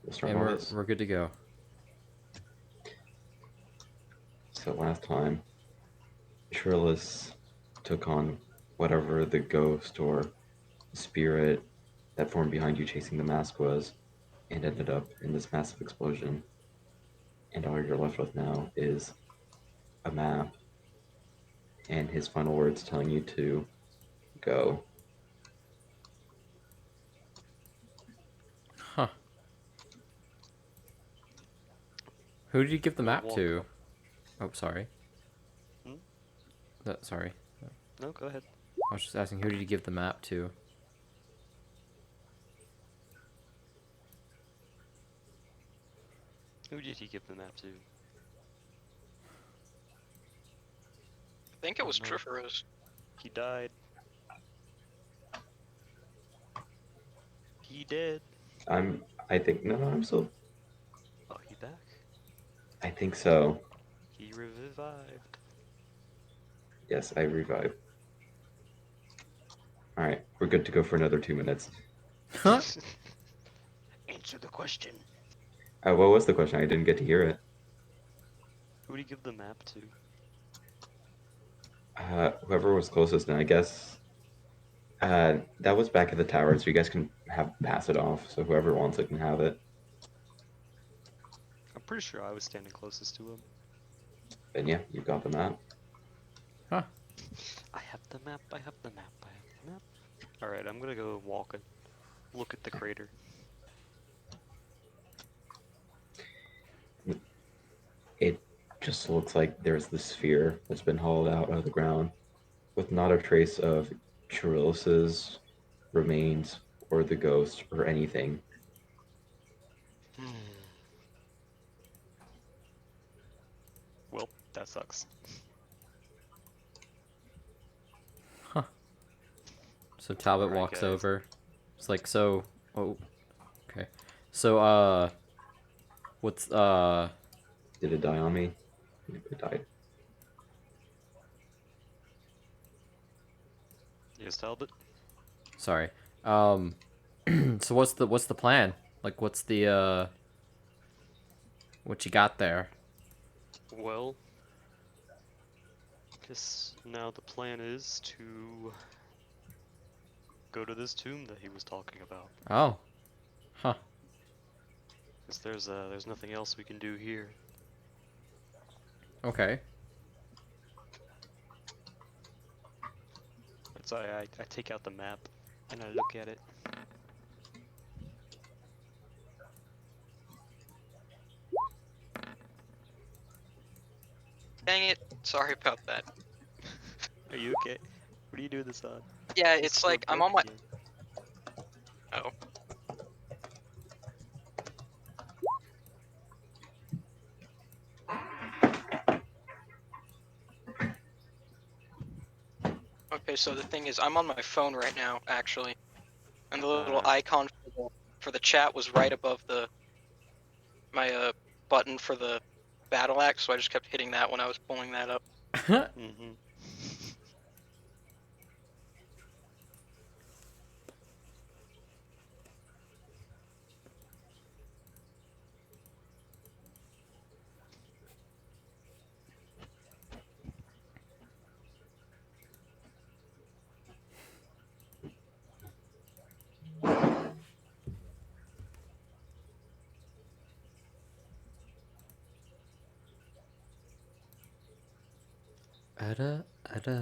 We'll start And on we're this. we're good to go. So last time, Trillis took on whatever the ghost or spirit that formed behind you chasing the mask was, and ended up in this massive explosion. And all you're left with now is a map and his final words telling you to go. Huh. Who did you give the Gonna map walk to? up. Oh, sorry. Hmm? Sorry. No, go ahead. I was just asking who did you give the map to? Who did he give the map to? I think it Oh was no, Triferos. he died. He dead. I think, no, I'm still, Oh, he back? I think so. He revived. Yes, I revive. Alright, we're good to go for another 2 minutes. Huh? Answer the question. What was the question? I didn't get to hear it. Who did he give the map to? Whoever was closest, and I guess that was back at the tower, so you guys can pass it off. So whoever wants it can have it. I'm pretty sure I was standing closest to him. And yeah, you got the map. Huh. I have the map, I have the map, I have the map. Alright, I'm gonna go walk and look at the crater. It just looks like there's the sphere that's been hauled out of the ground, with not a trace of Chirillis's remains or the ghost or anything. Well, that sucks. Huh. So Talbot Alright, walks guys. over. It's like, so. Oh. Okay. So, what's, Did it die on me? It died. Yes, Talbot? sorry. Um, so what's the plan? Like, what's the, what you got there? Well, guess now the plan is to go to this tomb that he was talking about. Oh. Huh. Cause there's nothing else we can do here. Okay. So I take out the map and I look at it. Dang it. Sorry about that. Are you okay? What are you doing this on? Yeah, This it's is for a like I'm on my. broken game. Oh. Okay, so the thing is, I'm on my phone right now, actually, and the little icon for the chat was right above my button for the battle axe, so I just kept hitting that when I was pulling that up. Mm-hmm. Ada, ada.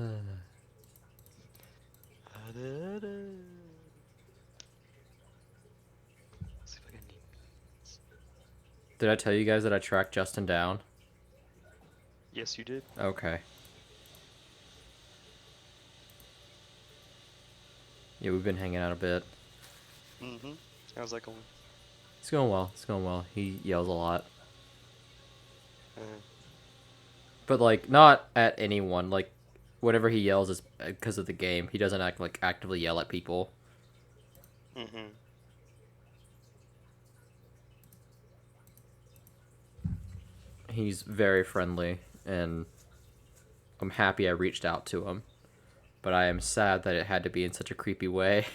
See if I can name these. Did I tell you guys that I tracked Justin down? Yes, you did. Okay. Yeah, we've been hanging out a bit. Mm-hmm. How's that going? It's going well. It's going well. He yells a lot. Uh, But, like, not at anyone. Like, whatever he yells is because of the game. He doesn't actively yell at people. mm-hmm. He's very friendly, and I'm happy I reached out to him. But I am sad that it had to be in such a creepy way.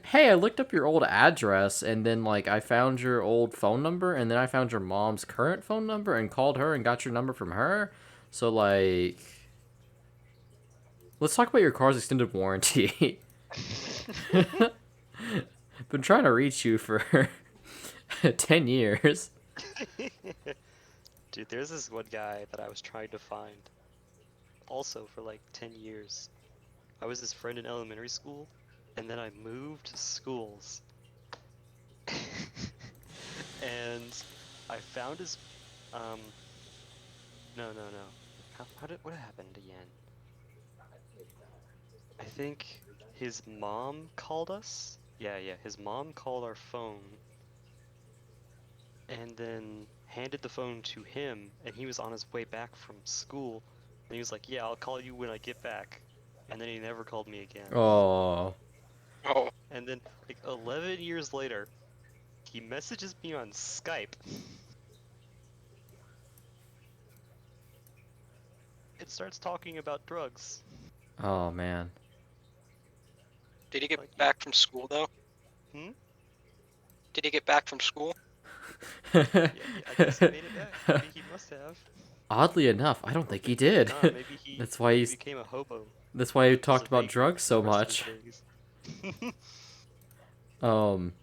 Hey, I looked up your old address and then like I found your old phone number and then I found your mom's current phone number and called her and got your number from her. So like let's talk about your car's extended warranty. Been trying to reach you for 10 years. Dude, there's this one guy that I was trying to find also for like 10 years. I was his friend in elementary school, and then I moved schools. And I found his no, no, no. What happened again? I think his mom called us. Yeah, yeah, his mom called our phone and then handed the phone to him, and he was on his way back from school, and he was like, "Yeah, I'll call you when I get back." And then he never called me again. Oh. Oh, And then like 11 years later, he messages me on Skype and starts talking about drugs. Oh man. did he get Like, back from school though? hmm? Did he get back from school? Yeah, I guess he made it back. Maybe he must have. Oddly enough, I don't think he did. Nah, maybe That's why he he's became a hobo that's why he as talked a about vagrant drugs for the so rest of his much. days. Um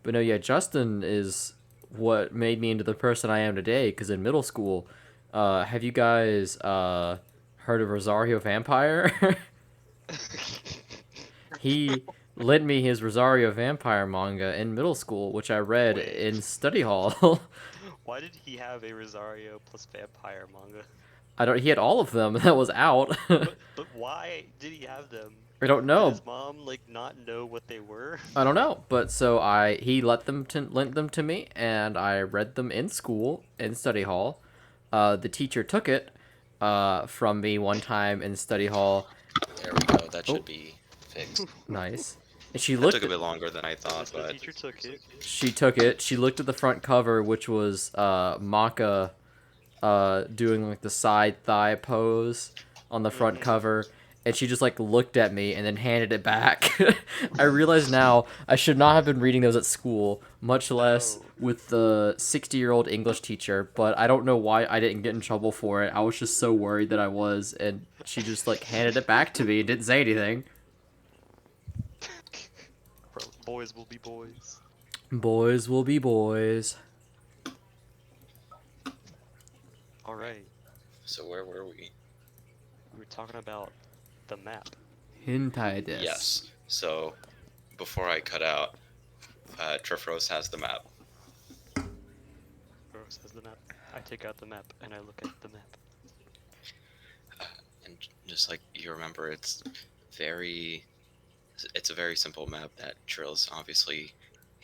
but no, yeah, Justin is what made me into the person I am today cuz in middle school, have you guys heard of Rosario Vampire? He lent me his Rosario Vampire manga in middle school, which I read Wait, in study hall. why did he have a Rosario plus vampire manga? I don't. He had all of them that was out. But why did he have them? I don't Did know. his mom like not know what they were? I don't know. But so he lent them to me, and I read them in school in study hall. The teacher took it from me one time in study hall. There we go. That Oh, should be fixed. nice. And she That took looked a at bit longer than I thought, The but teacher took it. she took it. She looked at the front cover, which was Maka doing like the side thigh pose on the front Mm-hmm. cover, and she just like looked at me and then handed it back. I realize now I should not have been reading those at school, much less No. with the 60-year-old English teacher, but I don't know why I didn't get in trouble for it. I was just so worried that I was, and she just like handed it back to me and didn't say anything. Bro, boys will be boys. Boys will be boys. All right, so where were we? we were talking about the map. Hentai desu. Yes. So before I cut out, Trifros has the map. Rose has the map. I take out the map and I look at the map. And just like you remember, it's a very simple map that Trills obviously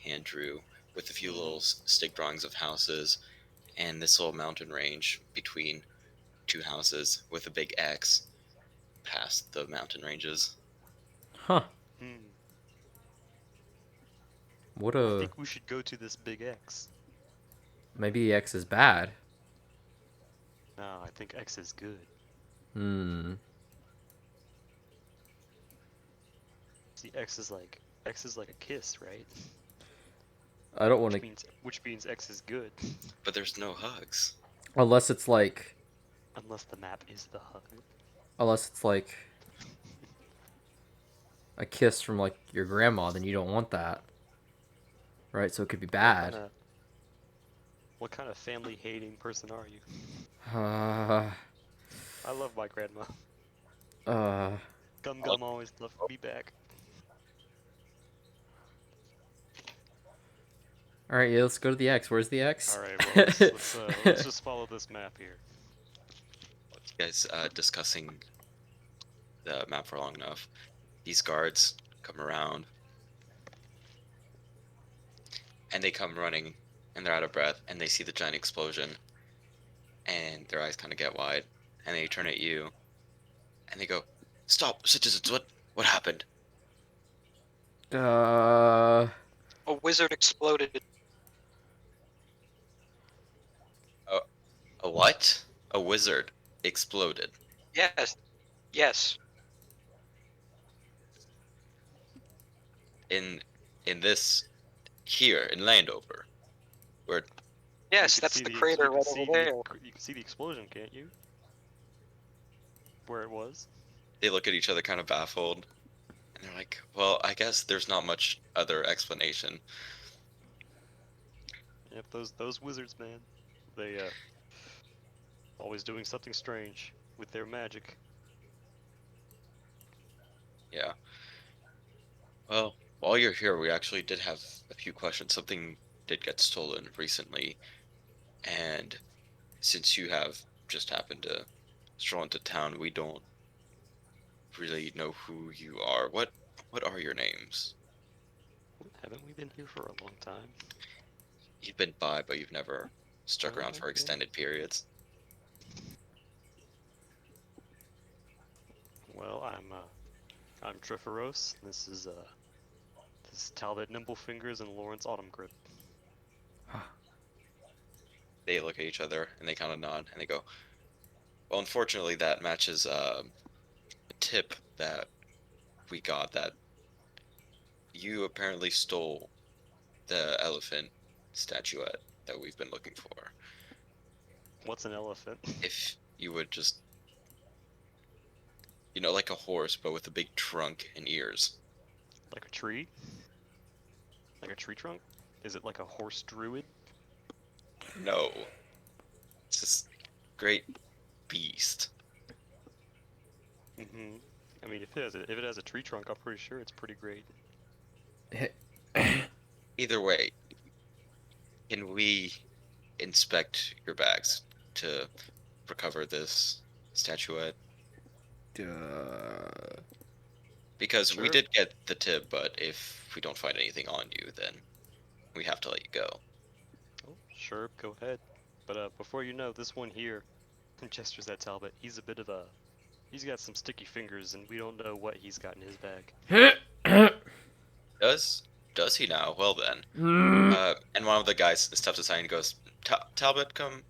hand drew with a few little stick drawings of houses and this little mountain range between two houses with a big X past the mountain ranges. Huh. Hmm. What I a think we should go to this big X. maybe X is bad. No, I think X is good. Hmm. See, X is like a kiss, right? I don't want to. Which means X is good, But there's no hugs. Unless it's like. unless the map is the hug. Unless it's like. A kiss from like your grandma, then you don't want that. Right? So it could be bad. What kind of family hating person are you? Uh. I love my grandma. Uh. Gum Gum always loved me back. Alright, yeah, let's go to the X. Where's the X? Alright, well, let's just follow this map here. You guys discussing the map for long enough. These guards come around and they come running and they're out of breath and they see the giant explosion and their eyes kind of get wide and they turn at you and they go, "Stop, citizens! What happened?" uh. A wizard exploded. A what? A wizard exploded. Yes. Yes. in this here in Landover, where Yes, You can that's see the the crater right over there. you can see the explosion, can't you? Where it was. they look at each other kind of baffled, and they're like, "Well, I guess there's not much other explanation." Yep, those wizards, man. They always doing something strange with their magic. Yeah. Well, while you're here, we actually did have a few questions. Something did get stolen recently, and since you have just happened to stroll into town, we don't really know who you are. What are your names? Haven't we been here for a long time? You've been by, but you've never stuck around for Okay. extended periods. Well, I'm Triferos. This is Talbot Nimblefingers and Lawrence Autumngrip. They look at each other and they kind of nod and they go, "Well, unfortunately, that matches a tip that we got that you apparently stole the elephant statuette that we've been looking for. What's an elephant? If you would just, like a horse, but with a big trunk and ears." Like a tree? Like a tree trunk? Is it like a horse druid? No, it's this great beast. Mm-hmm. I mean, if it has a tree trunk, I'm pretty sure it's pretty great. Either way, can we inspect your bags to recover this statuette? Because we Sure. did get the tip, but if we don't find anything on you, then we have to let you go. Oh, sure, go ahead. But before you know, this one here, gestures at Talbot. He's got some sticky fingers, and we don't know what he's got in his bag. Does he now? Well then. And one of the guys steps aside and goes, Talbot, come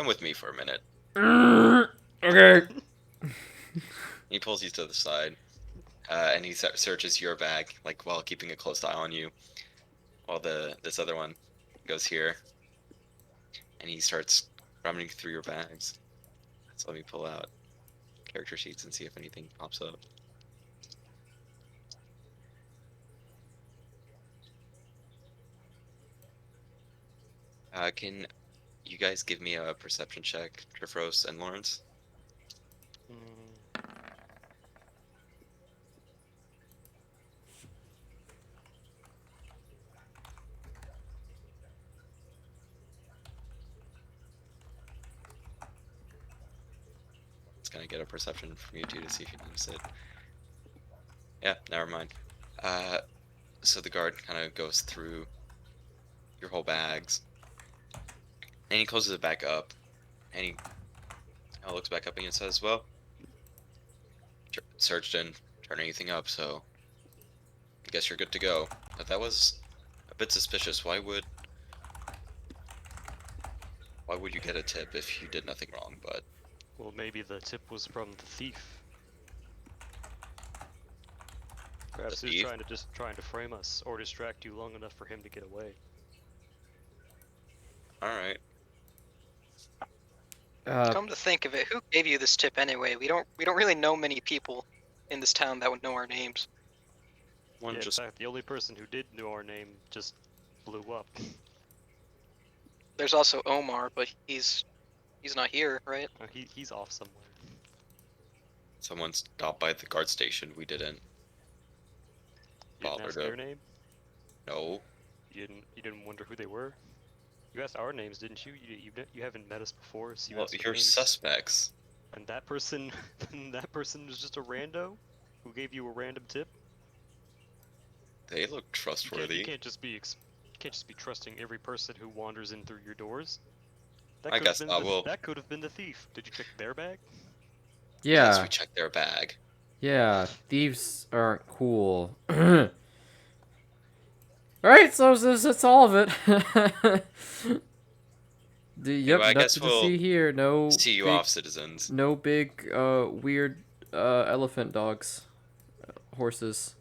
with me for a minute." Okay. He pulls you to the side, and he searches your bag, like while keeping a close eye on you. While this other one goes here, and he starts rummaging through your bags. So let me pull out character sheets and see if anything pops up. Can you guys give me a perception check, Trifros and Lawrence? Mm, It's gonna get a perception from you two to see if you notice it. Yeah, never mind. So the guard kind of goes through your whole bags, and he closes it back up, and he looks back up and he says, "Well, searched didn't turn anything up, so I guess you're good to go." But that was a bit suspicious. Why would you get a tip if you did nothing wrong? But well, maybe the tip was from the thief. Perhaps he was thief? trying to frame us or distract you long enough for him to get away. All right. Come to think of it, who gave you this tip anyway? We don't really know many people in this town that would know our names. One Yeah, in just fact, the only person who did know our name just blew up. There's also Omar, but he's not here, right? He's off somewhere. someone stopped by the guard station. We didn't You didn't bother ask to. their name? No. You didn't wonder who they were? You asked our names, didn't you? You haven't met us before, so you Well, asked you're our names. suspects. And that person, that person was just a rando who gave you a random tip. They look trustworthy. You can't just be trusting every person who wanders in through your doors. I guess not. Well, That could have been the thief. Did you check their bag? yes, Yeah. we checked their bag. Yeah. Thieves aren't cool. Alright, so that's all of it. Yep, Anyway, I guess nothing to we'll see here. No see you big, off, citizens. no big, weird, elephant dogs, horses.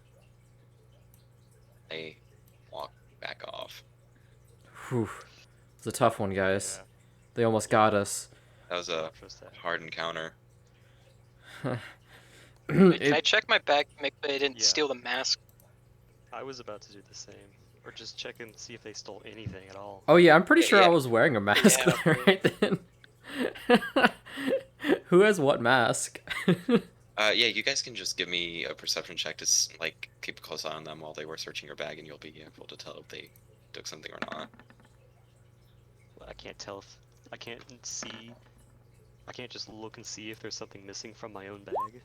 I walk back off. Whew. It's a tough one, guys. Yeah. They almost Yeah. got us. That was I a don't trust that. hard encounter. Wait, can I It, check my bag to make sure they didn't Yeah. steal the mask? I was about to do the same, or just check and see if they stole anything at all. oh yeah, I'm pretty Yeah, sure I yeah. was wearing a mask Yeah, there right then. Who has what mask? Yeah, you guys can just give me a perception check to like keep a close eye on them while they were searching your bag, and you'll be able to tell if they took something or not. I can't tell if I can't see. I can't just look and see if there's something missing from my own bag.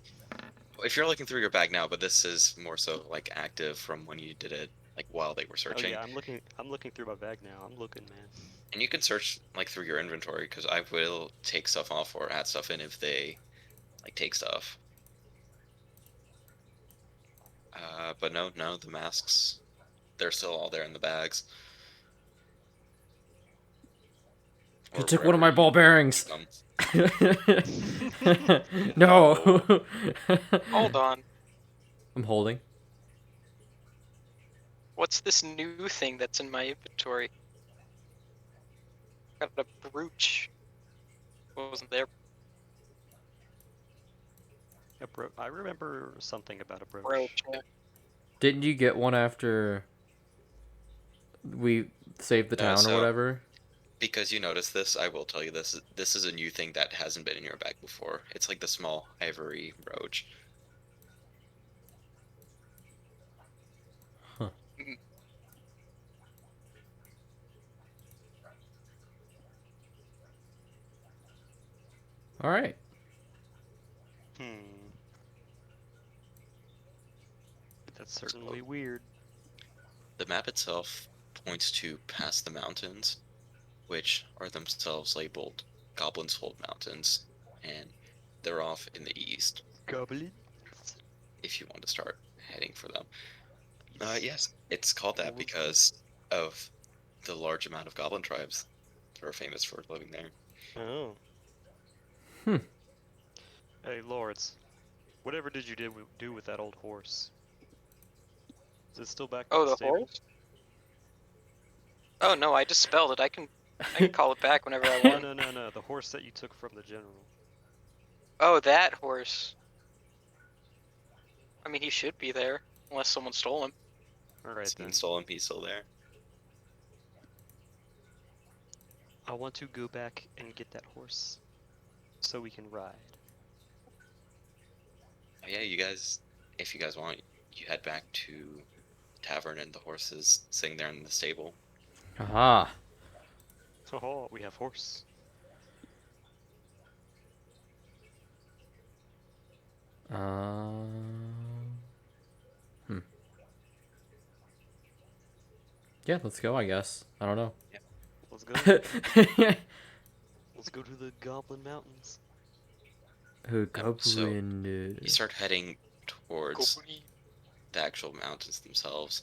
If you're looking through your bag now, but this is more so like active from when you did it, like while they were Oh searching. yeah, I'm looking. I'm looking through my bag now. I'm looking, man. And you can search like through your inventory because I will take stuff off or add stuff in if they like take stuff. But no, the masks, they're still all there in the bags. He Or took one of wherever my you ball bearings. them. No. Hold on. I'm holding. What's this new thing that's in my inventory? Got a brooch. Wasn't there, I remember something about a brooch. brooch? Yeah. Didn't you get one after we saved the No, town or so whatever? because you noticed this, I will tell you this. This is a new thing that hasn't been in your bag before. It's like the small ivory brooch. All right. Hmm. That's certainly weird. The map itself points to past the mountains, which are themselves labeled Goblin's Hold Mountains, and they're off in the east Goblin. if you want to start heading for them. Yes, it's called that because of the large amount of goblin tribes that are famous for living there. Oh. Hmm. Hey, lords. Whatever did you do with that old horse? Is it still back in Oh, the the stable? horse? Oh no, I dispelled it. I can call it back whenever I No, want. no. The horse that you took from the general. Oh, that horse. I mean, he should be there, unless someone stole him. Alright then. Someone stole him, he's still there. I want to go back and get that horse so we can ride. Yeah, you guys, if you guys want, you head back to the tavern and the horse is sitting there in the stable. Aha. Oh, we have horse. Hmm. Yeah, let's go, I guess. I don't know. Let's go. Let's go to the Goblin Mountains. Goblin. You start heading towards Goblin. the actual mountains themselves,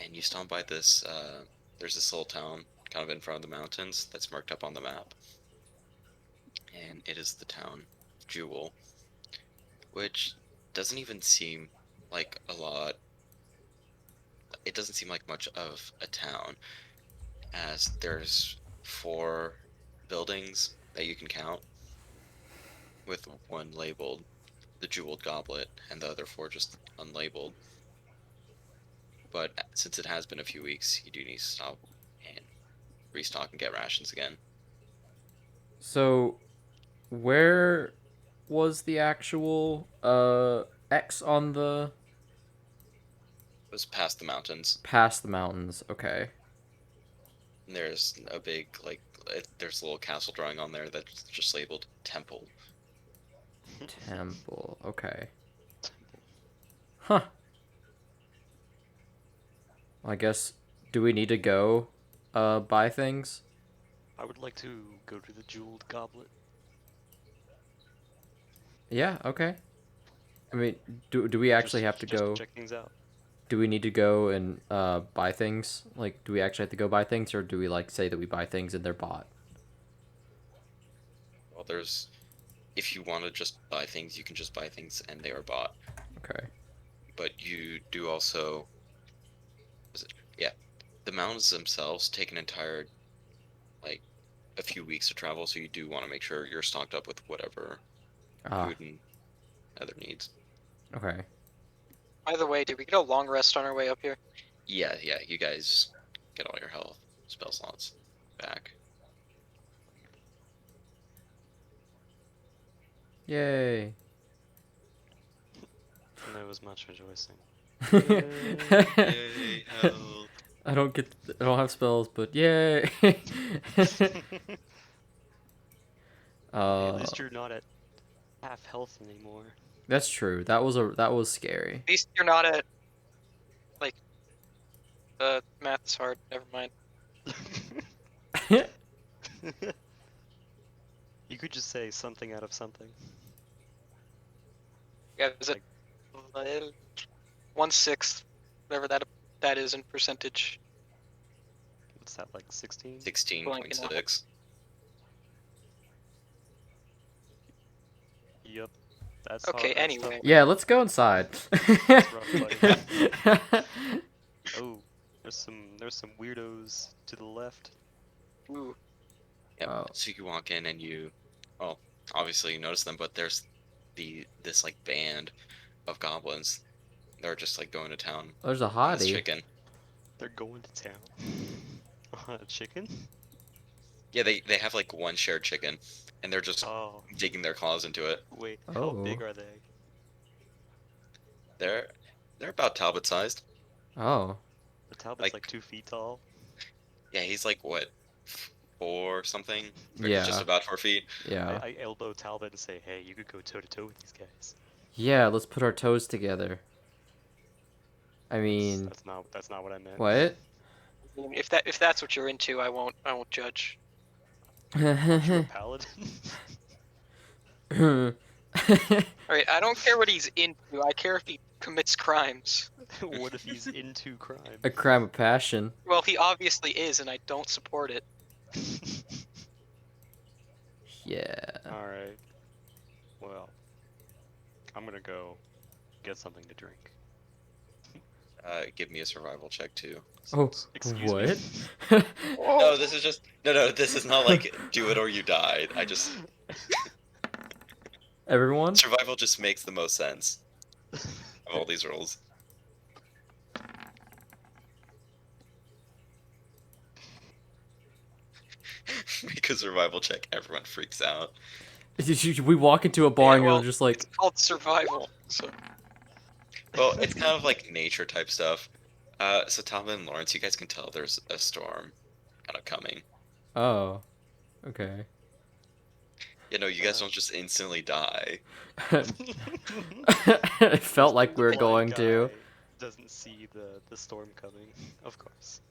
and you stomp by this, there's this little town kind of in front of the mountains that's marked up on the map. And it is the town Jewel, which doesn't even seem like a lot. It doesn't seem like much of a town, as there's 4 buildings that you can count, with one labeled the Jeweled Goblet and the other 4 just unlabeled. But since it has been a few weeks, you do need to stop and restock and get rations again. So, where was the actual X on the It was past the mountains. past the mountains? Okay. And there's a big there's a little castle drawing on there that's just labeled Temple. Temple. Okay. Huh. I guess. Do we need to go buy things? I would like to go to the Jeweled Goblet. Yeah, okay. I mean, do we actually have to just go? check things out. Do we need to go and buy things? Like, do we actually have to go buy things, or do we like say that we buy things and they're bought? Well, if you want to just buy things, you can just buy things and they are bought. Okay. But you do also Yeah, the mountains themselves take an entire like a few weeks to travel, so you do want to make sure you're stocked up with whatever Ah, food and other needs. okay. By the way, did we get a long rest on our way up here? Yeah, yeah, you guys get all your health spell slots back. Yay. And there was much rejoicing. Yay, health. I don't get. I don't have spells, but yay. Hey, at uh, least you're not at half health anymore. that's true. That was scary. At least you're not at like math is hard. Never mind. You could just say something out of something. Yeah, is it 1/6, whatever that is in percentage? What's that, like 16? 16.6. Yep. That's Okay, hard. That's anyway. tough. Yeah, let's go inside. That's rough, buddy. Oh, there's some weirdos to the left. Ooh, Yep. Oh. So you walk in and well, obviously you notice them, but there's this like band of goblins. They're just like going to town There's a on this hottie. chicken. They're going to town. On a chicken? Yeah, they have like one shared chicken, and they're just Oh, digging their claws into it. wait. How big Oh. are they? They're about Talbot sized. Oh. The Talbot's Like- like 2 feet tall. Yeah, he's like what, 4 something? Or Yeah. just about 4 feet. Yeah. I elbow Talbot and say, hey, you could go toe to toe with these guys. Yeah, let's put our toes together. I mean, That's not what I meant. what? I mean, if that's what you're into, I won't judge. Aren't you a paladin? All right, I don't care what he's into. I care if he commits crimes. What if he's into crime? A crime of passion. Well, he obviously is, and I don't support it. Yeah. Alright. Well, I'm gonna go get something to drink. Give me a survival check too. Oh, Excuse what? me? No, this is just no. This is not like do it or you die. I just Everyone? survival just makes the most sense of all these rules. Make a survival check. Everyone freaks out. We walk into a bar Yeah, and well, you're just like, It's called survival. So Well, it's kind of like nature type stuff. So Tom and Lawrence, you guys can tell there's a storm kind of coming. oh, okay. You know, you guys don't just instantly die. It felt like we were Blind going to. guy Doesn't see the storm coming, of course.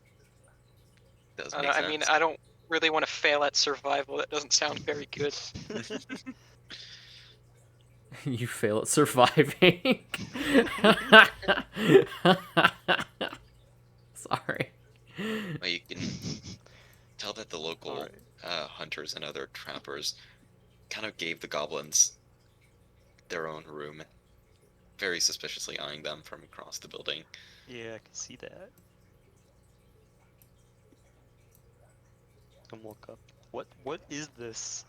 Does I make don't- I mean, sense. I don't really want to fail at survival. That doesn't sound very good. You fail at surviving. Sorry. Well, you can tell that the local Alright. hunters and other trappers kind of gave the goblins their own room, very suspiciously eyeing them from across the building. Yeah, I can see that. Come walk up. What is this?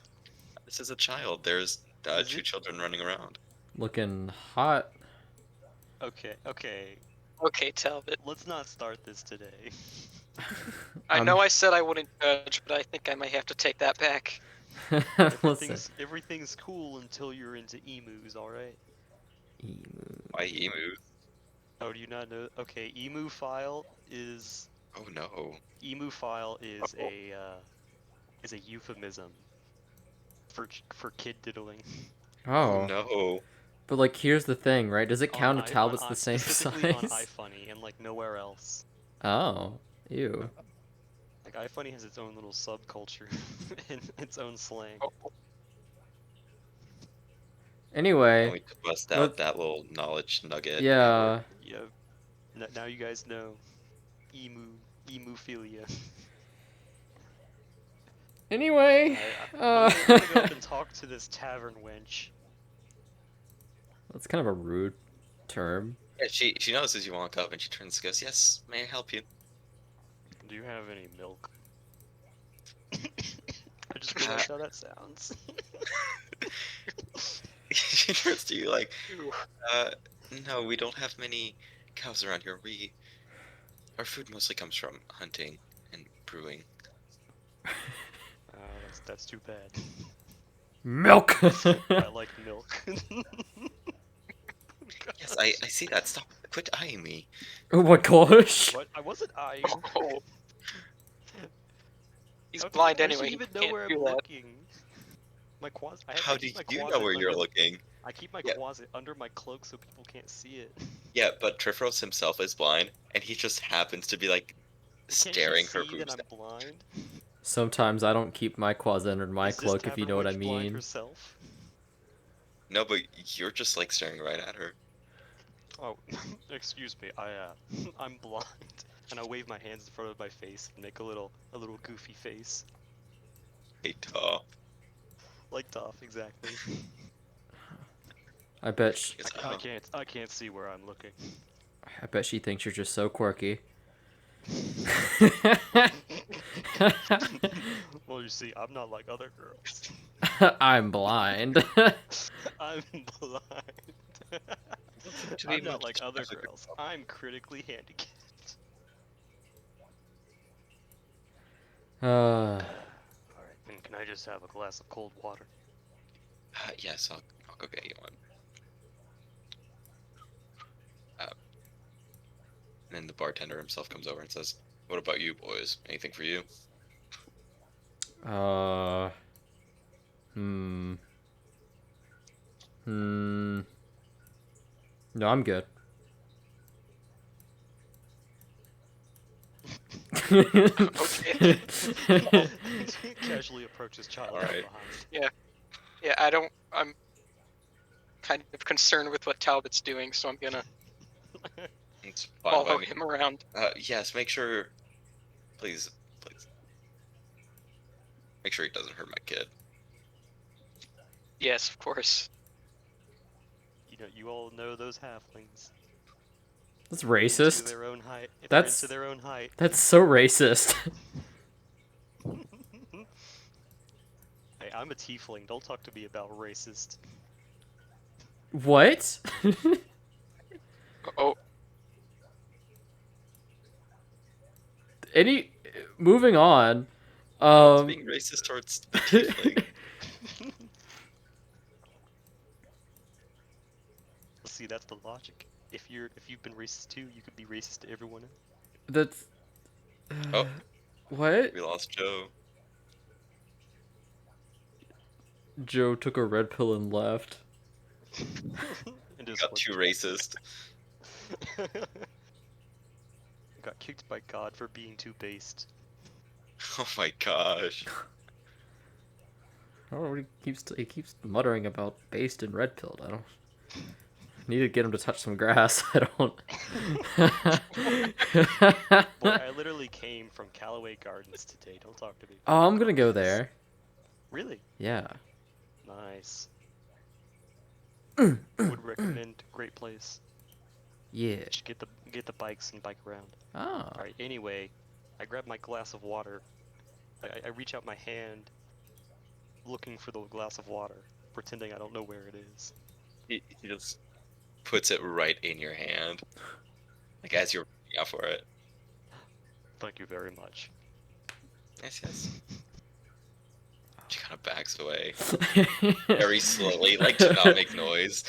This is a child. There's Is 2 it? children running around. Looking hot. Okay, Okay, Talbot. let's not start this today. I know I said I wouldn't judge, but I think I might have to take that back. Listen. Everything's cool until you're into emus, alright? Why emu? Oh, do you not know? Okay, emu file is Oh no. a euphemism for kid diddling. Oh. No. But like, here's the thing, right? Does it count if Talbot's the same specifically on size? iFunny and like nowhere else. Oh. Ew. Like iFunny has its own little subculture and its own slang. Anyway, We could bust Let- out that little knowledge nugget. yeah. Yeah. Now you guys know. Emuphilia. Anyway, I'm gonna go up and talk to this tavern wench. that's kind of a rude term. Yeah, she notices you walk up and she turns and goes, "Yes, may I help you?" Do you have any milk? I just realized how that sounds. She turns to you like, Ew. uh, no, we don't have many cows around here. Our food mostly comes from hunting and brewing. That's too bad. Milk. I like milk. Yes, I see that. Stop. Quit eyeing me. Oh my gosh. What? I wasn't eyeing. Oh, he's How blind how does she anyway. He even know can't where I'm do that. looking? I How do keep my you know closet where you're under. looking? I keep my Yeah. closet under my cloak so people can't see it. Yeah, but Trifros himself is blind, and he just happens to be like Can't she staring her see that boobs I'm down. blind? Sometimes I don't keep my closet under my Is this cloak, if you Tavern know what I Witch blind mean. herself? No, but you're just like staring right at her. Oh, excuse me. I'm blind, and I wave my hands in front of my face and make a little goofy face, Hey, Toph. like Toph, exactly. I bet. Yes, I can't see where I'm looking. I bet she thinks you're just so quirky. Well, you see, I'm not like other girls. I'm blind. I'm blind. to be I'm not much like other other girls. I'm critically handicapped. uh, Alright, and can I just have a glass of cold water? Yes, I'll go get you one. And then the bartender himself comes over and says, "What about you boys? Anything for you?" uh, hmm. Hmm. No, I'm good. Okay. Casually approaches child from Alright. behind. Yeah, I'm kind of concerned with what Talbot's doing, so I'm gonna It's fine by follow me. him around. Yes, make sure, please, make sure he doesn't hurt my kid. Yes, of course. You all know those halflings. That's Into racist. their own height. They're That's- into their own height. That's so racist. Hey, I'm a tiefling. Don't talk to me about racist. What? Oh, Any. Moving on. What's being racist towards the tiefling? See, that's the logic. If you've been racist too, you could be racist to everyone else. That's. Oh. What? We lost Joe. Joe took a red pill and left. And just Got went- too racist. Got kicked by God for being too based. Oh my gosh. I don't know what he keeps muttering about based and red pilled. I don't. Need to get him to touch some grass. I don't. Boy, I literally came from Callaway Gardens today. Don't talk to me. Oh, I'm gonna go there. Really? Yeah. Nice. Would recommend. Great place. Yeah. Should get the bikes and bike around. Oh. All right. Anyway, I grab my glass of water. I reach out my hand, looking for the glass of water, pretending I don't know where it is. He just puts it right in your hand. Like as you're reaching out for it. Thank you very much. Yes, yes. She kind of backs away. Very slowly, like to not make noise.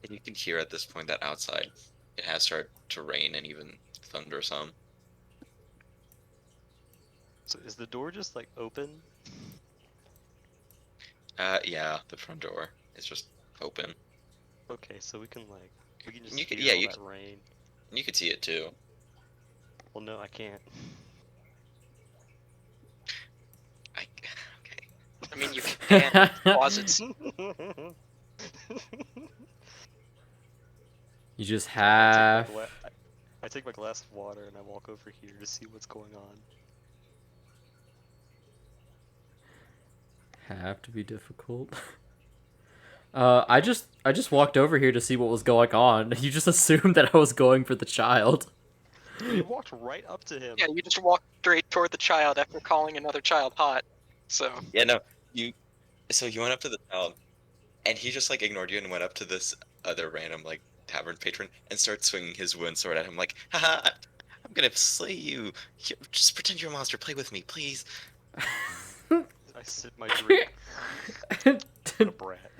And you can hear at this point that outside it has started to rain and even thunder some. So is the door just like open? Yeah, the front door is just open. Okay, so we can just You could- hear yeah, all you that rain. You could see it too. Well, no, I can't. Okay. I mean, you can closets. You just I have. take my glass of water and I walk over here to see what's going on. Have to be difficult. I just walked over here to see what was going on. You just assumed that I was going for the child. Well, you walked right up to him. Yeah, you just walked straight toward the child after calling another child hot. So Yeah, no, you. So you went up to the town, and he just like ignored you and went up to this other random like tavern patron and started swinging his wound sword at him, like, haha, I'm gonna slay you. Just pretend you're a monster. Play with me, please. I sip my drink. What a brat.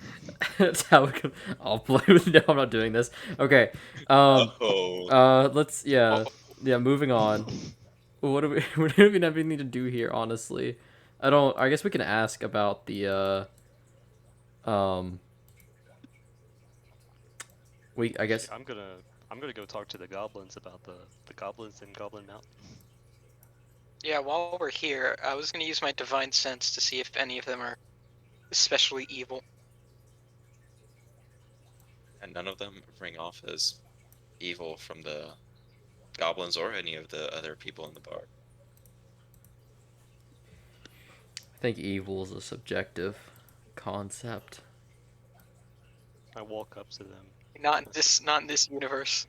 That's how we can. I'll play with. No, I'm not doing this. Okay. Oh, Let's. oh, Yeah. Moving on. What do we? What do we even need to do here? Honestly, I don't. I guess we can ask about the. Um. We. I Actually, guess. I'm gonna go talk to the goblins about the goblins in Goblin Mountain. yeah, while we're here, I was gonna use my divine sense to see if any of them are especially evil. and none of them ring off as evil from the goblins or any of the other people in the bar. I think evil is a subjective concept. I walk up to them. Not in this universe.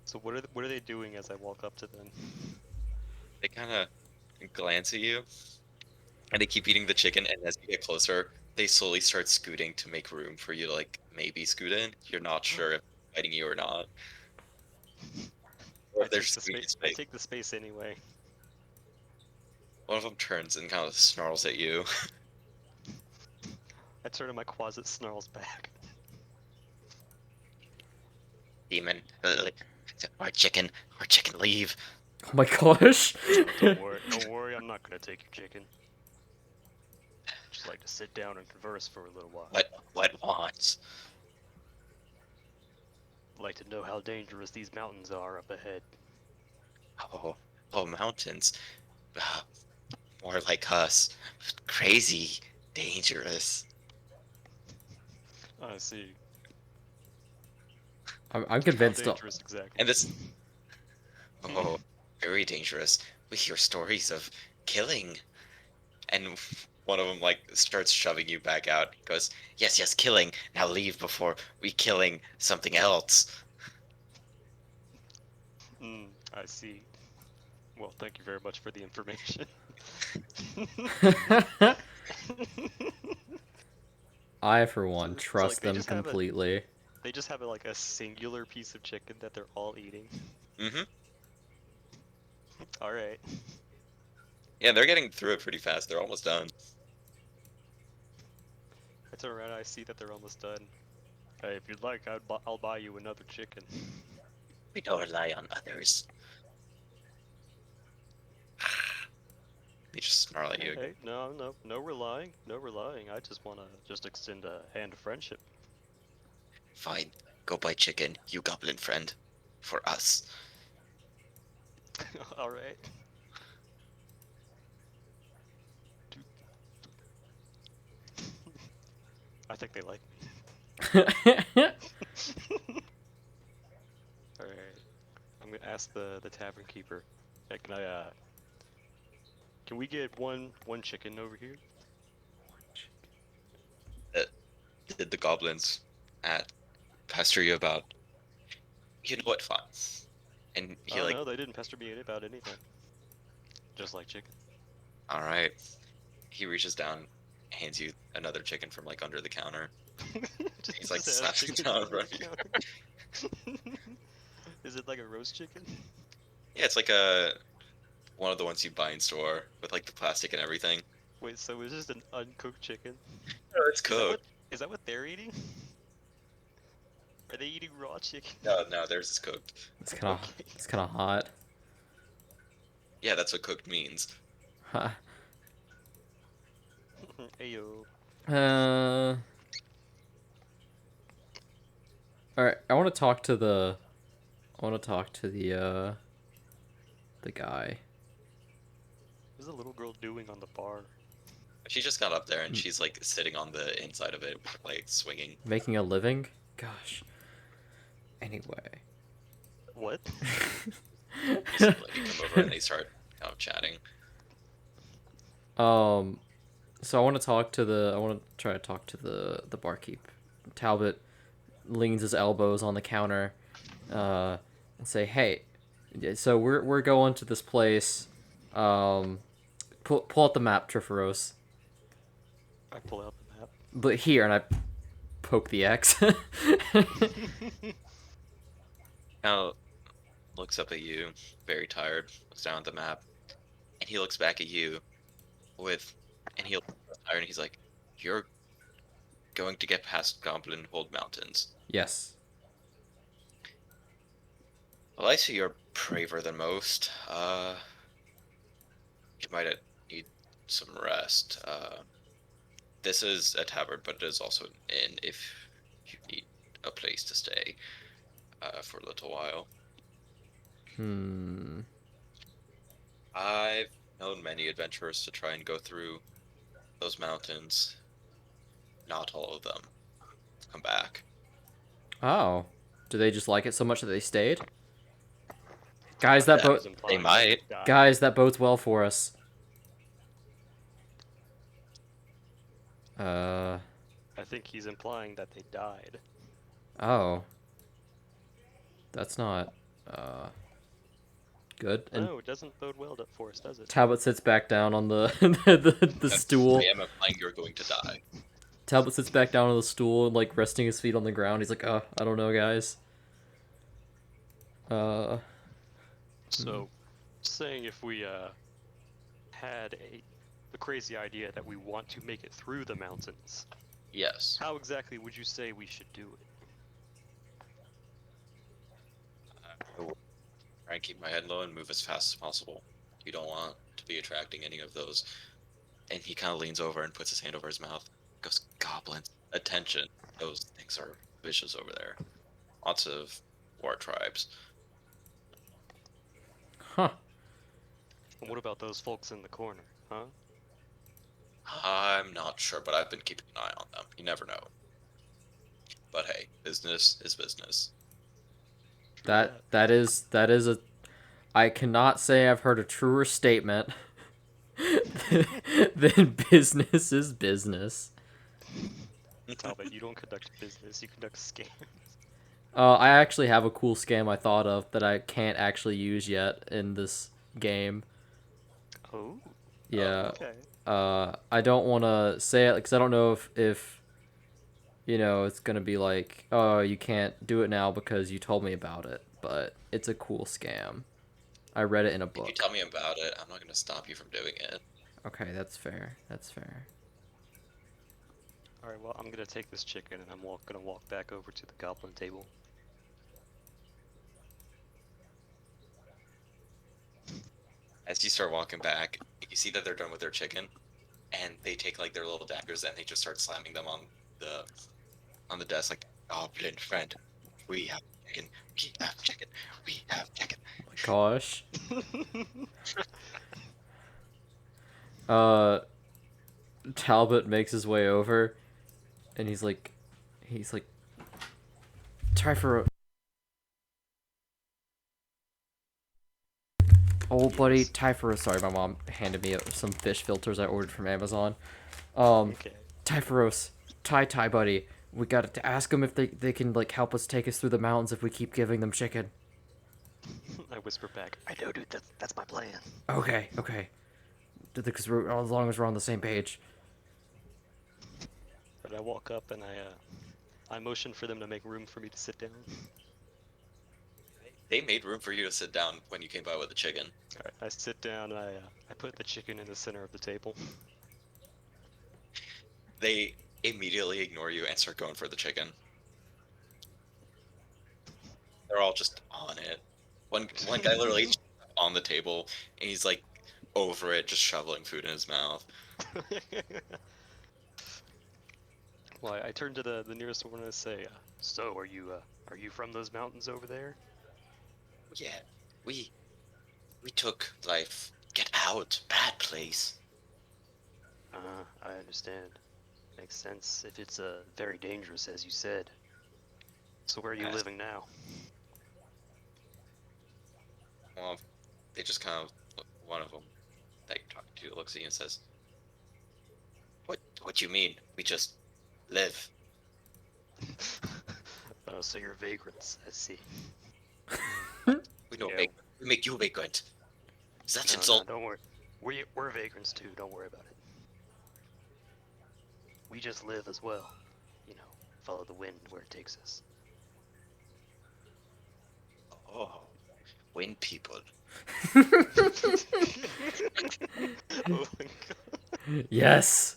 So what are they doing as I walk up to them? They kind of glance at you, and they keep eating the chicken. And as you get closer, they slowly start scooting to make room for you to like maybe scoot in. You're not sure if they're fighting you or not, or I if they're take the just giving you space. I space. take the space anyway. One of them turns and kind of snarls at you. I turn and my closet snarls back. Demon, our chicken, leave. Oh my gosh. Don't worry. I'm not gonna take your chicken. Just like to sit down and converse for a little while. What wants? Like to know how dangerous these mountains are up ahead. Oh, mountains. Uh, More like us. Crazy, dangerous. I see. I'm How convinced. dangerous exactly? And this, oh, very dangerous. We hear stories of killing. And one of them like starts shoving you back out. Goes, yes, yes, killing. Now leave before we killing something else. I see. Well, thank you very much for the information. I, for one, So, trust like, they them just have completely. They just have like a singular piece of chicken that they're all eating. Mm-hmm. All right. Yeah, they're getting through it pretty fast. They're almost done. I turn around. I see that they're almost done. Hey, if you'd like, I'll buy you another chicken. We don't rely on others. They just snarl at you. Hey, no relying, no relying. I just wanna extend a hand of friendship. Fine, go buy chicken, you goblin friend. For us. All right. I think they like me. All right. I'm gonna ask the tavern keeper. Hey, can we get one chicken over here? Did the goblins at pester you about, you know what, fine. And he Oh like, no, they didn't pester me about anything. Just like chicken. alright. He reaches down, hands you another chicken from like under the counter. He's like Just have slapping chicken down on the right here. counter. Is it like a roast chicken? Yeah, it's like one of the ones you buy in store with like the plastic and everything. Wait, so it's just an uncooked chicken? No, it's cooked. Is that what they're eating? Are they eating raw chicken? No, theirs is cooked. It's kind of Okay. it's kind of hot. Yeah, that's what cooked means. Huh. Ayo. Uh. All right. I want to talk to the. I want to talk to the guy. What's the little girl doing on the bar? She just got up there and she's like sitting on the inside of it, like swinging. Making a living. Gosh. Anyway. What? Basically, you come over and they start chatting. Um, So I want to talk to the. I want to try to talk to the barkeep. Talbot leans his elbows on the counter, and say, "Hey, so we're going to this place. Pull out the map, Triferos. I pull out the map. But here," and I poke the X. Now looks up at you, very tired, looks down at the map, and he looks back at you with, and he looks tired, and he's like, "You're going to get past Goblin Hold Mountains. Yes. Well, I see you're braver than most. You might need some rest. This is a tavern, but it is also an inn if you need a place to stay for a little while. Hmm. I've known many adventurers to try and go through those mountains. Not all of them come back. Oh. Do they just like it so much that they stayed? Guys, I that think he boat. was They implying that might. died. Guys, that bodes well for us. I think he's implying that they died. Oh. That's not, good. And No, it doesn't bode well for us, does it? Talbot sits back down on the the stool. I am implying you're going to die. Talbot sits back down on the stool and like resting his feet on the ground. He's like, I don't know, guys. So, saying if we had the crazy idea that we want to make it through the mountains, Yes. how exactly would you say we should do it? I will try and keep my head low and move as fast as possible. You don't want to be attracting any of those. And he kind of leans over and puts his hand over his mouth. Goes, goblins, attention. Those things are vicious over there. Lots of war tribes. Huh. And what about those folks in the corner, huh? I'm not sure, but I've been keeping an eye on them. You never know. But hey, business is business. True That is a. I cannot say I've heard a truer statement than business is business. Talbot, you don't conduct business, you conduct scams. I actually have a cool scam I thought of that I can't actually use yet in this game. Oh, Yeah. okay. I don't want to say it because I don't know if it's gonna be like, oh, you can't do it now because you told me about it. But it's a cool scam. I read it in a If you book. tell me about it, I'm not going to stop you from doing it. Okay, that's fair. That's fair. Alright, well, I'm gonna take this chicken and I'm gonna walk back over to the goblin table. As you start walking back, you see that they're done with their chicken, and they take like their little daggers and they just start slamming them the on the desk like, "Goblin friend, we have chicken, we have chicken, we have chicken." Gosh. Uh, Talbot makes his way over, and he's like, try for a. Oh, buddy, Yes. Typhorus. Sorry, my mom handed me some fish filters I ordered from Amazon. Okay. Typhoros, Ty, buddy. We got to ask them if they can like help us take us through the mountains if we keep giving them chicken. I whisper back, I know, dude, that's my plan. Okay. Because as long as we're on the same page. But I walk up and I motion for them to make room for me to sit down. They made room for you to sit down when you came by with the chicken. Alright, I sit down and I put the chicken in the center of the table. They immediately ignore you and start going for the chicken. They're all just on it. One guy literally just on the table, and he's like over it, just shoveling food in his mouth. Well, I turn to the nearest one and I say, so are you from those mountains over there? Yeah, we took life. Get out, bad place. I understand. Makes sense if it's very dangerous, as you said. So where are you Yes. living now? Well, they just kind of one of them that you're talking to looks at you and says, What you mean? We just live. Oh, so you're vagrants. I see. We don't Yeah. we make you vagrant. Is that No, insult? don't worry. We're vagrants too. Don't worry about it. We just live as well. You know, follow the wind where it takes us. Oh, wind people. Oh my god. Yes.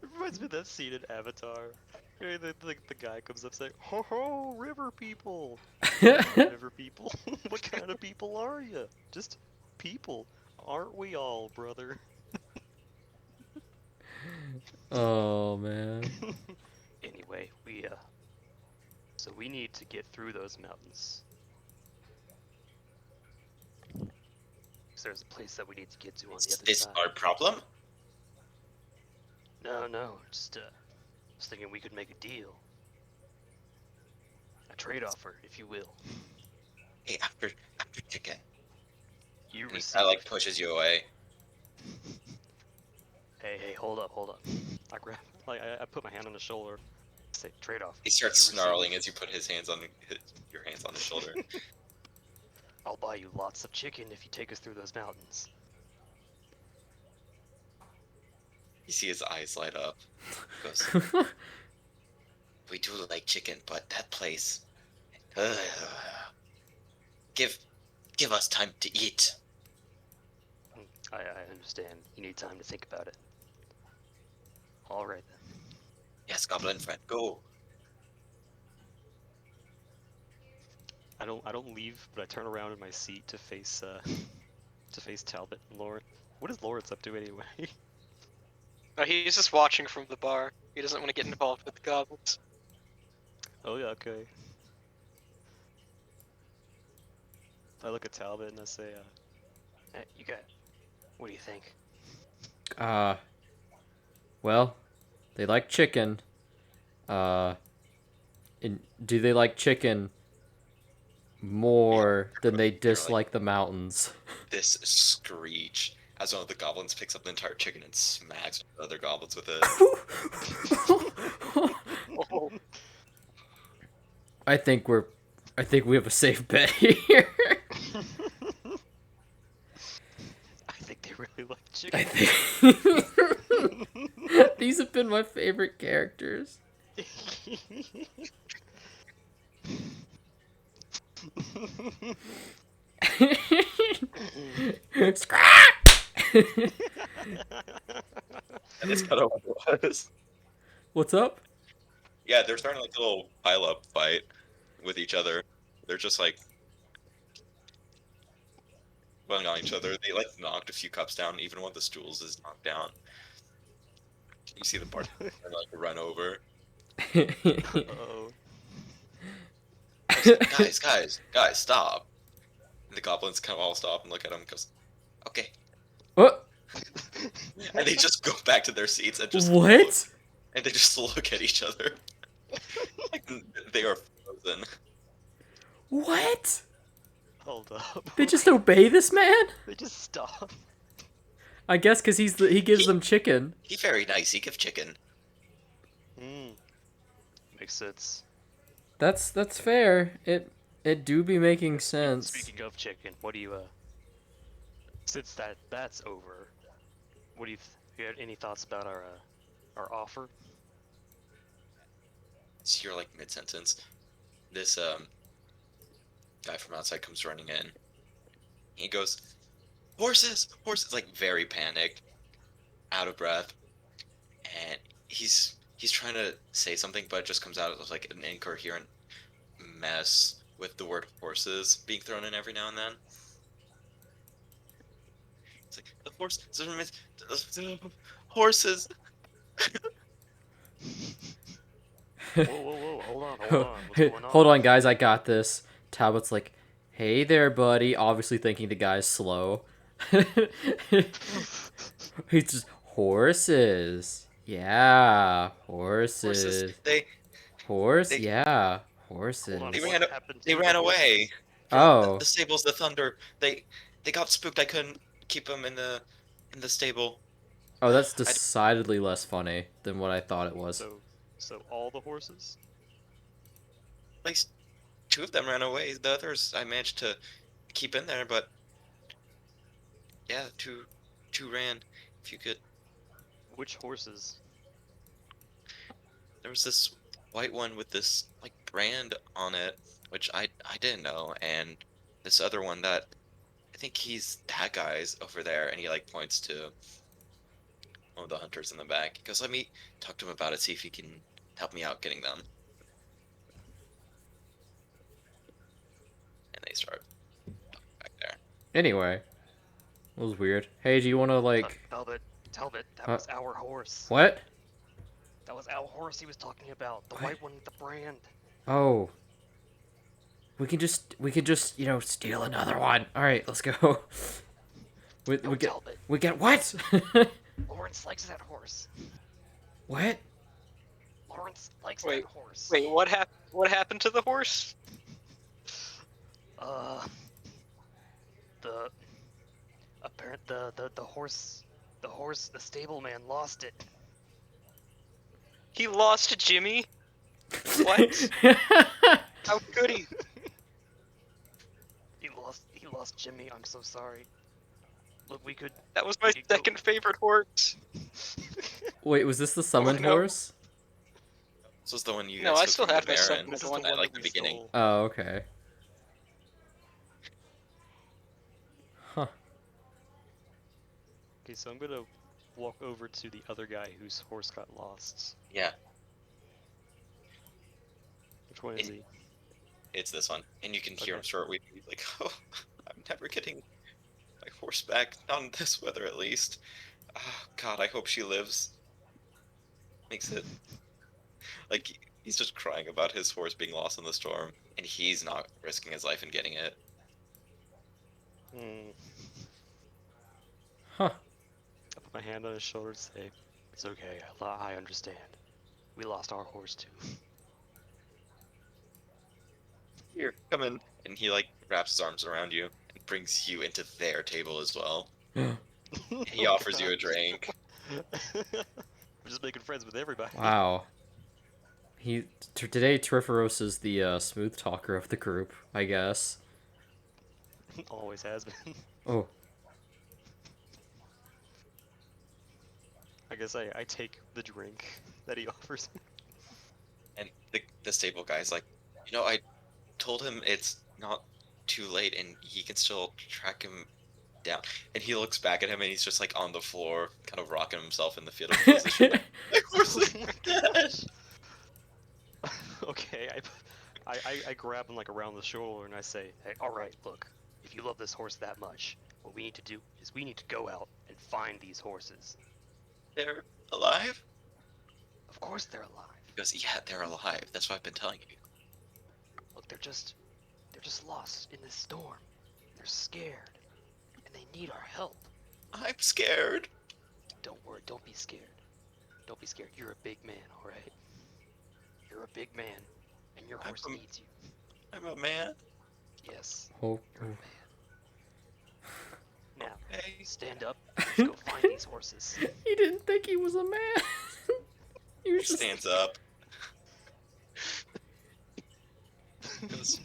It reminds me of that scene in Avatar. The guy comes up saying, "Ho ho, river people." We're not river people. What kind of people are you? Just people. Aren't we all, brother? Oh man. Anyway, so we need to get through those mountains. 'Cause there's a place that we need to get to on the Is other this side. our problem? No, just was thinking we could make a deal. A trade offer, if you will. Hey, after chicken. You And he receive. kinda, like, pushes you away. Hey, hold up. I grab, I put my hand on his shoulder. Say trade offer. He starts You receive. snarling as you put your hands on his shoulder. I'll buy you lots of chicken if you take us through those mountains. You see his eyes light up. He goes, we do like chicken, but that place. ugh. Give us time to eat. I understand. You need time to think about it. All right then. Yes, goblin friend, go. I don't leave, but I turn around in my seat to face Talbot and Lauren. What is Lawrence up to anyway? He's just watching from the bar. He doesn't want to get involved with the goblins. Oh yeah, okay. I look at Talbot and I say, hey, you got. What do you think? Well, they like chicken. And do they like chicken more than they dislike the mountains? This screech as one of the goblins picks up the entire chicken and smacks the other goblins with it. Oh, I think we have a safe bet here. I think they really like I chicken. think these have been my favorite characters. Scrap! And that's kind of what it was. What's up? Yeah, they're starting like a little pile-up fight with each other. They're just like running on each other. They like knocked a few cups down. Even one of the stools is knocked down. You see the bartender like run over. Uh-oh. Guys, stop! And the goblins kind of all stop and look at him and goes, okay. What? And they just go back to their seats and just What? and they just look at each other. Like they are frozen. What? Hold up. They just obey this man? They just stop. I guess because he gives them chicken. He very nice. He give chicken. Makes sense. That's fair. It do be making sense. Speaking of chicken, what do you since that's over, what do you have any thoughts about our offer? So you're like mid sentence. This guy from outside comes running in. He goes, horses, like very panicked, out of breath, and he's trying to say something, but it just comes out as like an incoherent mess with the word horses being thrown in every now and then. It's like the horses. Whoa, hold on. What's going on? Hold on, guys. I got this. Talbot's like, hey there, buddy. Obviously thinking the guy's slow. He's just, horses. Yeah, horses. Horse? they- Yeah, horses. Hold on, They what ran, happened to they the ran horse? away. Oh. The stable's the thunder. They got spooked. I couldn't keep them in the stable. Oh, that's I decidedly less funny than what I thought it was. So all the horses? at least two of them ran away. The others I managed to keep in there, but yeah, two ran. If you could, Which horses? there was this white one with this like brand on it, which I didn't know, and this other one that I think he's that guy's over there, and he like points to one of the hunters in the back. He goes, "Let me talk to him about it, see if he can help me out getting them." And they start back there. Anyway, it was weird. Hey, do you want to like? Talbot, that Huh? was our horse. What? That was our horse he was talking about. The What? white one with the brand. Oh, we could just steal another one. All right, let's go. we, No, we get Talbot. we get what? Lawrence likes that horse. What? Lawrence likes that Wait, horse. wait, what happened to the horse? Uh, the the horse, the stableman lost it. He lost Jimmy? What? How could he? He lost Jimmy. I'm so sorry. Look, we could. That was my we could go- second favorite horse. Wait, was this the summoned no. horse? This was the one you No, guys I took still from have the my Baron second This is one. the at one like that the we beginning. stole. Oh, okay. Huh. Okay, so I'm gonna walk over to the other guy whose horse got lost. Yeah, Which one is In- he? it's this one, and you can hear him Okay. short weeping. He's like, "Oh, I'm never getting my horse back. Not in this weather, at least. Oh, God, I hope she lives." Makes it like he's just crying about his horse being lost in the storm, and he's not risking his life in getting it. Hmm. Huh. I put my hand on his shoulder and say, "It's okay. I understand. We lost our horse too." Here, come in. And he like wraps his arms around you and brings you into their table as well. He Oh, offers you a God. drink. We're just making friends with everybody. Wow. Today Triferos is the smooth talker of the group, I guess. Always has been. Oh, I guess I take the drink that he offers. And the stable guy's like, I told him it's not too late and he can still track him down. And he looks back at him and he's just like on the floor, kind of rocking himself in the fetal position. Like, my horse is Oh my dead. Okay, I grab him like around the shoulder and I say, "Hey, all right, look, if you love this horse that much, what we need to do is we need to go out and find these horses. They're alive? Of course they're alive. He goes, yeah, they're alive. That's what I've been telling you. Look, they're just lost in this storm. They're scared, and they need our help. I'm scared. Don't worry, don't be scared. Don't be scared. You're a big man, all right? You're a big man, and your horse needs you. I'm a man. Yes, oh, you're a man. Now, Hey. stand up. Let's go find these horses. he didn't think he was a man. he was just... Stands up. Goes,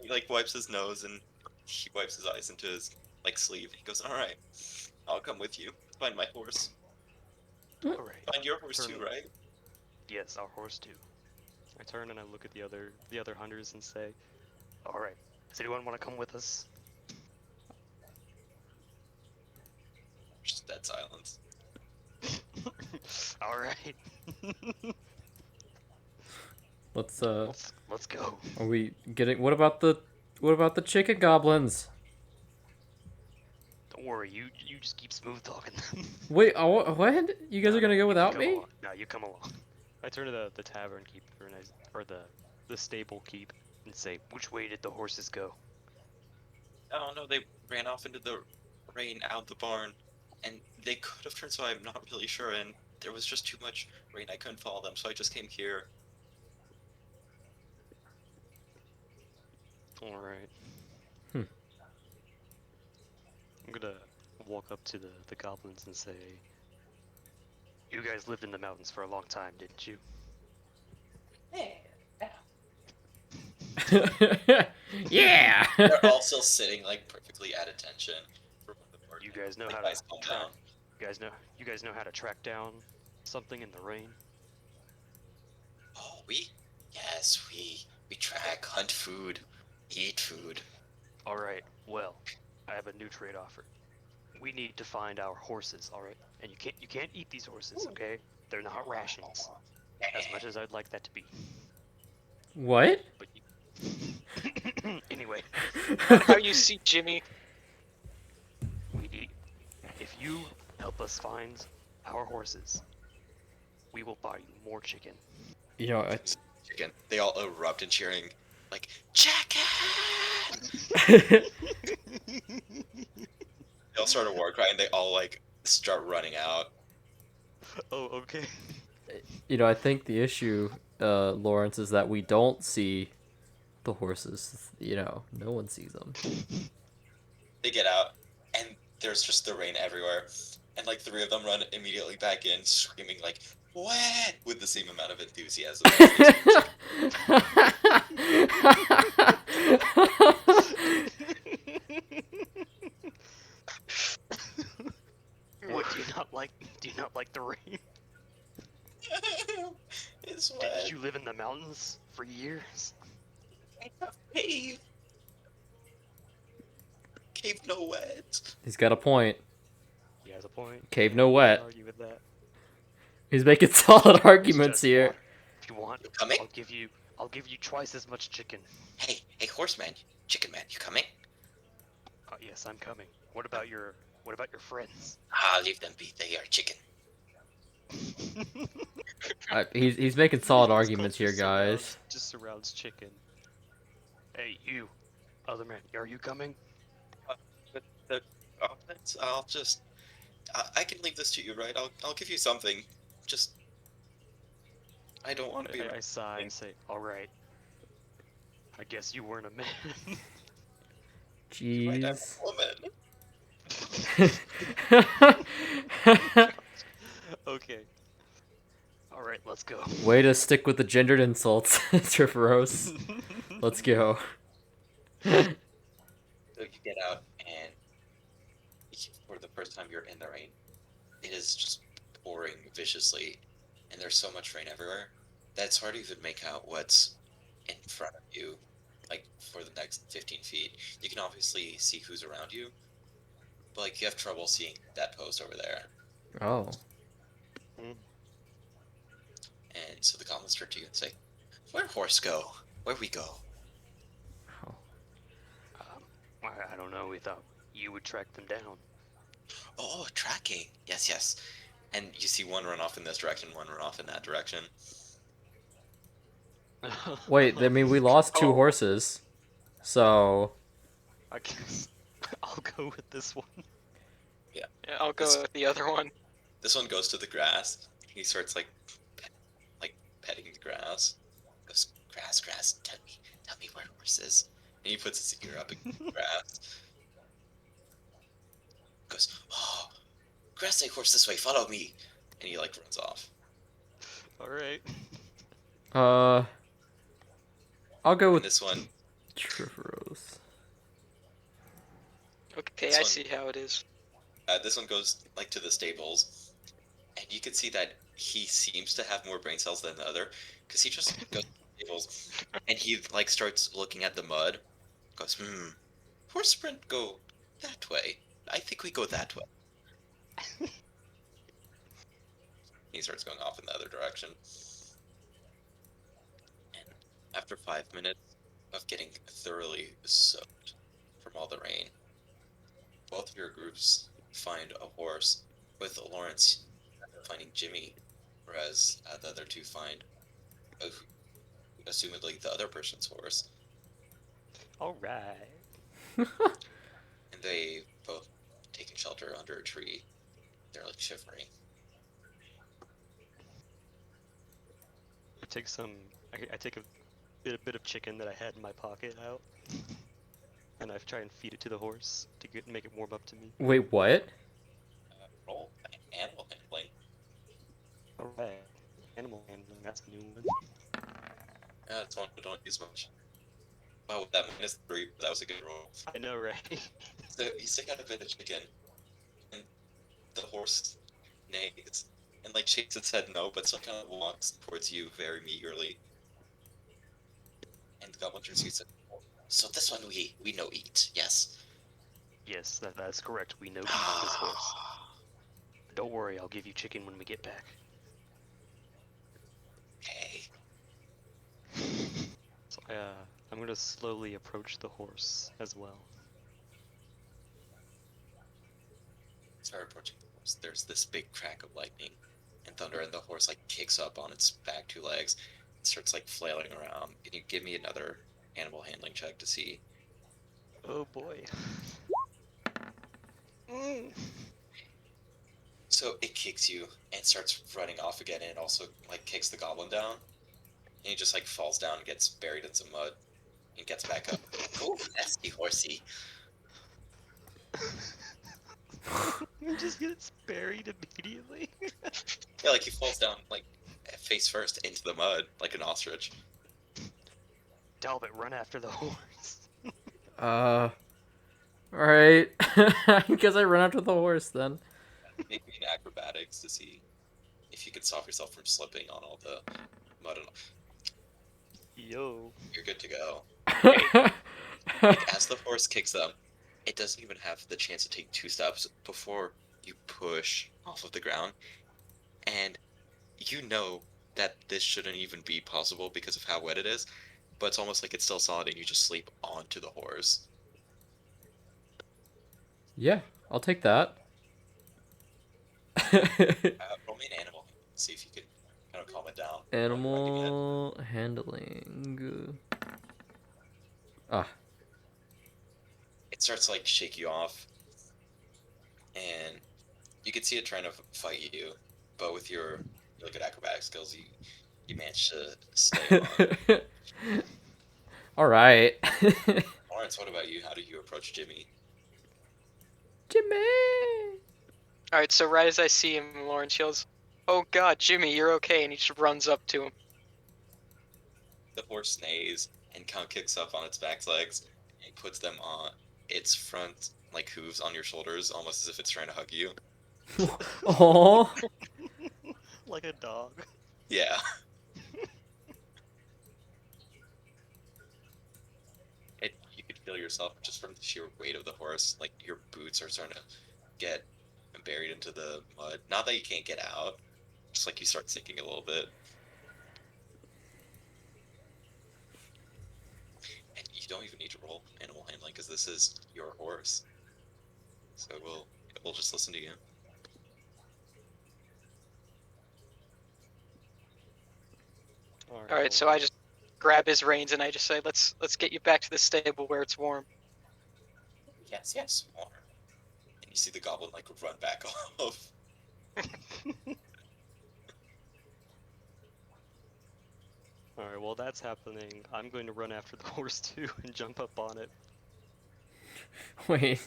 he like wipes his nose and he wipes his eyes into his like sleeve. He goes, "All right, I'll come with you. Find my horse. All right. Find your horse Turn too, right?" Yes, our horse too. I turn and I look at the other hunters and say, "All right, does anyone want to come with us?" Just dead silence. All right. Let's Let's go. Are we getting? What about the chicken goblins? Don't worry, you just keep smooth talking them. Wait, what? You guys are gonna go you without come me? along. No, you come along. I turn to the tavern keeper and or the stable keep and say, "Which way did the horses go?" Oh no, they ran off into the rain out the barn, and they could have turned. So I'm not really sure. And there was just too much rain. I couldn't follow them, so I just came here. All right. Hmm. I'm gonna walk up to the goblins and say, You guys lived in the mountains for a long time, didn't you? Yeah. They're all still sitting like perfectly at attention for when the party. You guys know Like, how guys, to calm track. down. You guys know how to track down something in the rain. Oh, yes, we track, hunt food, eat food. All right. Well, I have a new trade offer. We need to find our horses. All right, and you can't eat these horses. Okay, they're not rations. As much as I'd like that to be, What? but anyway, How you see Jimmy? we need. If you help us find our horses, we will buy you more chicken. You know, it's Chicken. They all erupt in cheering, like chicken. They all start a war cry, and they all like start running out. Oh, okay. you know, I think the issue, Lawrence, is that we don't see the horses. You know, no one sees them. They get out, and there's just the rain everywhere, and like three of them run immediately back in, screaming like "What!" with the same amount of enthusiasm. What do you not like? Do you not like the rain? It's Did wet. you live in the mountains for years? Cave. Cave no wet. He's got a point. He has a point. Cave no Can't wet. argue with that. He's making solid It's arguments just here. water. If you want, You coming? I'll give you twice as much chicken. Hey, horseman, chicken man, you coming? Yes, I'm coming. What about your friends? Leave them be. They are chicken. He's making solid This arguments culture here, guys. just surrounds chicken. Hey, you, other man, are you coming? But the offense, I'll just. I can leave this to you, right? I'll give you something. Just. I don't want to be. I sigh and say, all right. I guess you weren't a man. You might have Jeez. a woman. Okay. All right, let's go. Way to stick with the gendered insults, Triferos. Let's go. So you get out, and for the first time you're in the rain. It is just pouring viciously, and there's so much rain everywhere that it's hard to even make out what's in front of you, like for the next 15 feet. You can obviously see who's around you, but like you have trouble seeing that post over there. Oh. And so the goblins turn to you and say, "Where'd horse go? Where we go?" I don't know. We thought you would track them down. Oh, tracking. Yes, yes. And you see one run off in this direction, one run off in that direction. Wait, I mean, we lost two horses. So. I guess I'll go with this one. Yeah, I'll go with the other one. This one goes to the grass. He starts like petting the grass. Goes, grass, grass. Tell me where horse is. And he puts his ear up against the grass. Goes, oh, grass say horse this way. Follow me. And he like runs off. All right. I'll go And with this one. Triferos. Okay, This I one- see how it is. This one goes like to the stables, and you can see that he seems to have more brain cells than the other, because he just goes to the stables, and he like starts looking at the mud. Goes, horse sprint go that way. I think we go that way. He starts going off in the other direction. And after 5 minutes of getting thoroughly soaked from all the rain, both of your groups find a horse, with Lawrence finding Jimmy, whereas the other two find, assumedly, the other person's horse. All right. And they both taken shelter under a tree. They're like shivering. I take I take a bit of chicken that I had in my pocket out, and I try and feed it to the horse to make it warm up to me. Wait, what? Roll animal handling. That's a new one. That's one we don't use much. Wow, with that -3, that was a good roll. I know, right? So you stick out a bit of chicken, and the horse neighs, and like shakes its head no, but still kind of walks towards you very meagerly. And the goblin turns to you and says, "So this one we know eat, yes." Yes, that's correct. We know eat this horse. But don't worry, I'll give you chicken when we get back. Hey, So I'm gonna slowly approach the horse as well. start approaching the horse. There's this big crack of lightning and thunder, and the horse like kicks up on its back two legs and starts like flailing around. Can you give me another animal handling check to see? Oh boy. So it kicks you and starts running off again, and it also like kicks the goblin down, and he just like falls down and gets buried in some mud and gets back up. Cool, nasty horsey. He just gets buried immediately. Yeah, like he falls down like face first into the mud like an ostrich. Talbot, run after the horse. Alright. I guess I run after the horse then. Make me an acrobatics to see if you can stop yourself from slipping on all the mud and Yo. you're good to go. Like as the horse kicks up, it doesn't even have the chance to take 2 steps before you push off of the ground, and you know that this shouldn't even be possible because of how wet it is, but it's almost like it's still solid and you just sleep onto the horse. Yeah, I'll take that. Roll me an animal, see if you can kind of calm it down. Animal handling. Ah, It starts to like shake you off, and you can see it trying to fight you, but with your really good acrobatic skills, you manage to stay on. alright. Lawrence, what about you? How do you approach Jimmy? Jimmy! Alright, so right as I see him, Lawrence yells, "Oh god, Jimmy, you're okay," and he just runs up to him. The horse neighs and kind of kicks up on its back legs and puts them on its front like hooves on your shoulders, almost as if it's trying to hug you. Aww. Like a dog. Yeah. You could feel yourself just from the sheer weight of the horse, like your boots are starting to get buried into the mud. Not that you can't get out, just like you start sinking a little bit. And you don't even need to roll animal handling because this is your horse. So we'll just listen to you. Alright, so I just grab his reins and I just say, let's get you back to the stable where it's warm. Yes, yes, more. And you see the goblin like run back off. Alright, while that's happening, I'm going to run after the horse too and jump up on it. Wait.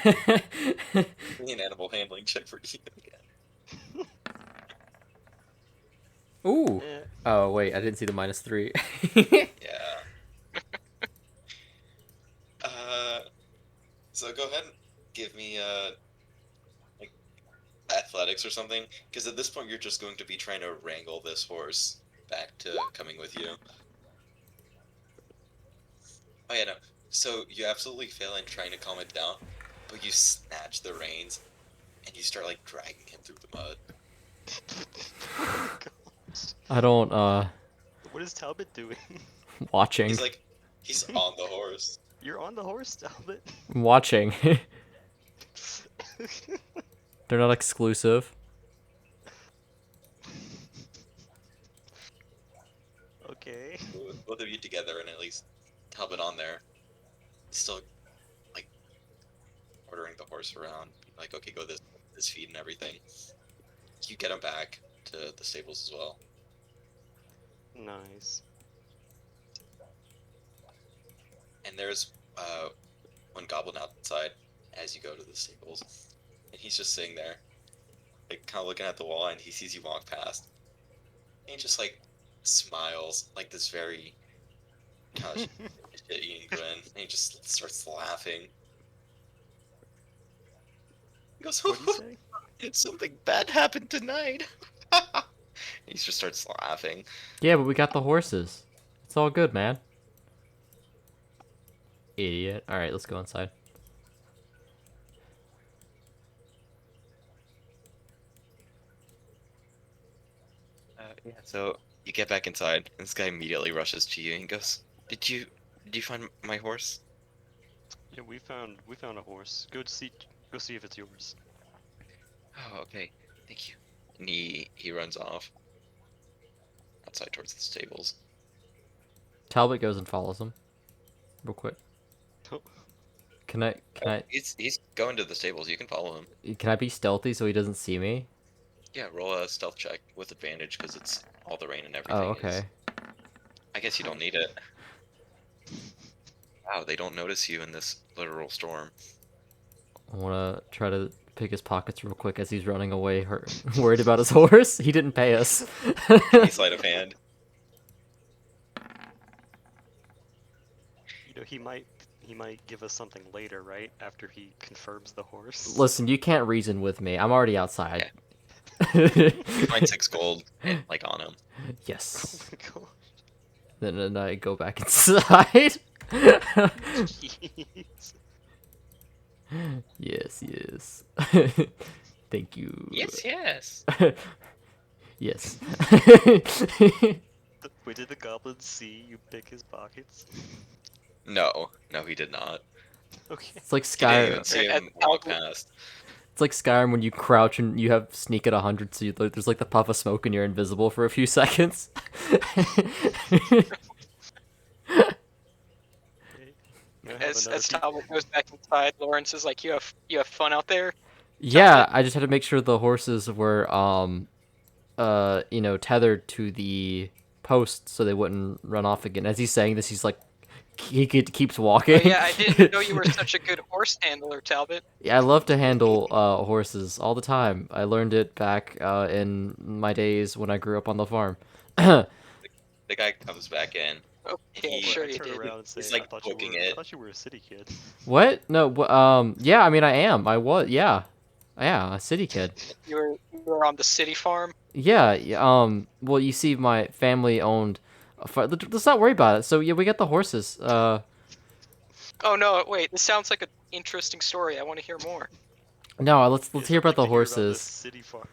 Give me an animal handling check for you again. Ooh. Eh, Oh, wait, I didn't see the -3. Yeah. So go ahead and give me like athletics or something, because at this point you're just going to be trying to wrangle this horse back to coming with you. Oh yeah, no. So you absolutely fail in trying to calm it down, but you snatch the reins and you start like dragging him through the mud. I don't, what is Talbot doing? watching. He's on the horse. You're on the horse, Talbot. I'm watching. They're not exclusive. Okay. With both of you together and at least Talbot on there, still like ordering the horse around, like okay, go this feed and everything. You get him back to the stables as well. Nice. And there's one goblin outside as you go to the stables, and he's just sitting there, like kind of looking at the wall, and he sees you walk past, and he just like smiles like this very kind of shit-eating grin, and he just starts laughing. He goes, What'd he say? something bad happened tonight. He just starts laughing. Yeah, but we got the horses. It's all good, man. Idiot. All right, let's go inside. Yeah, so you get back inside, and this guy immediately rushes to you and goes, Did you find my horse?" Yeah, we found a horse. Go see if it's yours. "Oh, okay, thank you." And he runs off outside towards the stables. Talbot goes and follows him, real quick. Can I? Can I? He's going to the stables. You can follow him. Can I be stealthy so he doesn't see me? Yeah, roll a stealth check with advantage because it's all the rain and Oh, everything is. okay. I guess you don't need it. Wow, they don't notice you in this literal storm. I want to try to pick his pockets real quick as he's running away, worried about his horse. He didn't pay us. Any sleight of hand. You know, he might give us something later, right? After he confirms the horse. Listen, you can't reason with me. I'm already outside. You find 6 gold like on him. Oh Yes. my god. Then I go back inside. Jeez. Yes, yes. Thank you. Yes, yes. Yes. Wait, did the goblin see you pick his pockets? No, he did not. Okay. It's like He didn't even Skyrim. see At him walk Talbot- past. It's like Skyrim when you crouch and you have sneak at 100, so there's like the puff of smoke and you're invisible for a few seconds. Okay. You have As another Talbot goes back inside, Lawrence is like, "You have fun out there." Yeah, I just had to make sure the horses were tethered to the post so they wouldn't run off again. As he's saying this, he's like keeps Oh walking. yeah, I didn't know you were such a good horse handler, Talbot. Yeah, I love to handle horses all the time. I learned it back in my days when I grew up on the farm. The guy comes back in. Okay, He- sure I you turn did. around and say, He's, like, I thought you poking were, it. I thought you were a city kid. What? No, yeah, I mean I am. I was, yeah. Yeah, a city kid. You were on the city farm. Yeah, well, you see, my family owned. Let's not worry about it. So yeah, we got the horses. Oh no, wait, this sounds like an interesting story. I want to hear more. No, let's Yes, hear I'd like about the to hear about this horses. city farm.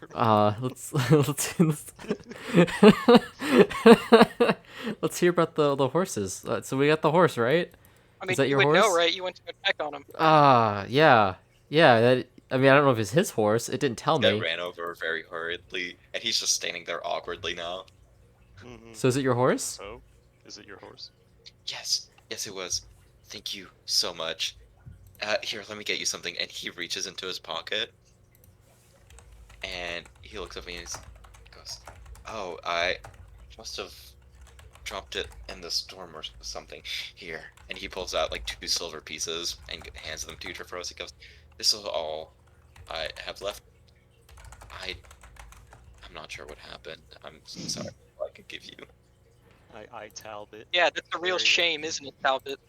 Let's hear about the horses. So we got the horse, right? I mean, Is that you your would know, horse? right? You went to go check on him. Yeah, yeah. I mean, I don't know if it's his horse. It didn't tell This guy me. ran over very hurriedly, and he's just standing there awkwardly now. Mhm. So is it your horse? So, is it your horse? Yes, it was. Thank you so much. Here, let me get you something. And he reaches into his pocket, and he looks at me and he goes, "Oh, I must have dropped it in the storm or something. Here." And he pulls out like 2 silver pieces and hands them to Trifros. He goes, "This is all I have left. I'm not sure what happened. I'm so sorry. I could give you." I Talbot. Yeah, that's a real Very, shame, isn't it, Talbot?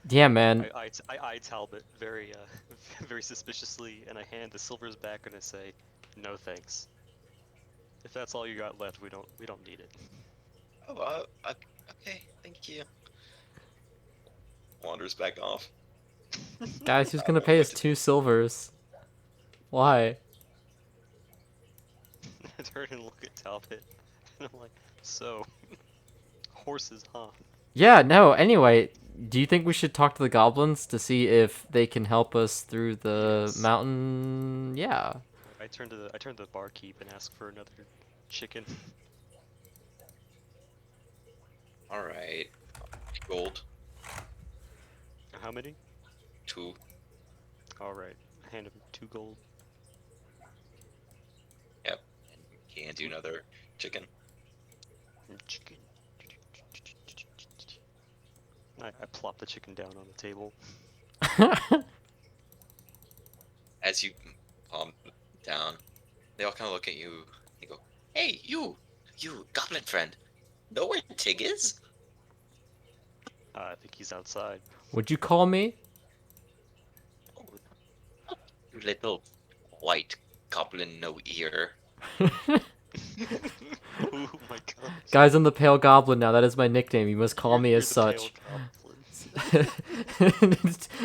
Yeah, man. I Talbot very very suspiciously, and I hand the silvers back and I say, no thanks. If that's all you got left, we don't need it. "Oh, okay, thank you." Wanders back off. Guys, who's gonna pay us 2 silvers? Why? I turn and look at Talbot, and I'm like, so horses, huh? Yeah, no, anyway, do you think we should talk to the goblins to see if they can help us through the Yes. mountain? Yeah. I turn to the barkeep and ask for another chicken. All right. Gold. How many? 2. All right, hand him 2 gold. Yep. And he hands you another chicken. Chicken. I plop the chicken down on the table. As you palm down, they all kind of look at you. They go, "Hey, you goblin friend. know where Tig is? I think he's outside. Would you call me? Oh, you little white goblin no ear. Oh my gosh. Guys, I'm the Pale Goblin now. That is my nickname. You must call me You're as the pale such. goblin.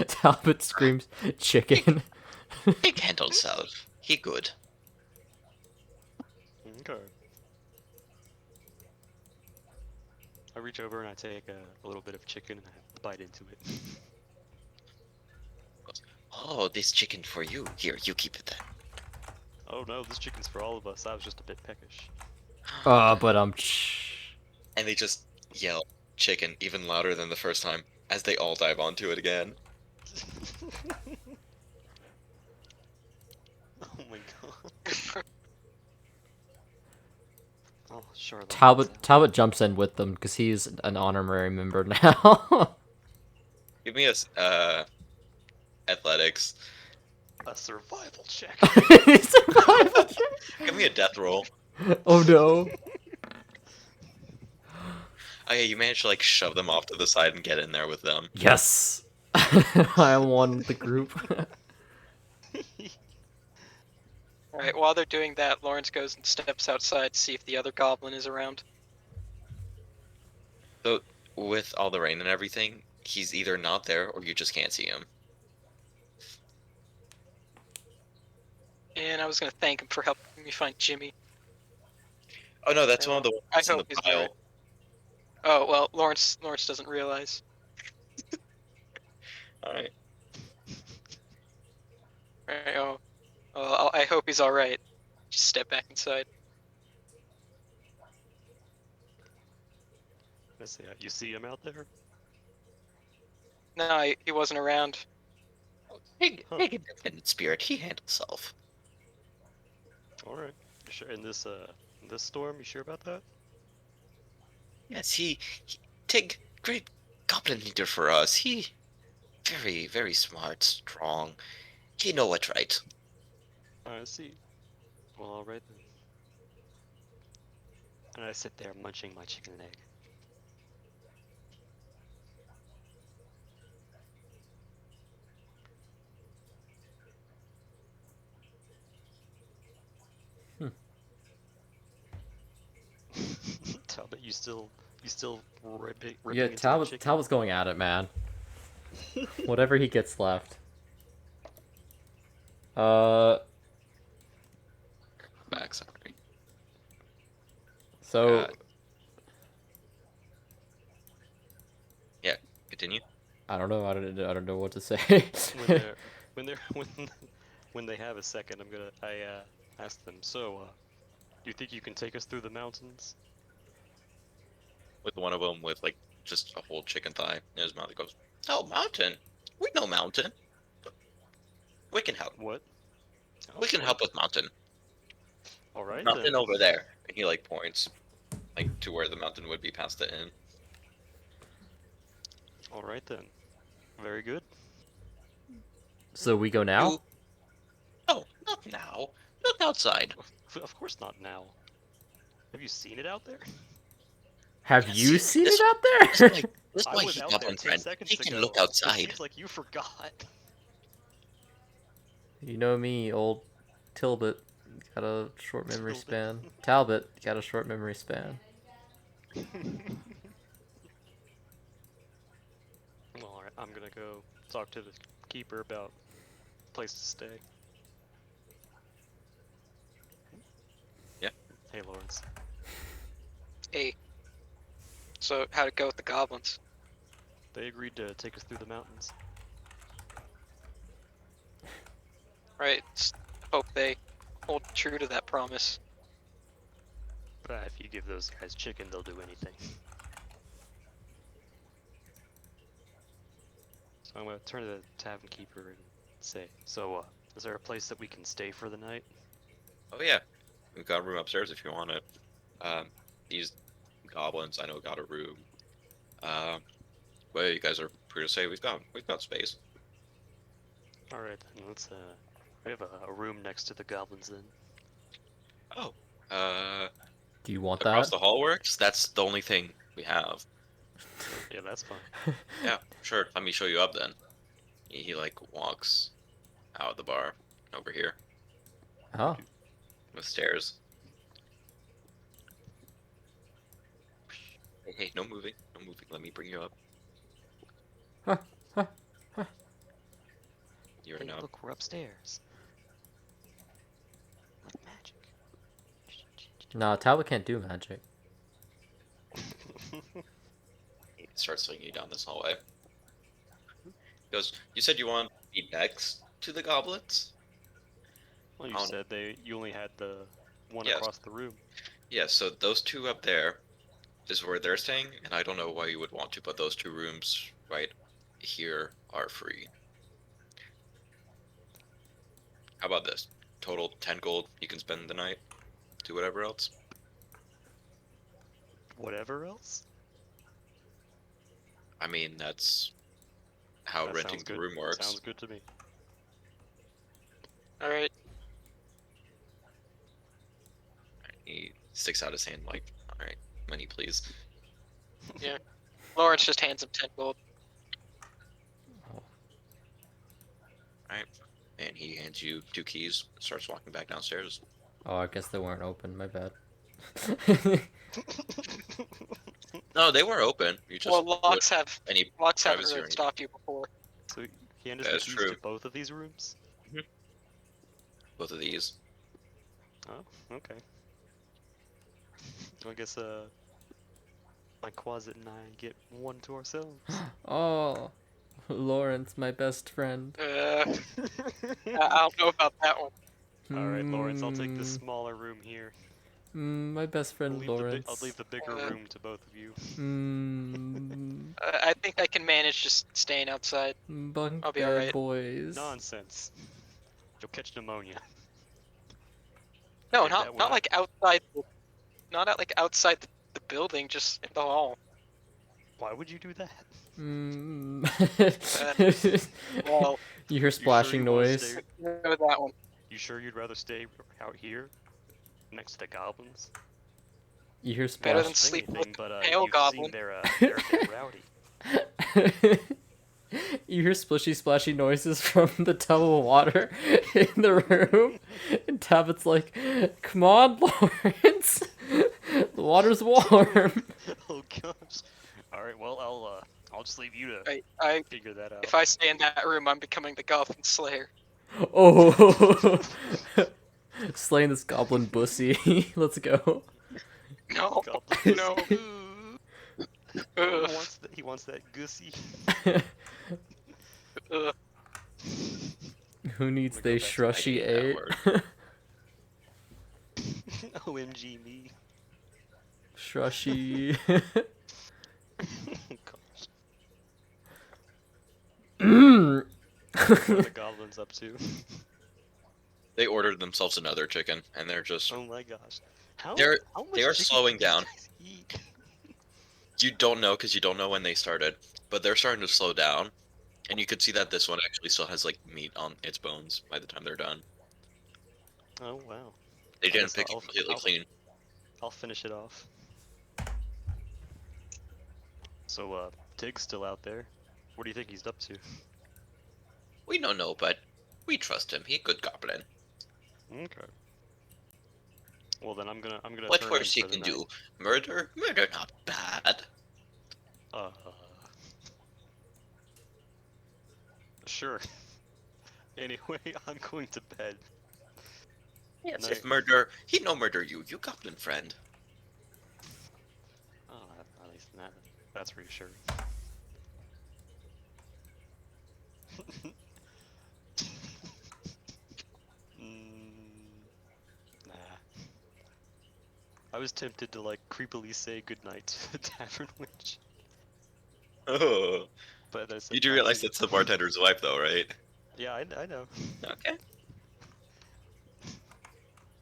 Talbot screams, chicken. Tig handle self. He good. Okay. I reach over and I take a little bit of chicken and I bite into it. Oh, this chicken for you. Here, you keep it then. Oh no, this chicken's for all of us. I was just a bit peckish. But And they just yell chicken even louder than the first time as they all dive onto it again. Oh my god. Oh, Charlotte. Talbot jumps in with them because he's an honorary member now. Give me a athletics. A survival check. Survival check. Give me a death roll. Oh no. Oh yeah, you managed to like shove them off to the side and get in there with them. Yes. I am one with the group. Alright, while they're doing that, Lawrence goes and steps outside to see if the other goblin is around. So with all the rain and everything, he's either not there or you just can't see him. And I was gonna thank him for helping me find Jimmy. Oh no, that's one of the ones I that's in the hope he's pile. alright. Oh well, Lawrence doesn't realize. Alright. Alright, well, I hope he's alright. Just step back inside. Let's see. You see him out there? No, he wasn't around. Big Huh. independent spirit, he handles self. All right. You sure in this storm? You sure about that? Yes, he Tig, great goblin leader for us. He very, very smart, strong. He know what's right. I see. Well, all right then. And I sit there munching my chicken and egg. Talbot, you still ripping Yeah, into that chicken? Talbot's going at it, man. Whatever he gets left. Back, sorry. So Yeah, continue. I don't know. I don't know what to say. When they have a second, I ask them. So, do you think you can take us through the mountains? With one of them with like just a whole chicken thigh in his mouth. He goes, "Oh, mountain. We know mountain. We can help. What? We can help with mountain. All right Mountain then. over there." And he like points like to where the mountain would be past the inn. All right then. Very good. So we go now? You- Oh, not now. Look outside. Of course not now. Have you seen it out there? Have Yes, you yes, seen this- it out there? This I why was he out got there one 10 friend. seconds He can ago. look It outside. seems like you forgot. You know me, old Tilbot. Got a short memory Tilbot. span. Talbot got a short memory span. Well, all right. I'm gonna go talk to the keeper about place to stay. Yeah. Hey, Lawrence. Hey. So how'd it go with the goblins? They agreed to take us through the mountains. Right. Hope they hold true to that promise. But if you give those guys chicken, they'll do anything. So I'm gonna turn to the tavern keeper and say, so, is there a place that we can stay for the night? Oh yeah, we've got a room upstairs if you want it. These goblins, I know, got a room. Well, you guys are free to say we've got space. All right, then let's. We have a room next to the goblins then. Oh, Do you want Across that? the hall works. That's the only thing we have. Yeah, that's fine. Yeah, sure. Let me show you up then. He like walks out of the bar over here Oh. with stairs. Hey, hey, no moving, no moving. Let me bring you up. Huh, huh, huh. You're Hey, now. look, we're upstairs. Like magic. Nah, tablet can't do magic. He starts swinging you down this hallway. He goes, "You said you want to be next to the goblets?" Well, you Oh, said you only had the one yes, across the room. yeah. So those two up there is where they're staying, and I don't know why you would want to, but those two rooms right here are free. How about this? Total 10 gold. You can spend the night. Do whatever else. Whatever else? I mean, that's how That renting sounds the good. room works. Sounds good to me. All right. He sticks out his hand like, all right, money, please. Lawrence just hands him 10 gold. And he hands you 2 keys, starts walking back downstairs. Oh, I guess they weren't open. My bad. No, they were open. You just Well, would any locks haven't privacy or really anything. stopped you before. So he handed us That the is keys true. to both of these rooms? Both of these. Oh, okay. I guess, my closet and I get one to ourselves. Oh, Lawrence, my best friend. I don't know about that one. Alright, Lawrence, I'll take this smaller room here. My best friend Lawrence. I'll leave the bigger room to both of you. I think I can manage just staying outside. Bunk I'll be bed alright. boys. Nonsense. You'll catch pneumonia. No, Take that not one not out. like outside. Not at like outside the building, just in the hall. Why would you do that? Well, You hear splashing you wanna noise. stay- you know that one. You sure you'd rather stay out here? Next to the goblins? You hear Better than splash. Say sleep with anything, but pale you've goblin. seen they're a bit rowdy. You hear splishy splashy noises from the tub of water in the room, and Tabit's like, "Come on, Lawrence, the water's warm." Oh gosh. Alright, well I'll just leave you to I figure that out. if I stay in that room, I'm becoming the Goblin Slayer. Oh, slaying this goblin bussy. Let's go. No, Goblin. no. Oh, Ugh, he wants that gussy. ugh. Who needs I'm they gonna go back to shrushy that ape? word. OMG me. Shrushy. Gosh. Mm. What are the goblins up to? They ordered themselves another chicken, and they're just. Oh my gosh. How They are much chicken slowing did these down. guys eat? You don't know because you don't know when they started, but they're starting to slow down, and you could see that this one actually still has like meat on its bones by the time they're done. Oh wow. They I didn't guess pick it completely clean. I'll finish it off. So Tig's still out there. What do you think he's up to? We don't know, but we trust him. He a good goblin. Okay. Well then I'm gonna What turn worse in he for the can night. do? Murder? Murder not bad. Uh, sure. Anyway, I'm going to bed. Yes, Night. if murder, he no murder you. You goblin friend. Oh, at least that's reassuring. Nah. I was tempted to like creepily say goodnight to the tavern witch, Oh, but I said you do not realize to. that's the bartender's wife, though, right? Yeah, I know. Okay.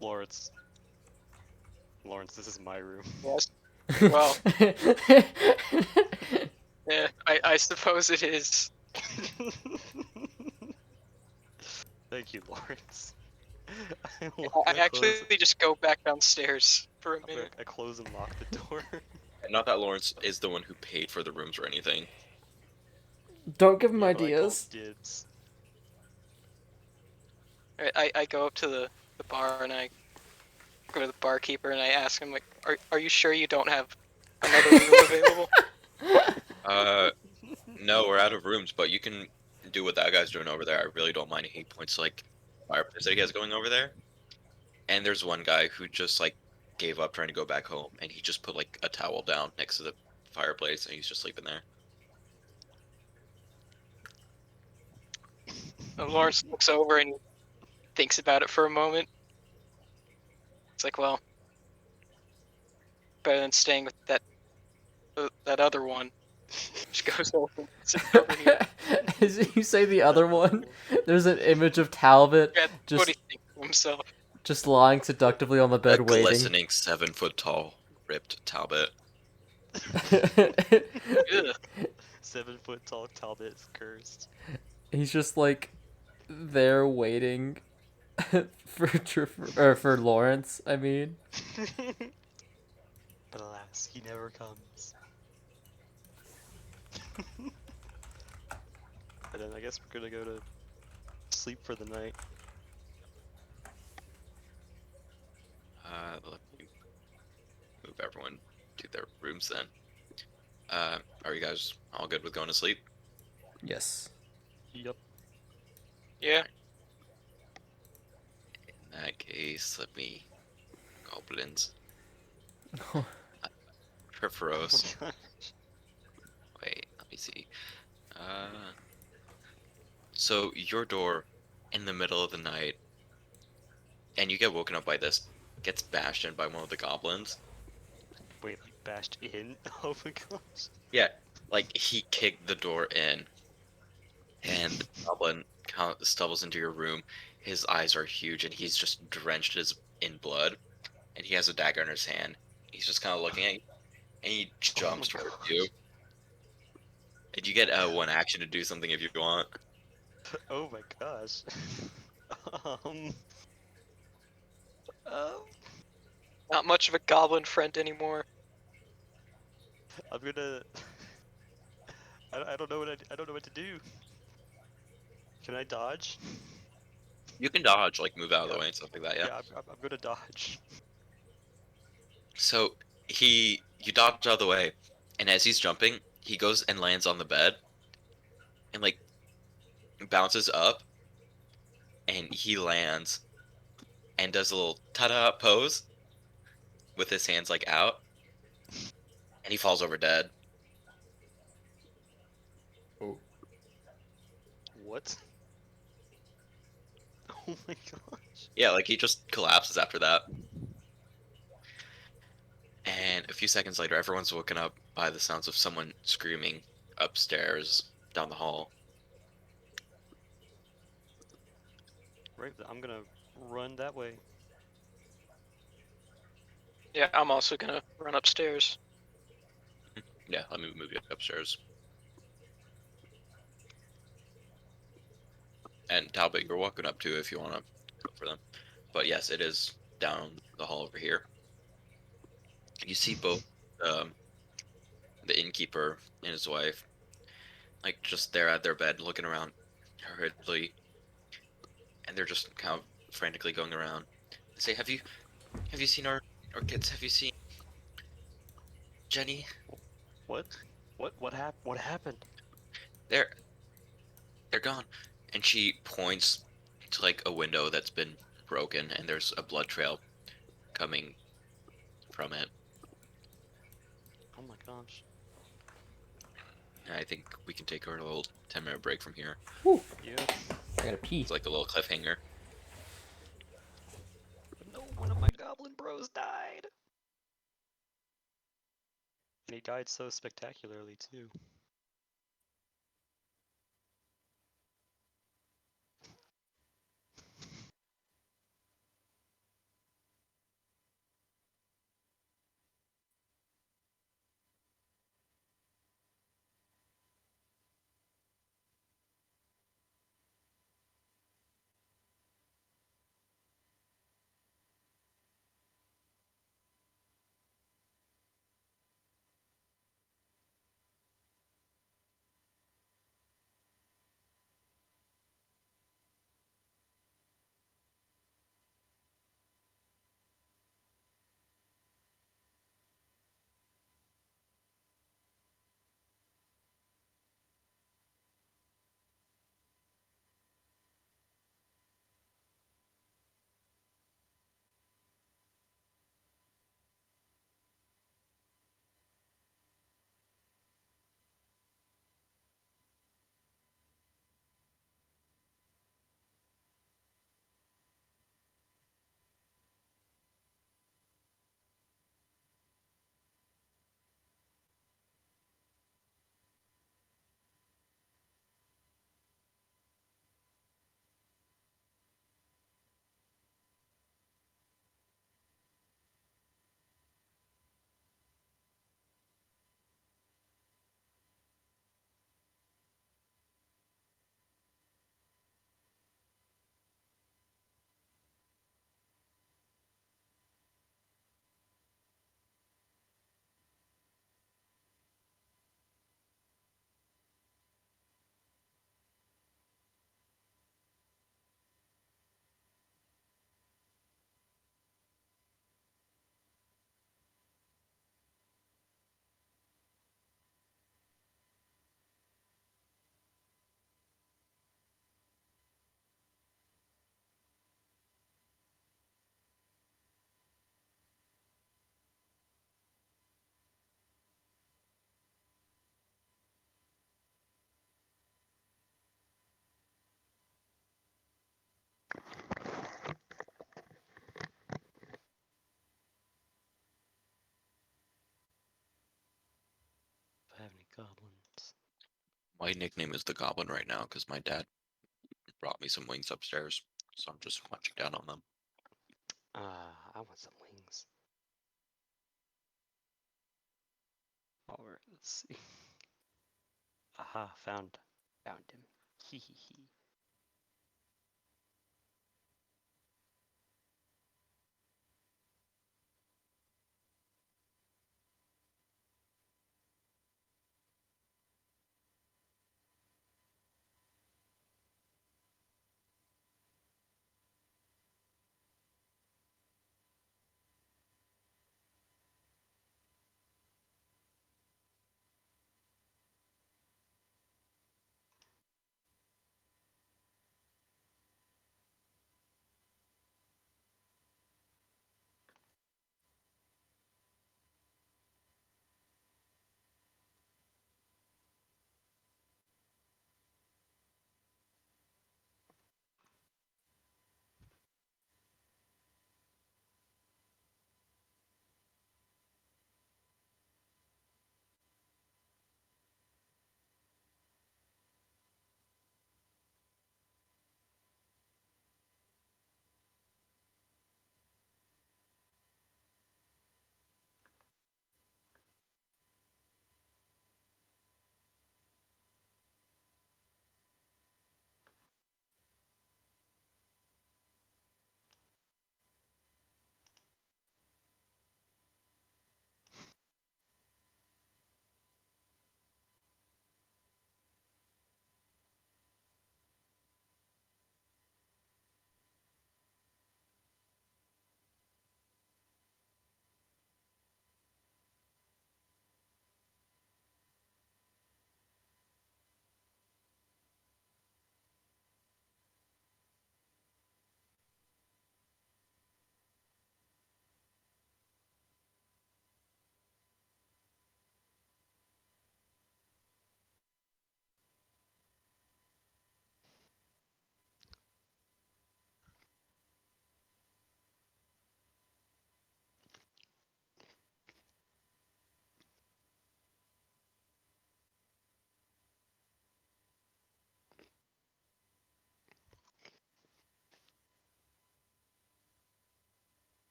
Lawrence. Lawrence, this is my room. Yes. Well, yeah, I suppose it is. Thank you, Lawrence. I, I I actually close. just go back downstairs for a minute. I close and lock the door. Not that Lawrence is the one who paid for the rooms or anything. Don't give him Yeah, but I called ideas. dibs. I go up to the bar and I go to the barkeeper and I ask him like, are you sure you don't have another room available? Uh, no, we're out of rooms, but you can do what that guy's doing over there. I really don't mind. He points like fireplace that he has going over there. And there's one guy who just like gave up trying to go back home, and he just put like a towel down next to the fireplace, and he's just sleeping there. And Lawrence looks over and thinks about it for a moment. It's like, well, better than staying with that other one. Just goes over and sits over here. As you say the other That one, other there's an image of Talbot Yeah, what do just you think to himself? just lying seductively on the A bed waiting. glistening 7 foot tall, ripped Talbot. Ugh. 7 foot tall Talbot is cursed. He's just like there waiting for Lawrence. I mean, But alas, he never comes. And then I guess we're gonna go to sleep for the night. Let me move everyone to their rooms then. Are you guys all good with going to sleep? yes. Yup. Yeah. In that case, let me goblins. Oh Perforos. my god. Wait, let me see. Uh, so your door in the middle of the night, and you get woken up by this, gets bashed in by one of the goblins. Wait, like bashed in? Oh my gosh. Yeah, like he kicked the door in, and the goblin kind of stumbles into your room. His eyes are huge, and he's just drenched in blood, and he has a dagger in his hand. He's just kind of looking at you, and he Oh my jumps towards you. gosh. And you get one action to do something if you want. Oh my gosh. um. Um. Not much of a goblin friend anymore. I'm gonna. I don't know what I don't know what to do. Can I dodge? You can dodge, like move out of Yeah. the way and stuff like that. Yeah. Yeah, I'm gonna dodge. So you dodge out of the way, and as he's jumping, he goes and lands on the bed, and like bounces up, and he lands and does a little ta-da pose with his hands like out, and he falls over dead. Oh. What? Oh my gosh. Yeah, like he just collapses after that. And a few seconds later, everyone's woken up by the sounds of someone screaming upstairs down the hall. Right, I'm gonna run that way. Yeah, I'm also gonna run upstairs. Yeah, let me move you upstairs. And Talbot, you're walking up too if you want to go for them. But yes, it is down the hall over here. You see both um, the innkeeper and his wife, like just there at their bed, looking around hurriedly, and they're just kind of frantically going around. They say, "Have you seen our kids? Have you seen Jenny? What? What happened? They're they're gone." And she points to like a window that's been broken, and there's a blood trail coming from it. Oh my gosh. And I think we can take our little 10-minute break from here. Whew. Yeah. I gotta pee. It's like a little cliffhanger. No, one of my goblin bros died. And he died so spectacularly too. My nickname is the Goblin right now because my dad brought me some wings upstairs, so I'm just munching down on them. I want some wings. Alright, let's see. Aha, found him. Hee hee hee.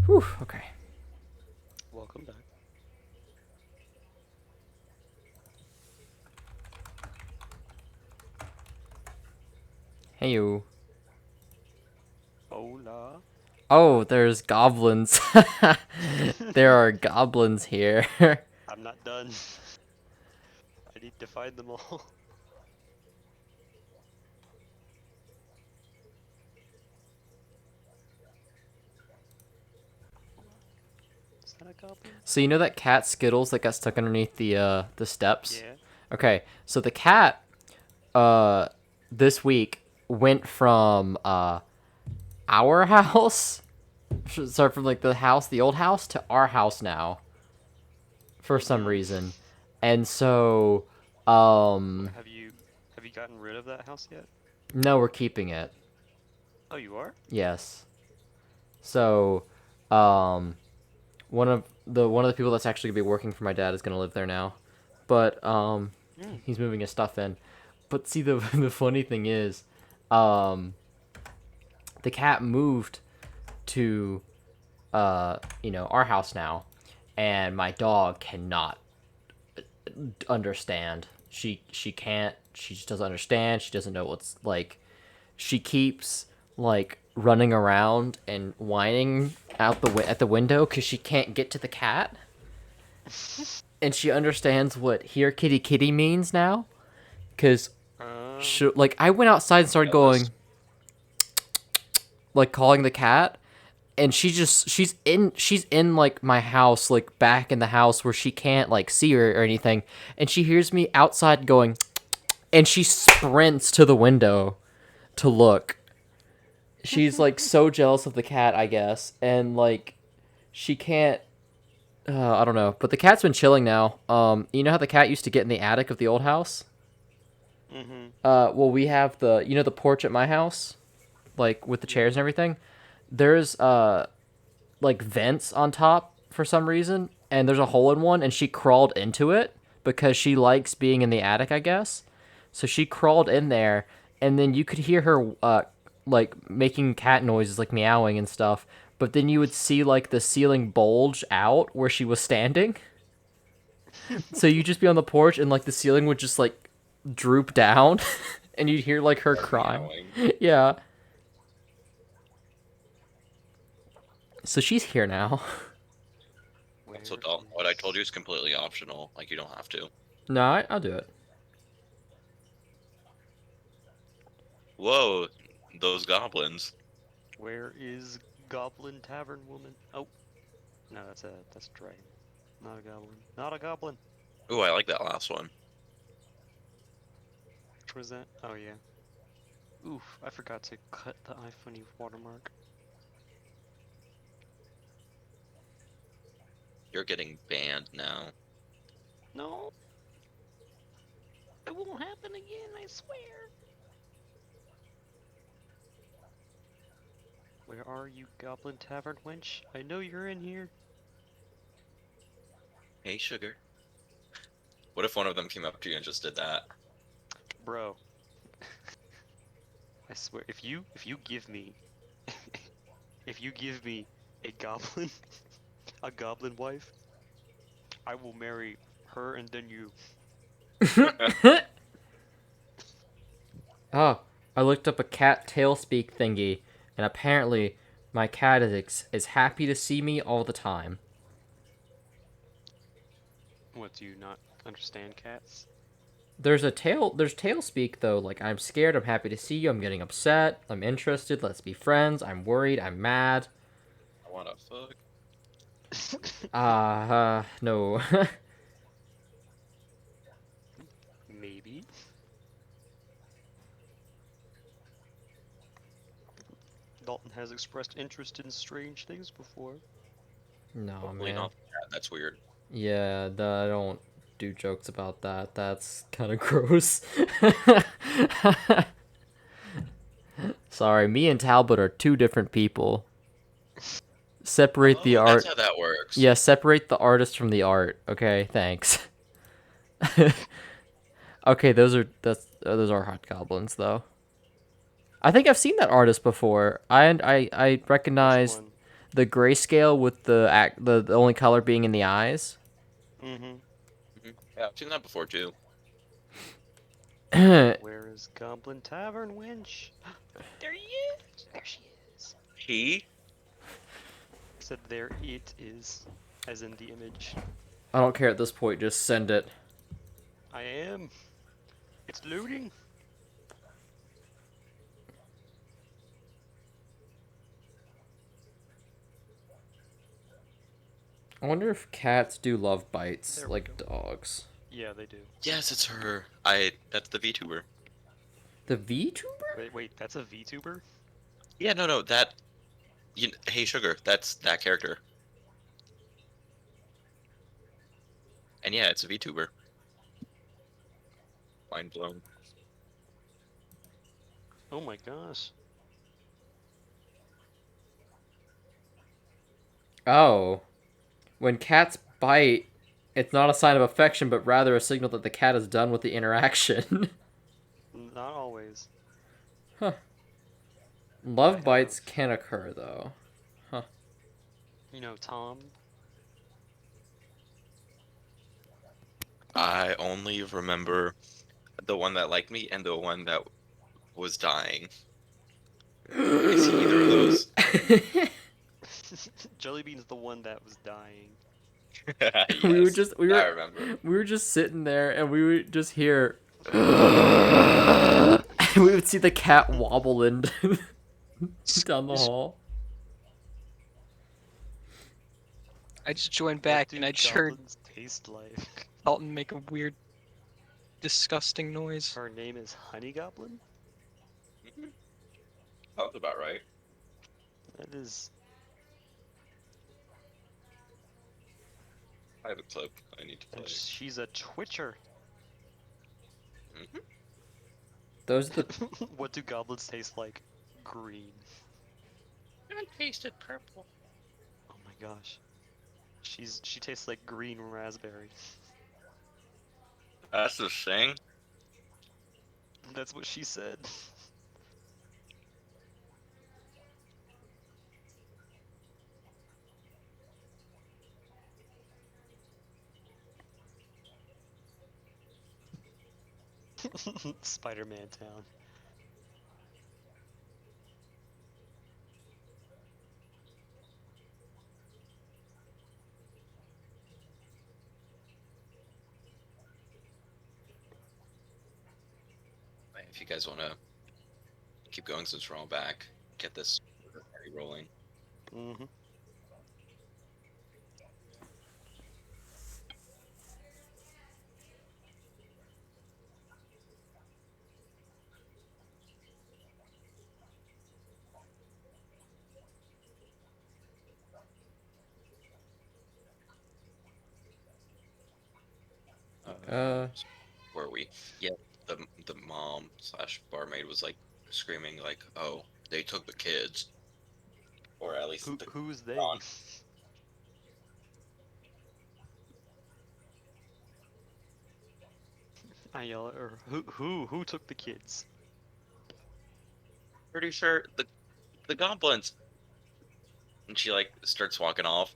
Whew, okay. Welcome back. Hey you. Hola. Oh, there's goblins. There are goblins here. I'm not done. I need to find them all. Is that a goblin? So you know that cat Skittles that got stuck underneath the steps? Yeah. Okay, so the cat this week went from our house, sorry, from like the old house to our house now for some reason. And so Have you gotten rid of that house yet? no, we're keeping it. Oh, you are? Yes. So um one of the people that's actually gonna be working for my dad is gonna live there now. But Mm. he's moving his stuff in. But see, the the funny thing is, um, the cat moved to our house now, and my dog cannot understand. She can't. She just doesn't understand. She doesn't know what's like. She keeps like running around and whining out at the window because she can't get to the cat, and she understands what "here kitty kitty" means now. Because like I went outside and started Jealous. going like calling the cat, and she's in like my house, like back in the house where she can't like see her or anything, and she hears me outside going and she sprints to the window to look. She's like so jealous of the cat, I guess, and like she can't I don't know, but the cat's been chilling now. You know how the cat used to get in the attic of the old house? Mm-hmm. Well, we have the porch at my house, like with the chairs and everything. There's like vents on top for some reason, and there's a hole in one, and she crawled into it because she likes being in the attic, I guess. So she crawled in there, and then you could hear her like making cat noises, like meowing and stuff. But then you would see like the ceiling bulge out where she was standing. So you'd just be on the porch, and like the ceiling would just like droop down, and you'd hear like her Start crying. meowing. Yeah. So she's here now. Also, Where Dalton, what I told is you is completely optional. Like, you don't have to. No, I'll do it. Whoa, those goblins. where is Goblin Tavern Woman? Oh, no, that's a dragon. Not a goblin. Not a goblin. Ooh, I like that last one. Which was that? Oh yeah. Oof, I forgot to cut the iFunny watermark. You're getting banned now. No. It won't happen again, I swear. Where are you, Goblin Tavern wench? I know you're in here. Hey, sugar. What if one of them came up to you and just did that? Bro. I swear, if you give me if you give me a goblin a goblin wife, I will marry her and then you. Oh, I looked up a cat tail speak thingy, and apparently my cat is happy to see me all the time. What, do you not understand cats? There's tail speak though, like I'm scared, I'm happy to see you, I'm getting upset, I'm interested, let's be friends, I'm worried, I'm mad. I wanna fuck. No. Maybe. Dalton has expressed interest in strange things before. No, Hopefully man. not the cat. That's weird. Yeah, I don't do jokes about that. That's kind of gross. Sorry, me and Talbot are two different people. Separate the Oh, that's art. how that works. Yeah, separate the artist from the art. Okay, thanks. Okay, those are hot goblins though. I think I've seen that artist before. I Which recognize one? the grayscale with the only color being in the eyes. Mm-hmm. Yeah, I've seen that before too. Where is Goblin Tavern wench? There he is! There she is. He? I said there it is. As in the image. I don't care at this point, just send it. I am. It's loading. I wonder if cats do love bites There we like go. dogs. Yeah, they do. Yes, it's her. That's the VTuber. The VTuber? Wait, that's a VTuber? Yeah, no, that. Hey, sugar. That's that character. And yeah, it's a VTuber. Mind blown. Oh my gosh. Oh. When cats bite, it's not a sign of affection, but rather a signal that the cat is done with the interaction. Not always. Huh. Love I bites have- can occur, though. You know, Tom. I only remember the one that liked me and the one that was dying. Is he either of those? Jellybean's the one that was dying. Yes, we I remember. were just sitting there, and we would just hear, and we would see the cat wobble down the hall. I just joined What back do and I just heard goblins taste like? Dalton make a weird, disgusting noise. Her name is Honey Goblin? Sounds about right. That is. I have a clip I need to play. And she's a Twitcher. Mhm. Those are the What do goblins taste like? Green. I tasted purple. Oh my gosh. She tastes like green raspberry. That's the thing. That's what she said. Spider-Man Town. If you guys want to keep going since we're all back, get this party rolling. Mm-hmm. uh Where are we? Yeah, the mom slash barmaid was like screaming like, "Oh, they took the kids," or at least the Who's they? gone. I yell at her. Who took the kids? Pretty sure the goblins. And she like starts walking off.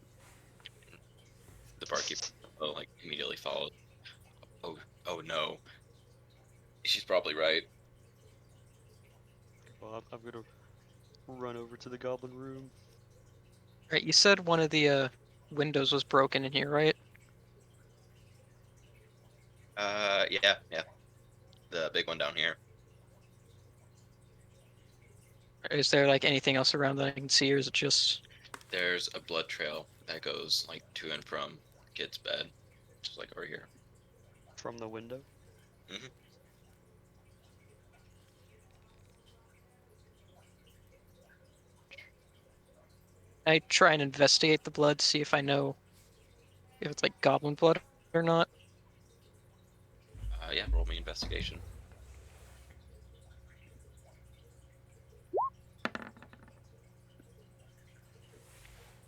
The barkeeper like immediately follows. Oh, oh no, she's probably right. Well, I'm gonna run over to the goblin room. Right, you said one of the windows was broken in here, right? Yeah, yeah, the big one down here. Is there like anything else around that I can see, or is it just There's a blood trail that goes like to and from kid's bed, just like over here. From the window? Hmm. I try and investigate the blood, see if I know if it's like goblin blood or not? Yeah, roll me investigation.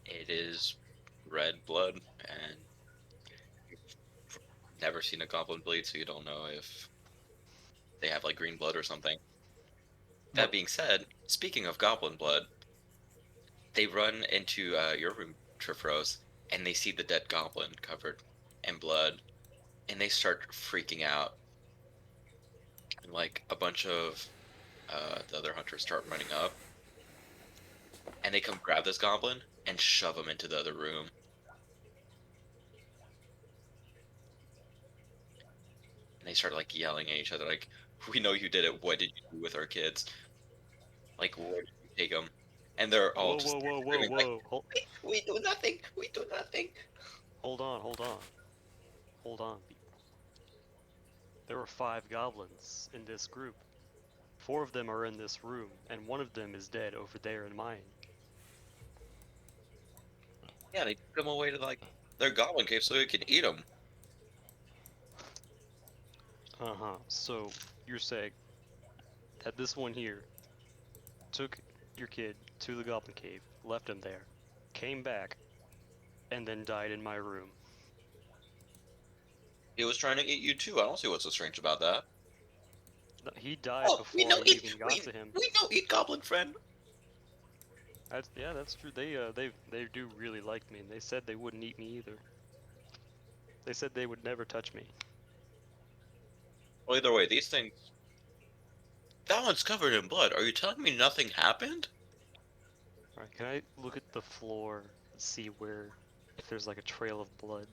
It is red blood, and you've never seen a goblin bleed, so you don't know if they have like green blood or something. That What? being said, speaking of goblin blood, they run into your room, Trifros, and they see the dead goblin covered in blood, and they start freaking out. And like a bunch of the other hunters start running up, and they come grab this goblin and shove him into the other room. And they start like yelling at each other, like, "We know you did it. What did you do with our kids? Like, where did you take them?" And they're all Whoa, just whoa, whoa, whoa, screaming, like, whoa. we do nothing. We do nothing." Hold on, hold on. Hold on, people. There were 5 goblins in this group. 4 of them are in this room, and one of them is dead over there in mine. Yeah, they took them away to like their goblin cave so they could eat them. Uh-huh. So, you're saying that this one here took your kid to the goblin cave, left him there, came back, and then died in my room. He was trying to eat you too. I don't see what's so strange about that. No, he died Oh, we before know I eat. even got to him. We know eat goblin friend. Yeah, that's true. They do really like me, and they said they wouldn't eat me either. They said they would never touch me. Well, either way, these things. That one's covered in blood. Are you telling me nothing happened? All right, can I look at the floor and see if there's like a trail of blood?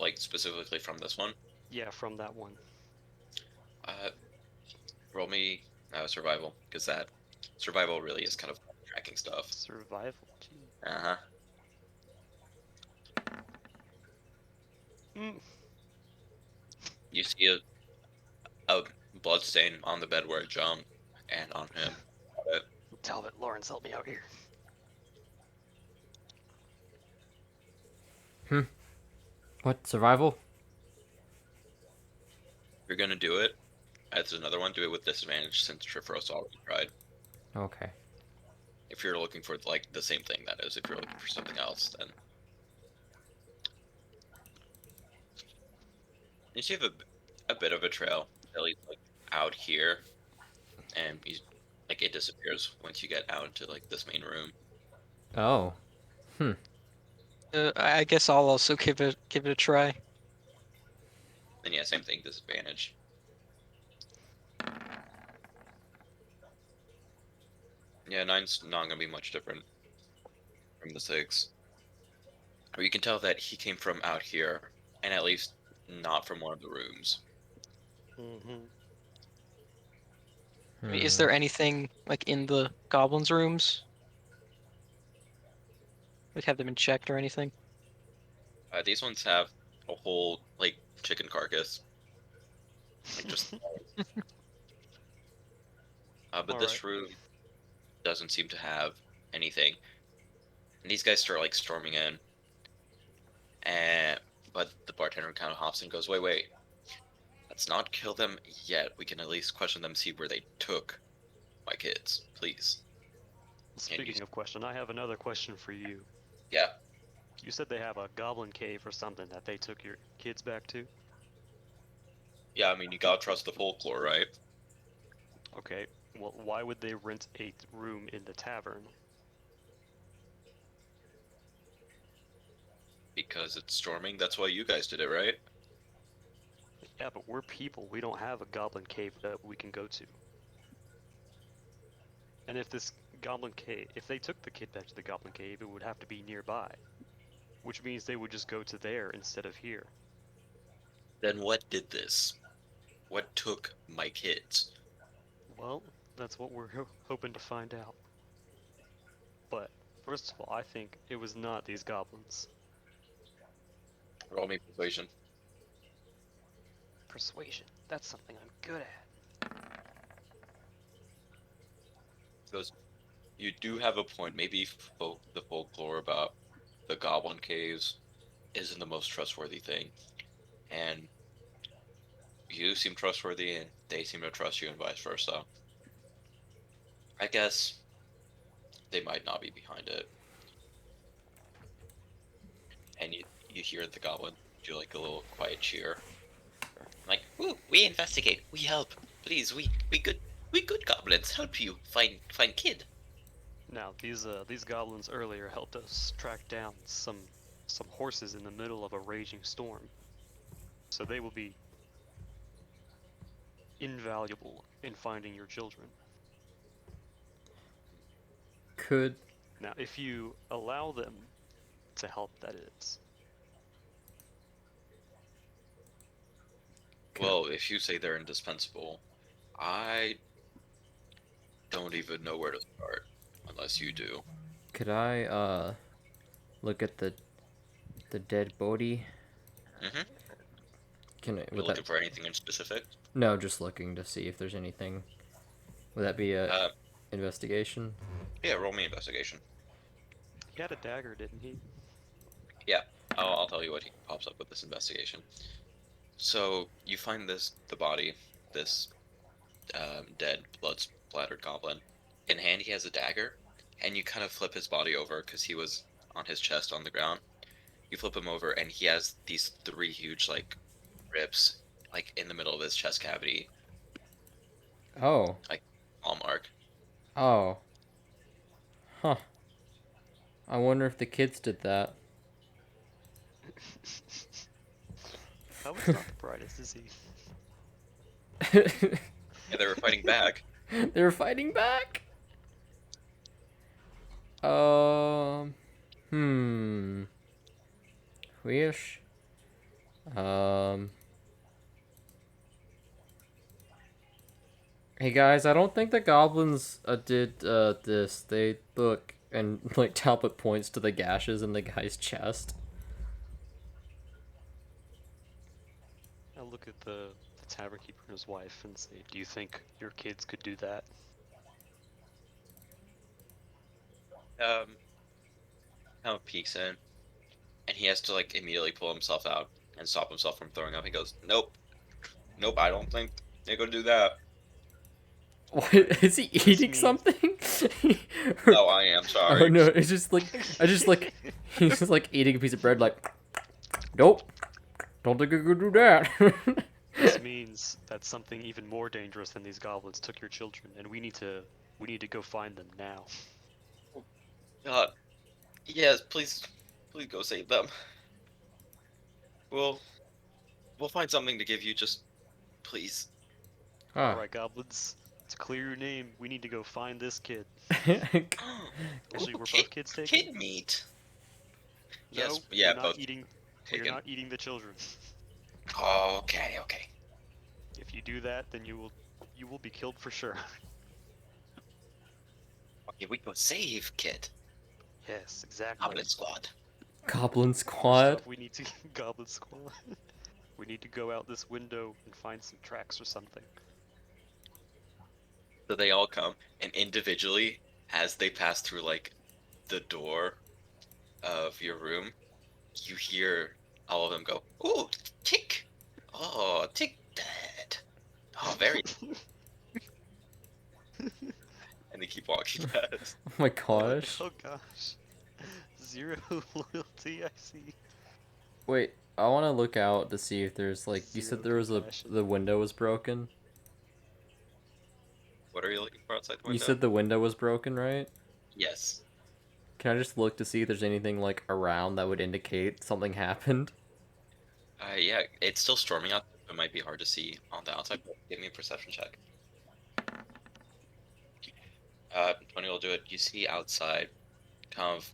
Like specifically from this one. Yeah, from that one. Uh, roll me survival because that survival really is kind of tracking stuff. Survival. Gee. Uh huh. Mm. You see a blood stain on the bed where it jumped, and on him. But Talbot, Lawrence, help me out here. what survival? if you're gonna do it, adds another one. Do it with disadvantage since Trifros already tried. Okay. If you're looking for like the same thing, that is. If you're looking for something else, then you see a bit of a trail, at least like out here, and he's like it disappears once you get out into like this main room. Oh. Hmm. I guess I'll also give it a try. And yeah, same thing, disadvantage. Yeah, nine's not gonna be much different from the six. Or you can tell that he came from out here, and at least not from one of the rooms. Mm-hmm. I mean, is Hmm. there anything like in the goblins' rooms? Like, have they been checked or anything? These ones have a whole like chicken carcass, like just. But All right. this room doesn't seem to have anything. And these guys start like storming in, and but the bartender kind of hops and goes, "Wait, wait, let's not kill them yet. We can at least question them, see where they took my kids, please." And you, Speaking of question, I have another question for you. yeah, You said they have a goblin cave or something that they took your kids back to? yeah. I mean, you gotta trust the folklore, right? Okay. Well, why would they rent a room in the tavern? Because it's storming. That's why you guys did it, right? Yeah, but we're people. We don't have a goblin cave that we can go to. And if this goblin cave, if they took the kid back to the goblin cave, it would have to be nearby, which means they would just go to there instead of here. Then what did this? What took my kids? Well, that's what we're hoping to find out. But first of all, I think it was not these goblins. Roll me persuasion. Persuasion. That's something I'm good at. Because you do have a point. Maybe the folklore about the goblin caves isn't the most trustworthy thing, and you seem trustworthy, and they seem to trust you, and vice versa. I guess they might not be behind it. And you hear the goblin do like a little quiet cheer, like, "Ooh, we investigate, we help, please, we good goblins help you find kid." Now, these goblins earlier helped us track down some horses in the middle of a raging storm. So they will be invaluable in finding your children. Could Now, if you allow them to help, that is. could Well, if you say they're indispensable, I don't even know where to start unless you do. could I look at the dead body? Mm-hmm. Can I, You're would that looking for anything in specific? no, just looking to see if there's anything. Would that be a Uh, investigation? yeah, roll me investigation. He had a dagger, didn't he? Yeah, I'll tell you what he pops up with this investigation. So you find the body, this dead, blood splattered goblin. In hand, he has a dagger, and you kind of flip his body over because he was on his chest on the ground. You flip him over, and he has these three huge like rips, like in the middle of his chest cavity, Oh. like hallmark. Oh. Huh. I wonder if the kids did that. Poe's not the brightest, is he? Yeah, they were fighting back. They were fighting back. Um. Hmm. Wish. Um. Hey guys, I don't think the goblins did this. They look and like Talbot points to the gashes in the guy's chest. I look at the tavern keeper and his wife and say, "Do you think your kids could do that?" Um, kind of peeks in, and he has to immediately pull himself out and stop himself from throwing up. He goes, "Nope, nope, I don't think Yeah, go do that. What Alright, is he this eating means- something? No, I am Oh sorry. no, it's just like he's just like eating a piece of bread like nope. Don't think I could do that. This means that something even more dangerous than these goblins took your children, and we need to go find them now. God, yes, please, please go save them. We'll we'll find something to give you. Just please. Ah. Alright, goblins, to clear your name, we need to go find this kid. Actually, Ooh, were both kids taken? kid meat. No, Yes, yeah, we're not both eating. We're taken. not eating the children. Okay, okay. If you do that, then you will be killed for sure. Okay, we go save kid. Yes, exactly. Goblin squad. Goblin First squad. off, we need to Goblin Squad. We need to go out this window and find some tracks or something. So they all come, and individually, as they pass through like the door of your room, you hear all of them go, "Ooh, tick! Oh, tick dead! Oh, very." And they keep walking past. Oh my gosh. Oh gosh. Zero loyalty, I see. Wait, I want to look out to see if there's like you Zero said there was compassion. the window was broken. What are you looking for outside the You window? said the window was broken, right? Yes. Can I just look to see if there's anything like around that would indicate something happened? Yeah, it's still storming out. It might be hard to see on the outside, but give me a perception check. 20 will do it. You see outside, kind of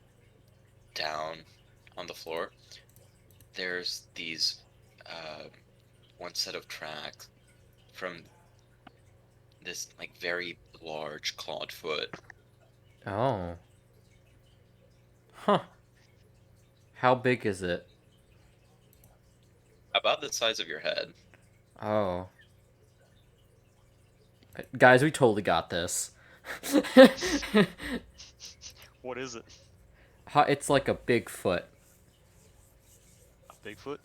down on the floor, there's these uh, one set of tracks from this like very large clawed foot. Oh. Huh. How big is it? About the size of your head. Oh. Guys, we totally got this. What is it? It's like a big foot. A Bigfoot?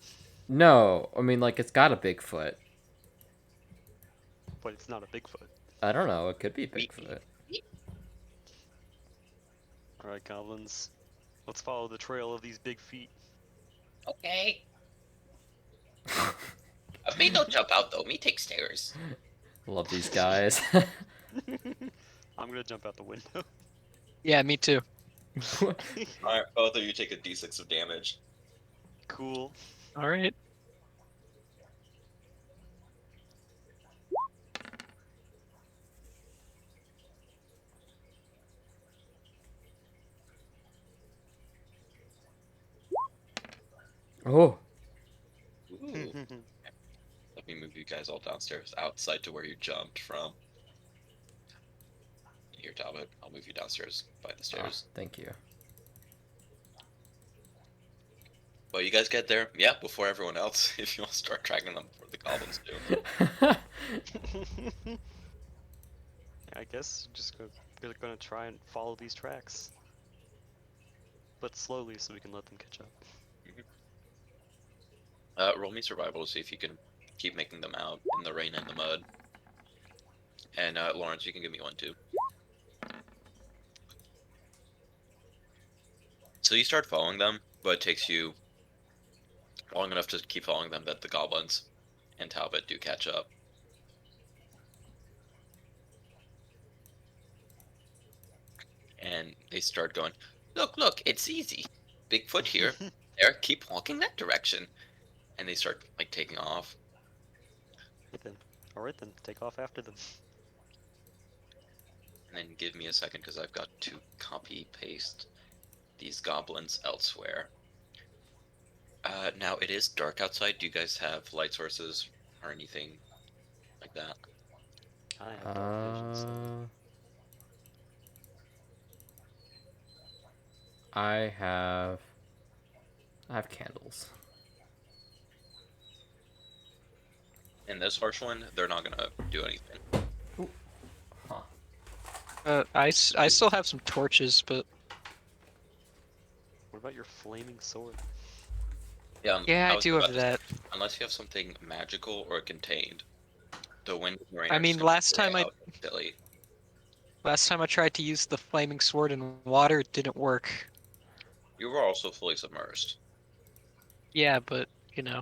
No, I mean like it's got a big foot. But it's not a Bigfoot. I don't know. It could be We- Bigfoot. Alright, goblins. Let's follow the trail of these big feet. Okay. Me don't jump out though. Me take stairs. Love these guys. I'm gonna jump out the window. Yeah, me too. Alright, both of you take a d6 of damage. Cool. All right. Oh. Ooh. Let me move you guys all downstairs, outside to where you jumped from. Here, Talbot. I'll move you downstairs by the stairs. Thank you. But you guys get there, yeah, before everyone else. If you want to start tracking them before the goblins do. I guess we're gonna try and follow these tracks. But slowly so we can let them catch up. Roll me survival to see if you can keep making them out in the rain and the mud. And Lawrence, you can give me one too. So you start following them, but it takes you long enough to keep following them that the goblins and Talbot do catch up. And they start going, look, look, it's easy. Bigfoot here. There, keep walking that direction. And they start like taking off. Alright then, take off after them. And then give me a second because I've got to copy paste these goblins elsewhere. Now it is dark outside. Do you guys have light sources or anything like that? I have dark vision, so I have candles. In this harsh one, they're not gonna do anything. I still have some torches, but what about your flaming sword? yeah, I was do about have to say, that. unless you have something magical or contained. The wind and the rain I are just mean, gonna stay out silly. last time I tried to use the flaming sword in water, it didn't work. You were also fully submersed. Yeah, but you know,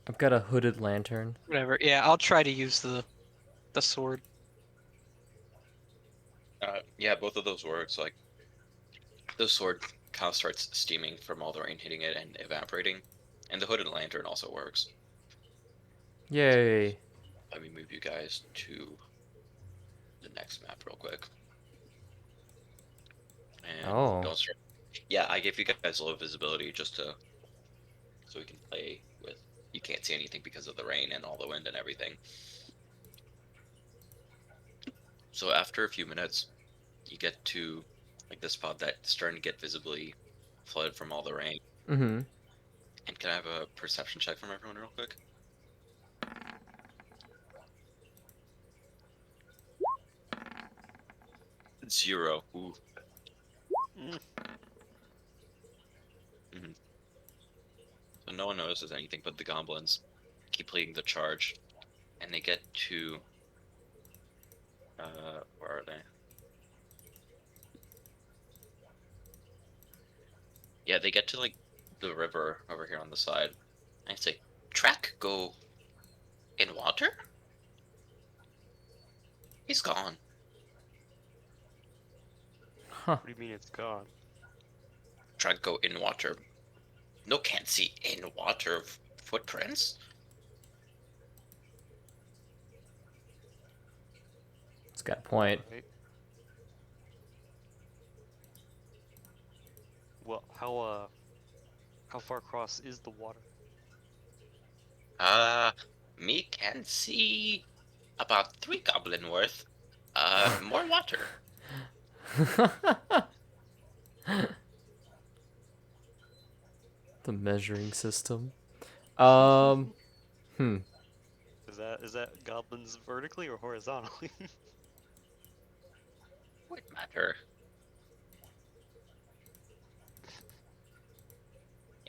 I've got a hooded lantern. whatever. Yeah, I'll try to use the sword. Yeah, both of those works. Like the sword kind of starts steaming from all the rain hitting it and evaporating, and the hooded lantern also works. Yay. Let me move you guys to the next map real quick, and Oh. don't start. Yeah, I gave you guys low visibility just to so we can play with. You can't see anything because of the rain and all the wind and everything. So after a few minutes, you get to like the spot that's starting to get visibly flooded from all the rain. Mm-hmm. And can I have a perception check from everyone real quick? 0. Ooh. Mm. Mhm. So no one notices anything but the goblins keep leading the charge, and they get to where are they? Yeah, they get to like the river over here on the side. I say, track go in water? He's gone. Huh. What do you mean it's gone? Track go in water. No can't see in water footprints. It's got a point. Alright. Well, how far across is the water? Uh, me can see about 3 goblin worth. More water. The measuring system. Um, hmm. Is that goblins vertically or horizontally? What matter?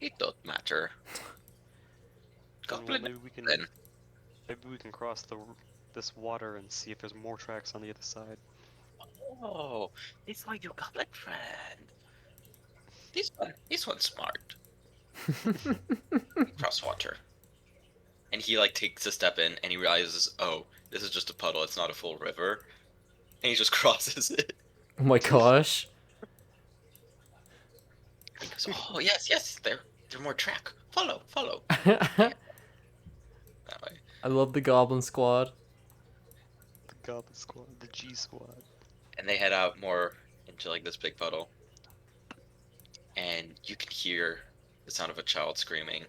It don't matter. Then well, Goblin then. maybe we can cross this water and see if there's more tracks on the other side. Oh, it's like your goblin friend. This one's smart. Cross water. And he like takes a step in and he realizes, oh, this is just a puddle, it's not a full river. And he just crosses it. Oh my gosh. He goes, oh yes, yes, they're more track. Follow, follow. I Yeah, that way. love the Goblin Squad. The goblin squad, the G squad. And they head out more into like this big puddle. And you can hear the sound of a child screaming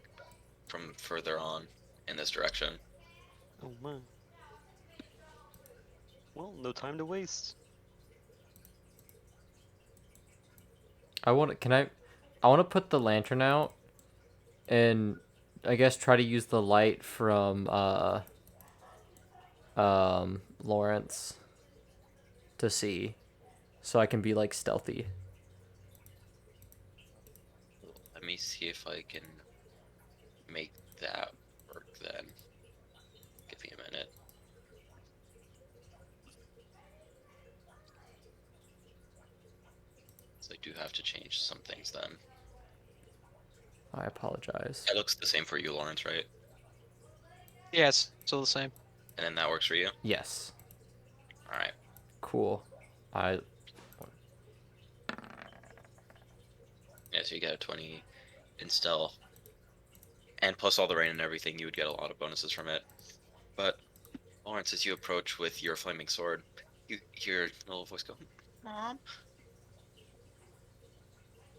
from further on in this direction. Oh my. Well, no time to waste. I want to. Can I? I want to put the lantern out, and I guess try to use the light from Lawrence to see, so I can be like stealthy. Let me see if I can make that work then. Give me a minute. So I do have to change some things then. I apologize. That looks the same for you, Lawrence, right? Yeah, it's still the same. And then that works for you? Yes. Alright. Cool. I. Yeah, so you got a 20 in stealth. And plus all the rain and everything, you would get a lot of bonuses from it. But Lawrence, as you approach with your flaming sword, you hear a little voice go, Mom?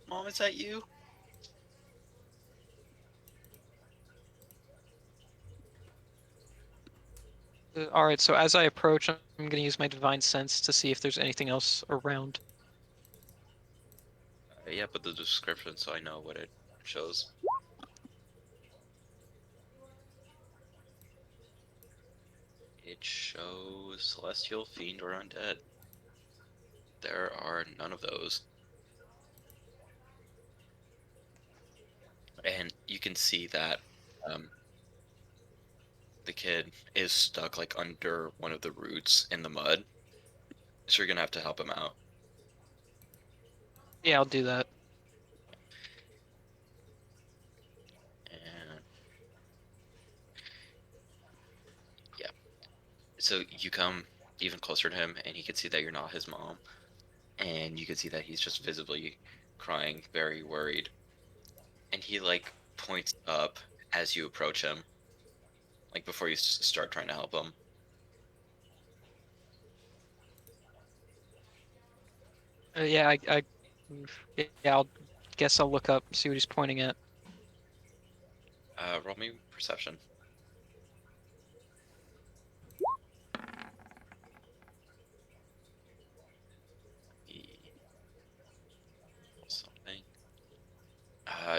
Mom, is that you? All right, so as I approach, I'm going to use my divine sense to see if there's anything else around. Yeah, but the description so I know what it shows. It shows celestial, fiend, or undead. There are none of those. And you can see that um, the kid is stuck like under one of the roots in the mud, so you're gonna have to help him out. Yeah, I'll do that. And yeah, so you come even closer to him, and he can see that you're not his mom, and you can see that he's just visibly crying, very worried. And he like points up as you approach him, like before you start trying to help him. Yeah, yeah, I'll guess I'll look up, see what he's pointing at. Roll me perception. E- Something.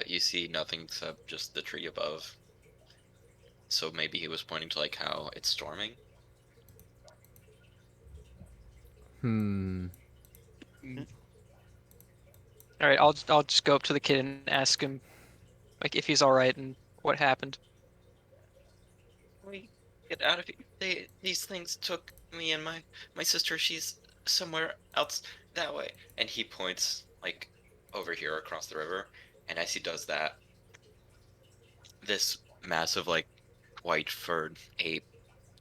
You see nothing except just the tree above. So maybe he was pointing to like how it's storming. Hmm. Mm. All right, I'll just go up to the kid and ask him like if he's all right and what happened. We get out of here. These things took me and my sister. She's somewhere else that way. And he points like over here across the river. And as he does that, this massive like white furred ape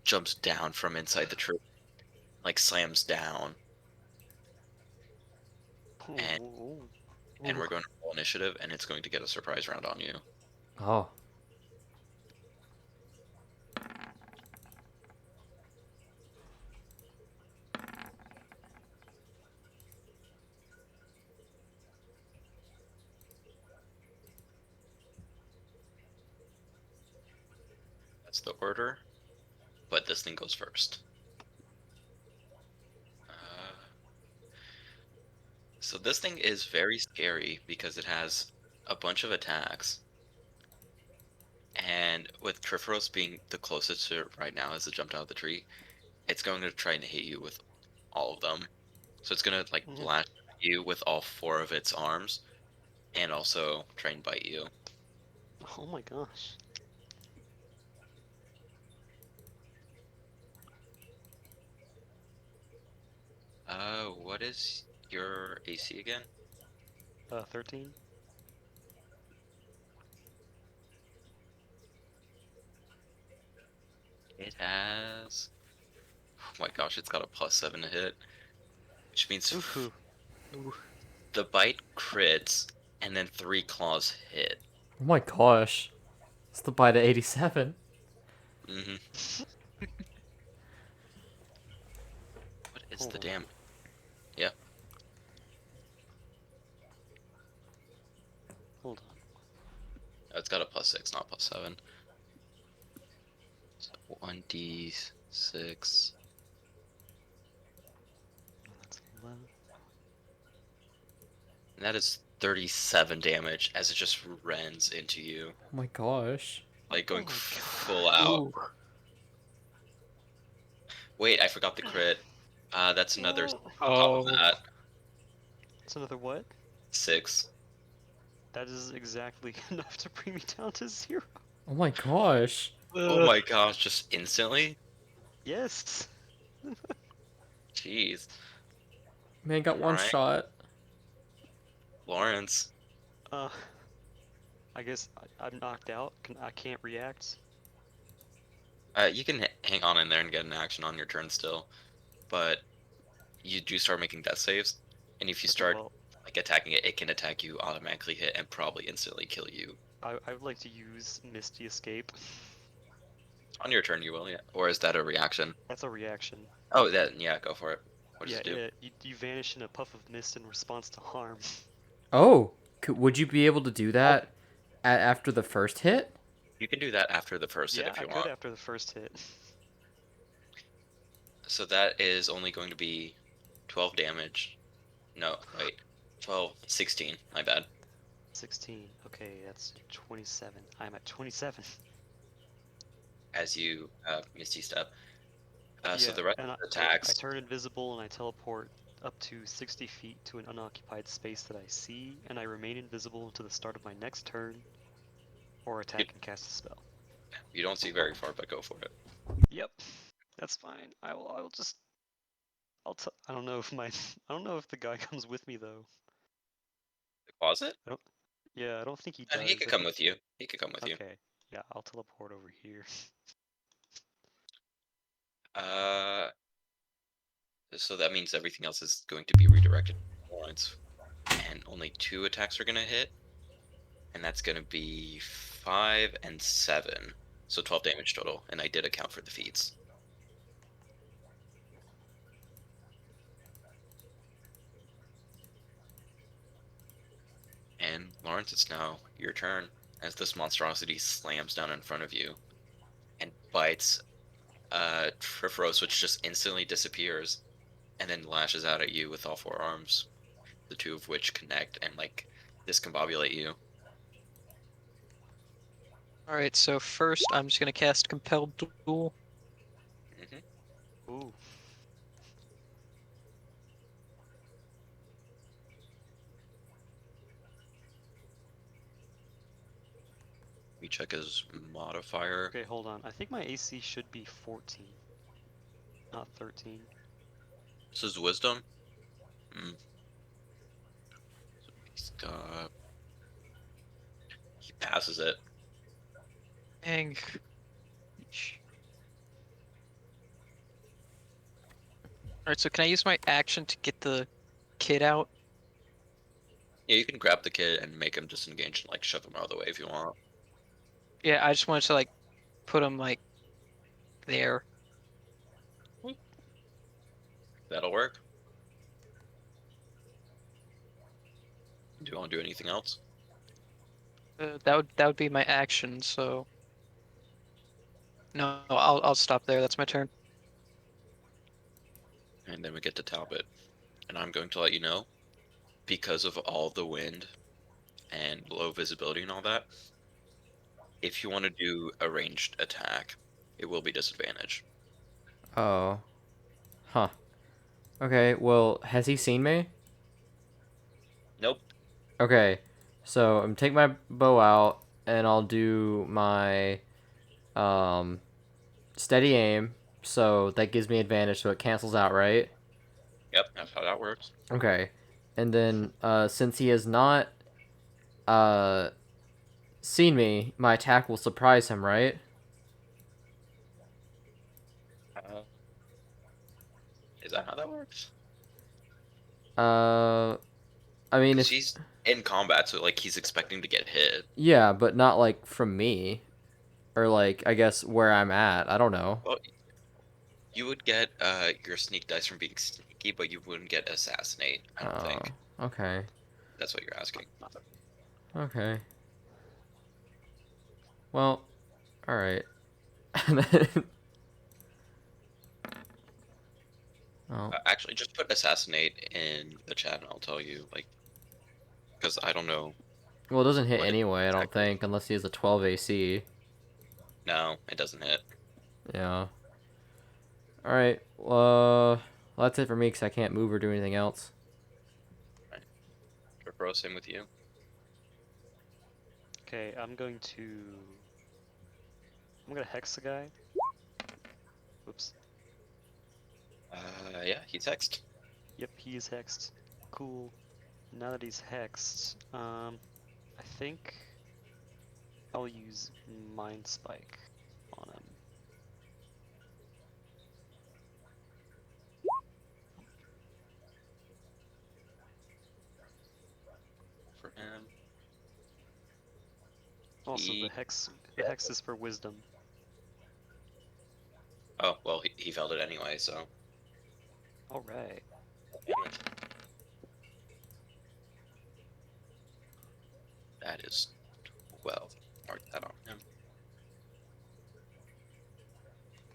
jumps down from inside the tree, like slams down, and Ooh, and ooh. we're going to roll initiative, and it's going to get a surprise round on you. Oh. That's the order, but this thing goes first. Uh, so this thing is very scary because it has a bunch of attacks, and with Triferos being the closest to it right now as it jumped out of the tree, it's going to try and hit you with all of them. So it's gonna like Yeah. lash at you with all four of its arms, and also try and bite you. Oh my gosh. What is your AC again? 13. It has. Oh my gosh, it's got a +7 to hit, which means Ooh. Ooh. the bite crits, and then 3 claws hit. Oh my gosh. It's the bite at 87. hmm What is Hold the on. damage? Yeah, Hold on. it's got a +6, not +7. So 1d6. Oh, that's 11. And that is 37 damage as it just rends into you, Oh my gosh. like Oh going my full god. out. Ooh. Wait, I forgot the crit. That's another on top of Oh. that. It's another what? 6. That is exactly enough to bring me down to 0. Oh my gosh. Oh my gosh, just instantly? Yes. Jeez. Man got one Alright, shot. Lawrence. Uh, I guess I'm knocked out. I can't react. You can hang on in there and get an action on your turn still, but you do start making death saves, and if you Okay, start well, like attacking it, it can attack you, automatically hit, and probably instantly kill you. I would like to use Misty Escape. On your turn, you will, yeah. Or is that a reaction? That's a reaction. Oh, then yeah, go for it. What does Yeah, it do? you vanish in a puff of mist in response to harm. Oh. Would you be able to do Oh, that after the first hit? you can do that after the first hit Yeah, if I you could want. after the first hit. So that is only going to be 12 damage. No, wait. 12, 16. My bad. 16. Okay, that's 27. I'm at 27. As you Misty Step. So Yeah, the rest and of the I attacks, turn invisible and I teleport up to 60 feet to an unoccupied space that I see, and I remain invisible until the start of my next turn, or you, attack and cast a spell. you don't see very far, but go for it. Yep, that's fine. I will just. I don't know if my. I don't know if the guy comes with me though. The closet? I don't. Yeah, I don't think he And he does. could I come think. with you. He could come with you. Okay. Yeah, I'll teleport over here. Uh, so that means everything else is going to be redirected once, and only 2 attacks are gonna hit, and that's gonna be 5 and 7, so 12 damage total. And I did account for the feats. And Lawrence, it's now your turn as this monstrosity slams down in front of you and bites Triferos, which just instantly disappears and then lashes out at you with all 4 arms, the 2 of which connect and like discombobulate you. Alright, so first I'm just gonna cast Compelled Duel. Hmm. Ooh. We check his modifier. Okay, hold on. I think my AC should be 14, not 13. This is wisdom. Mm. He's got, he passes it. Dang. Alright, so can I use my action to get the kid out? Yeah, you can grab the kid and make him disengage and like shove him out of the way if you want. Yeah, I just wanted to like put him like there. That'll work. Do you want to do anything else? That would be my action, so no, I'll stop there. That's my turn. And then we get to Talbot. And I'm going to let you know, because of all the wind and low visibility and all that, if you want to do a ranged attack, it will be disadvantage. Oh. Huh. Okay, well, has he seen me? Nope. Okay, so I'm take my bow out and I'll do my um steady aim. So that gives me advantage, so it cancels out, right? Yep, that's how that works. Okay, and then since he has not uh seen me, my attack will surprise him, right? Uh, is that how that works? Uh, I mean, Because if he's in combat, so like he's expecting to get hit. yeah, but not like from me or like I guess where I'm at. I don't know. Well, you would get your sneak dice from being sneaky, but you wouldn't get assassinate. I don't Oh, think okay, that's what you're asking. okay. Well, all right. Oh, Actually, just put assassinate in the chat, and I'll tell you. Like, because I don't know well, it doesn't hit what it anyway. I don't exactly. think unless he has a 12 AC. No, it doesn't hit. Yeah. All right. Well, that's it for me because I can't move or do anything else. Right. Bro, same with you. Okay, I'm going to. I'm gonna hex the guy. Oops. Yeah, he text. Yep, he is hexed. Cool. Now that he's hexed, I think I'll use Mind Spike on him. For him. Also, He. the hex is for wisdom. Oh well, he failed it anyway. So All right. that is 12. Mark that on him.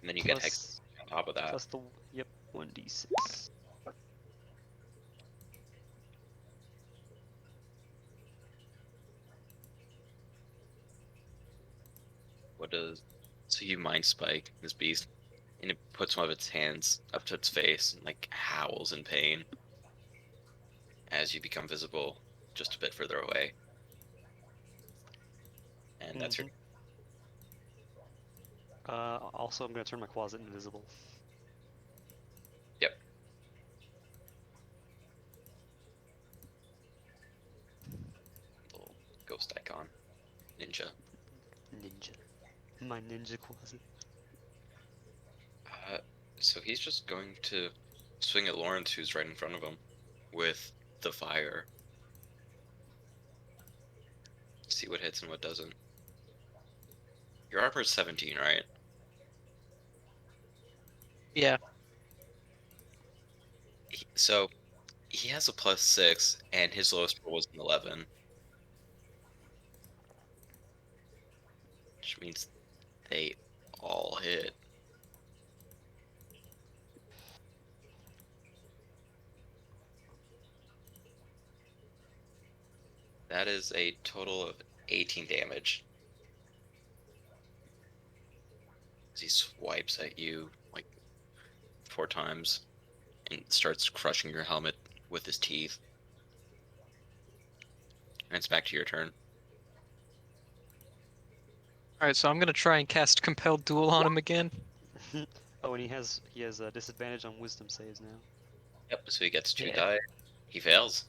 And then you get hex Plus, on top of that. plus the yep 1d6. What does? So you mind spike this beast, and it puts one of its hands up to its face and like howls in pain as you become visible just a bit further away. And that's your. Mm-hmm. Also, I'm gonna turn my closet invisible. Yep. Little ghost icon. Ninja. Ninja. My ninja closet. Uh, so he's just going to swing at Lawrence, who's right in front of him, with the fire. See what hits and what doesn't. Your armor is 17, right? Yeah. So he has a +6, and his lowest roll was an 11, which means they all hit. That is a total of 18 damage. As he swipes at you like 4 times and starts crushing your helmet with his teeth. And it's back to your turn. All right, so I'm gonna try and cast Compelled Duel on him again. Oh, and he has a disadvantage on wisdom saves now. Yep, so he gets 2 Yeah. die. He fails.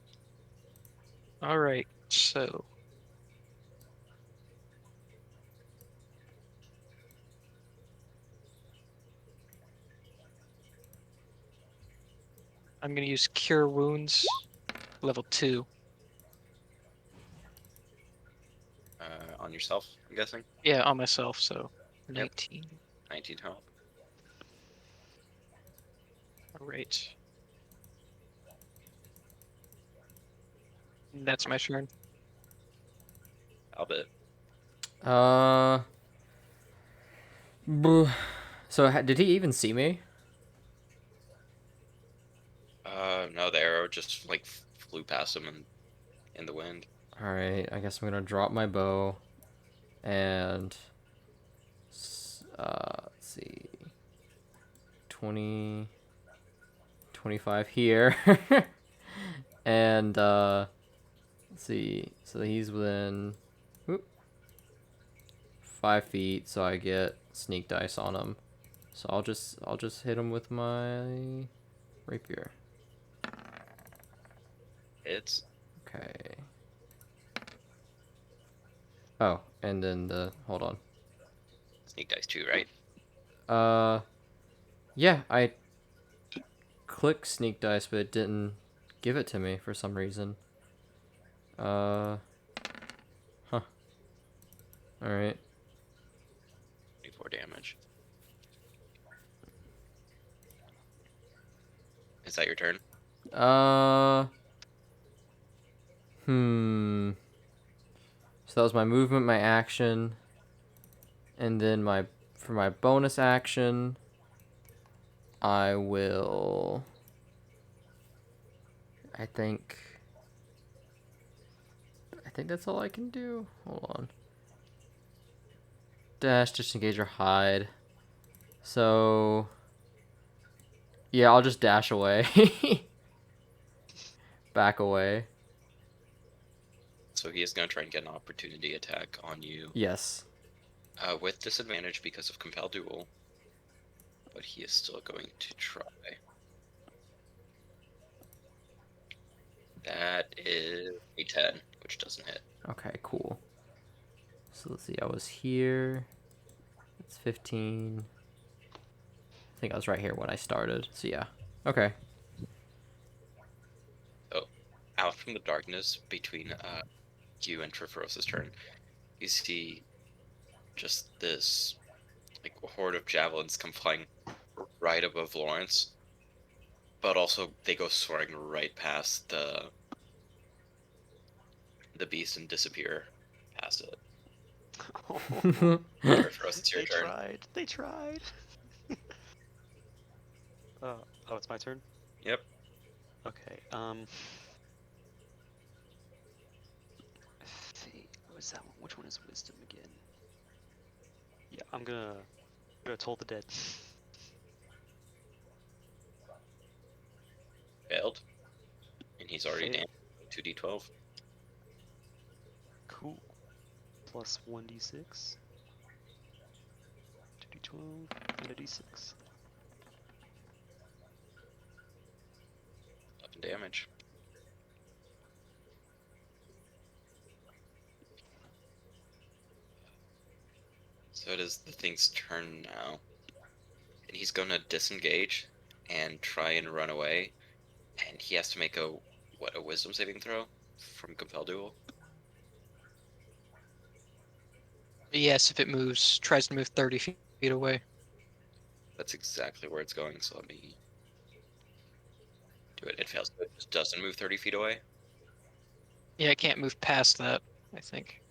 All right, so I'm gonna use Cure Wounds, level 2. On yourself, I'm guessing. Yeah, on myself. So Yep, 19. 19 health. All right, that's my turn. I'll bet. Uh. bruh. So did he even see me? No, the arrow just like flew past him in the wind. All right. I guess I'm gonna drop my bow, and let's see, 20, 25 here, and let's see. So he's within whoop, 5 feet, so I get sneak dice on him. So I'll just hit him with my rapier. Hits. Okay. Oh, and then hold on. Sneak dice 2, right? Yeah, I clicked sneak dice, but it didn't give it to me for some reason. Huh. All right. 24 damage. Is that your turn? Uh. Hmm. So that was my movement, my action, and then for my bonus action, I will. I think. I think that's all I can do. Hold on. Dash, disengage, or hide. So. Yeah, I'll just dash away. Back away. So he is going to try and get an opportunity attack on you. Yes. With disadvantage because of Compel Duel. But he is still going to try. That is a 10, which doesn't hit. Okay, cool. So let's see, I was here. It's 15. I think I was right here when I started. So yeah. Okay. So, out from the darkness between you and Triferos's turn, you see just this like horde of javelins come flying right above Lawrence, but also they go soaring right past the beast and disappear past it. Triferos, it's your They turn. tried. They tried. Oh, it's my turn. Yep. Okay. What's that one? Which one is wisdom again? Yeah, I'm gonna toll the dead. Failed. And he's already Failed. damaged 2d12. Cool. Plus 1d6. D12 and a D6. 11 damage. So it is the thing's turn now. And he's going to disengage and try and run away. And he has to make a wisdom saving throw from Compel Duel. Yes, if it tries to move 30 feet away. That's exactly where it's going, so let me do it. It fails. So it just doesn't move 30 feet away. Yeah, it can't move past that, I think.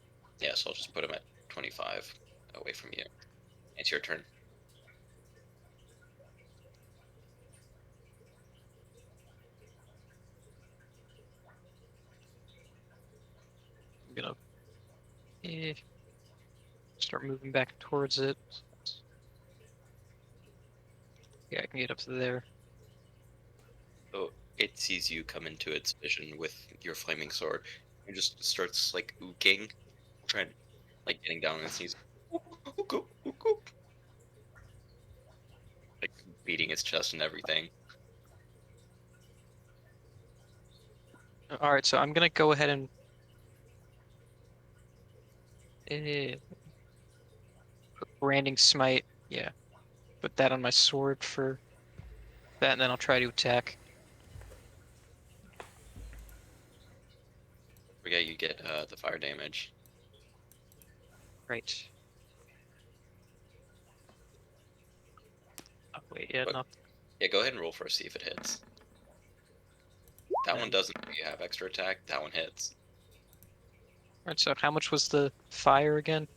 Yeah, so I'll just put him at 25 away from you. It's your turn. I'm gonna eh, start moving back towards it. Yeah, I can get up to there. So it sees you come into its vision with your flaming sword and just starts like ooking, trying like getting down on its knees. Ook, ook, ook, ook, like beating its chest and everything. All right, so I'm gonna go ahead and put branding smite. Yeah, put that on my sword for that, and then I'll try to attack. Forget you get the fire damage. Right. Oh wait, yeah, But no. yeah, go ahead and roll first, see if it hits. That one doesn't. You have extra attack. That one hits. All right, so how much was the fire again?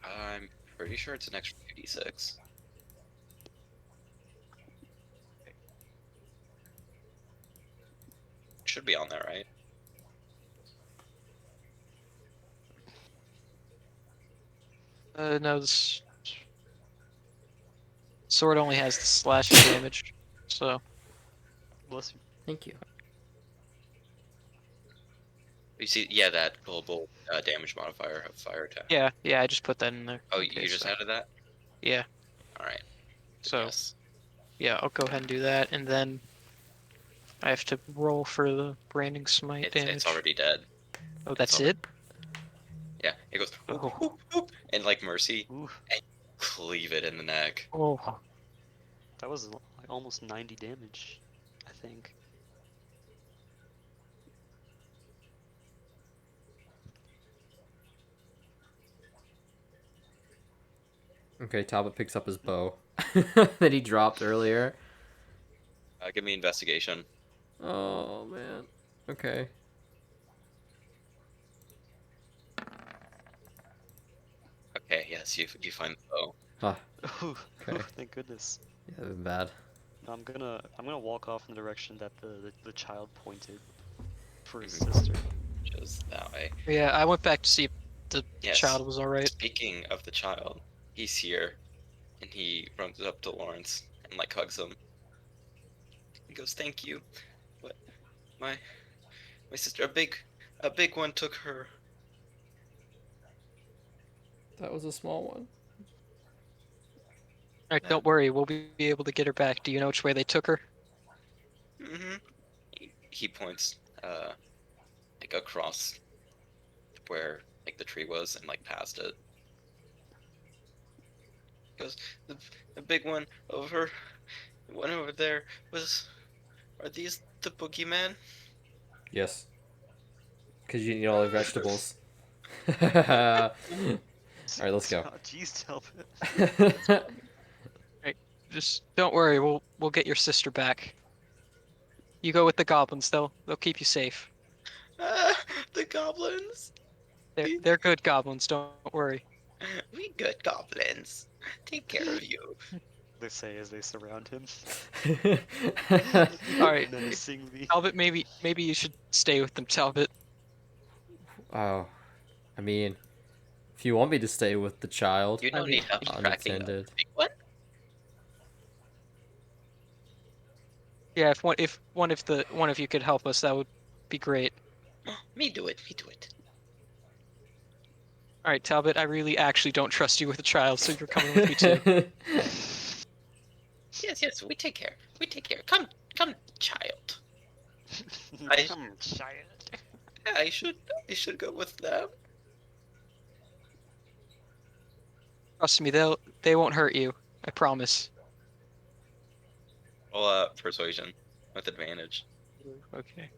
I'm pretty sure it's an extra 2d6. Should be on there, right? No, this sword only has the slashing damage, so Bless you. Thank you. You see, yeah, that global damage modifier of fire attack. yeah, I just put that in there. Oh, Okay, you just so added that? yeah, All right. so Yes. yeah, I'll go ahead and do that, and then I have to roll for the branding smite damage. It's already dead. Oh, It's that's already, it? yeah, it goes whoop, Oh, whoop, whoop, and like mercy, Ooh, and cleave it in the neck. oh, that was like almost 90 damage, I think. Okay, Talbot picks up his bow that he dropped earlier. Give me investigation. Oh man. Okay. Okay, yes, you find the bow. Huh. Ooh, Okay. thank goodness. Yeah, that'd been bad. Now I'm gonna walk off in the direction that the child pointed for his Mhm. sister. Just that way. yeah. I went back to see if the Yes. child was all right. Speaking of the child, he's here, and he runs up to Lawrence and like hugs him. He goes, "Thank you, but my sister, a big one took her." That was a small one. All right, don't worry, we'll be able to get her back. Do you know which way they took her? Mm-hmm. He points like across where like the tree was and like past it. He goes, the big one over, the one over there was. Are these the boogeyman? Yes. Because you need all the vegetables. Alright, let's go. Jeez, Talbot. Right, just don't worry, we'll get your sister back. You go with the goblins, they'll keep you safe. Ah, the goblins. They're good goblins, don't worry. We good goblins. Take care of you. They say as they surround him. All right, Menacingly. Talbot, maybe you should stay with them, Talbot. Oh, I mean, if you want me to stay with the child, You I don't mean, need help tracking a unattended. big one. yeah, if one of you could help us, that would be great. Me do it. Me do it. All right, Talbot, I really actually don't trust you with a child, so you're coming with me too. Yes, we take care. We take care. Come, child. I, Come, child. I should go with them. Trust me, they won't hurt you. I promise. Well, persuasion with advantage. Okay.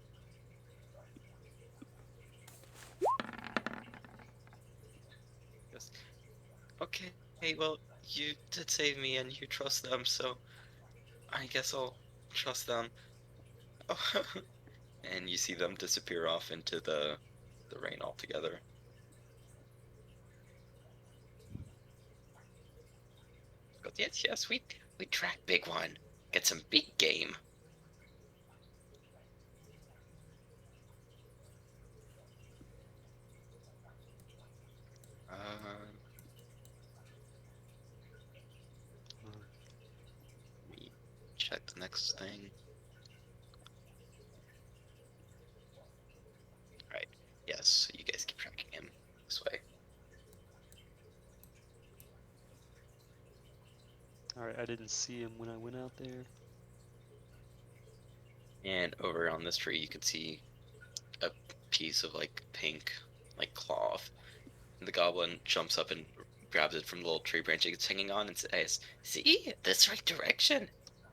Yes. Okay. Well, you did save me, and you trust them, so I guess I'll trust them. And you see them disappear off into the rain altogether. Goes, yes, we track big one. Get some big game. Um, Let me check the next thing. Right. Yes, so you guys keep tracking him this way. Alright, I didn't see him when I went out there. And over on this tree, you can see a piece of like pink, like cloth. And the goblin jumps up and grabs it from the little tree branch it's hanging on and says, "See, this right direction.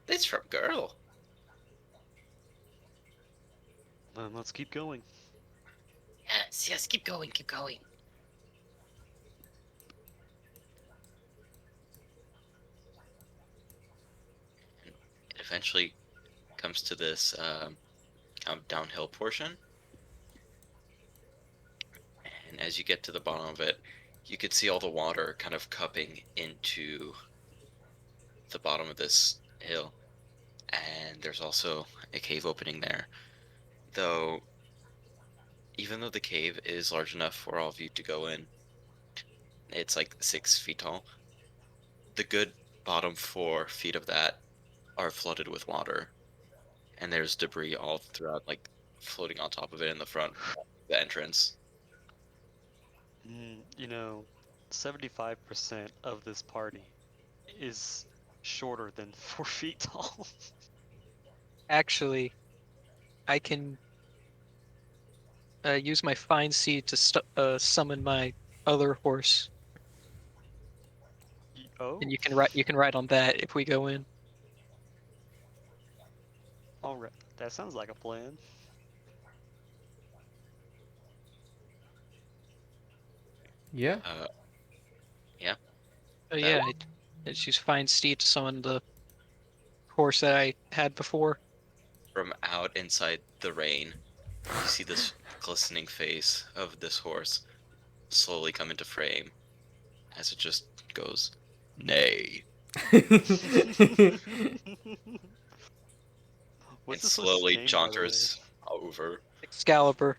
This from girl." Let's keep going. Yes, keep going, keep going. And it eventually comes to this kind of downhill portion. And as you get to the bottom of it, you could see all the water kind of cupping into the bottom of this hill. And there's also a cave opening there. Though, even though the cave is large enough for all of you to go in, it's like 6 feet tall. The good bottom 4 feet of that are flooded with water. And there's debris all throughout, like floating on top of it in the front, the entrance. You know, 75% of this party is shorter than 4 feet tall. Actually, I can use my find seed to summon my other horse, Oh, and you can ride on that if we go in. alright. That sounds like a plan. Yeah. Yeah, Oh that yeah, it's use find steed to summon the horse that I had before. from out inside the rain, you see this glistening face of this horse slowly come into frame as it just goes, "Nay," and What's this horse's slowly name, by the way? jaunters over. Excalibur.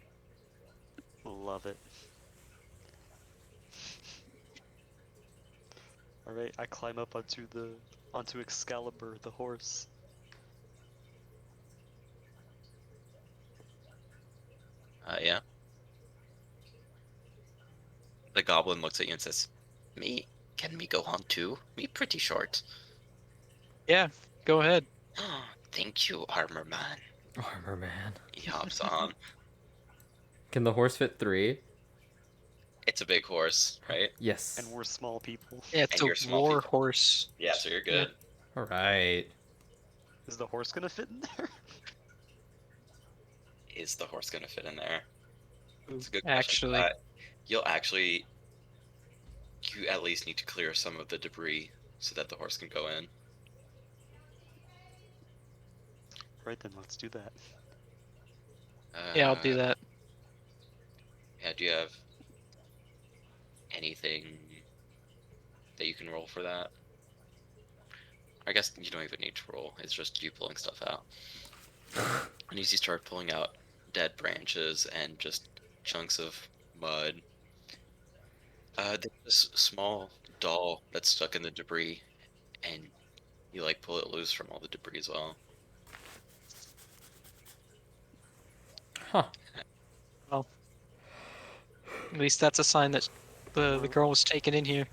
Love it. Alright, I climb up onto Excalibur, the horse. Yeah. The goblin looks at you and says, "Me? Can me go on too? Me pretty short." Yeah, go ahead. "Thank you, armor man." Armor man. He hops on. Can the horse fit 3? It's a big horse, right? Yes. And we're small people. Yeah, it's And a you're small war people. horse. Yeah, so you're Yeah. good. All right. Is the horse gonna fit in there? Is the horse gonna fit in there? It's a good question. Actually, You'll actually, you at least need to clear some of the debris so that the horse can go in. Right then, let's do that. yeah, I'll do that. Yeah, do you have anything that you can roll for that? I guess you don't even need to roll. It's just you pulling stuff out. And as you start pulling out dead branches and just chunks of mud, there's this small doll that's stuck in the debris, and you like pull it loose from all the debris as well. Huh. Well, at least that's a sign that The girl was taken in here.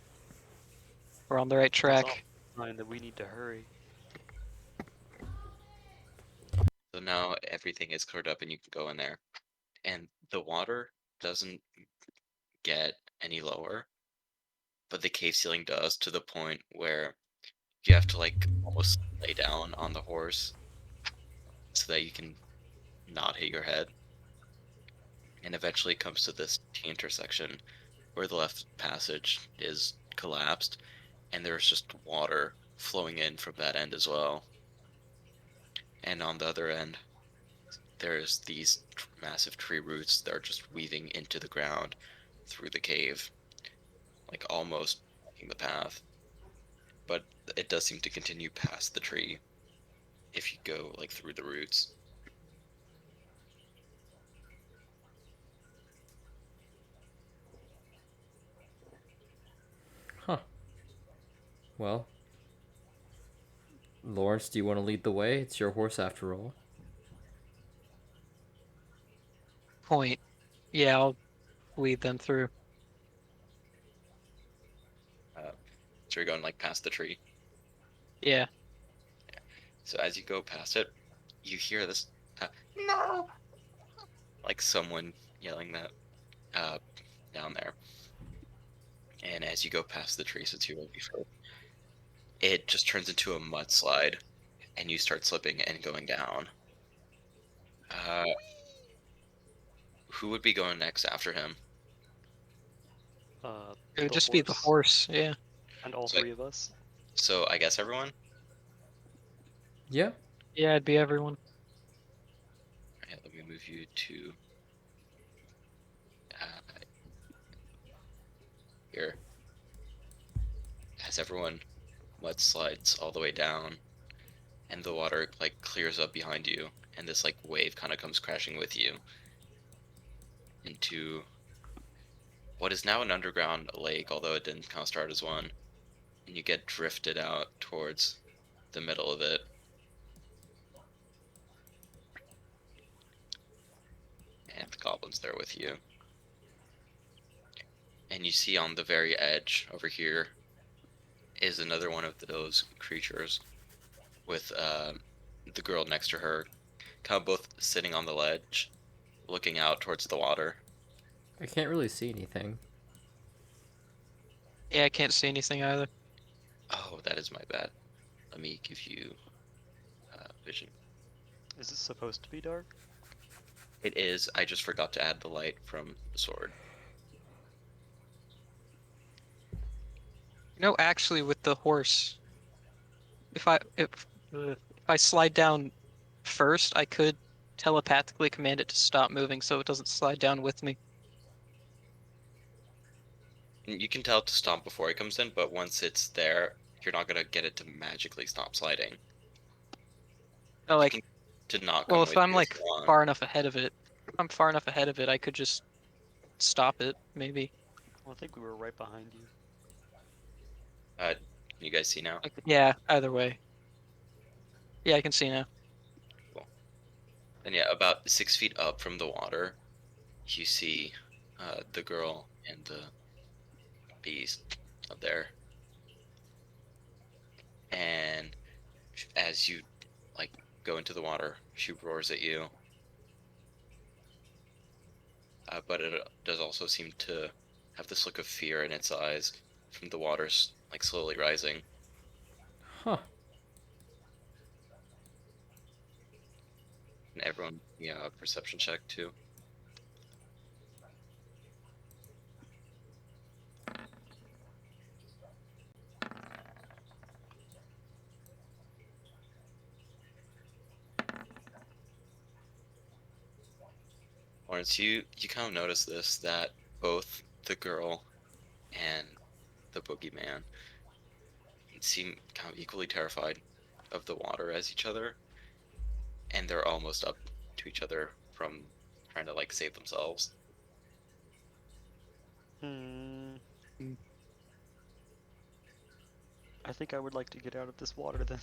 We're on the right That's all track. fine that we need to hurry. So now everything is cleared up and you can go in there. And the water doesn't get any lower, but the cave ceiling does, to the point where you have to like almost lay down on the horse so that you can not hit your head. And eventually it comes to this T intersection where the left passage is collapsed and there's just water flowing in from that end as well. And on the other end, there's these massive tree roots that are just weaving into the ground through the cave, like almost blocking the path. But it does seem to continue past the tree if you go like through the roots. Huh. Well, Lawrence, do you want to lead the way? It's your horse after all. Point. Yeah, I'll lead them through. Uh, so you're going like past the tree. Yeah. So as you go past it, you hear this no, like someone yelling that uh, down there. And as you go past the tree, since you will be first, it just turns into a mudslide, and you start slipping and going down. Uh, who would be going next after him? It would The just be the horse horse. Yeah. and all So, three of us. so I guess everyone. Yeah. Yeah, it'd be everyone. Yeah, let me move you to uh, here. As everyone mudslides all the way down, and the water like clears up behind you, and this like wave kind of comes crashing with you into what is now an underground lake, although it didn't kind of start as one, and you get drifted out towards the middle of it, and the goblin's there with you. And you see on the very edge over here is another one of those creatures with the girl next to her, kind of both sitting on the ledge, looking out towards the water. I can't really see anything. Yeah, I can't see anything either. Oh, that is my bad. Let me give you vision. Is this supposed to be dark? It is. I just forgot to add the light from the sword. Actually, with the horse, if I slide down first, I could telepathically command it to stop moving so it doesn't slide down with me. And you can tell it to stop before it comes in, but once it's there, you're not gonna get it to magically stop sliding. No, You like, can to not well, come if with I'm you if like you want. far enough ahead of it, if I'm far enough ahead of it, I could just stop it, maybe. Well, I think we were right behind you. Can you guys see now? Like, yeah, either way. Yeah, I can see now. Cool. And yeah, about 6 feet up from the water, you see the girl and the beast up there. And as you like go into the water, she roars at you. But it does also seem to have this look of fear in its eyes from the waters like slowly rising. Huh. And everyone, yeah, perception check too. Lawrence, you kind of notice this that both the girl and the boogeyman seem kind of equally terrified of the water as each other, and they're almost up to each other from trying to like save themselves. Hmm. Mm. I think I would like to get out of this water then.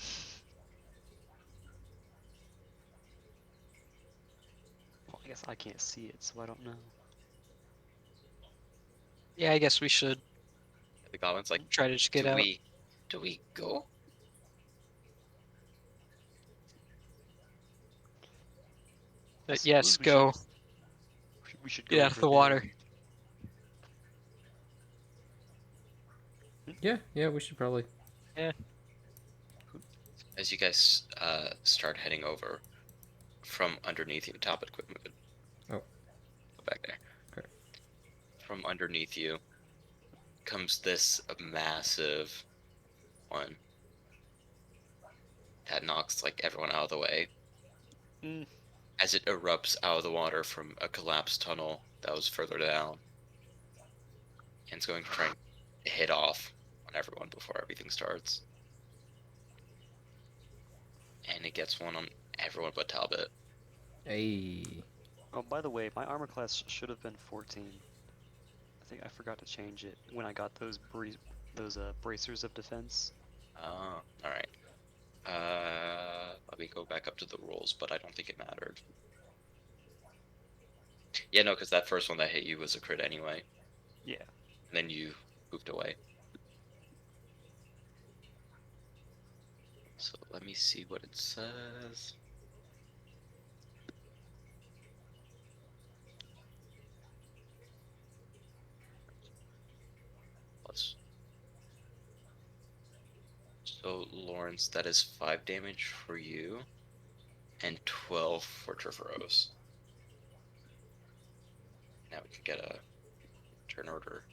Well, I guess I can't see it, so I don't know. Yeah, I guess we should The goblin's like, try to just get do out. we go? I But yes, suppose we should go. we should Get go out of over the there. water. Yeah, we should probably. As you guys start heading over from underneath you, top equipment. Oh. Go back there. Okay. From underneath you comes this massive one that knocks like everyone out of the way Mm. as it erupts out of the water from a collapsed tunnel that was further down, and it's going to try and hit off on everyone before everything starts. And it gets one on everyone but Talbot. Hey. Oh, by the way, my armor class should have been 14. I think I forgot to change it when I got those bracers of defense. Oh, all right. Let me go back up to the rules, but I don't think it mattered. Yeah, no, because that first one that hit you was a crit anyway. Yeah. And then you moved away. So let me see what it says. Plus. So Lawrence, that is 5 damage for you, and 12 for Trevoros. Now we can get a turn order.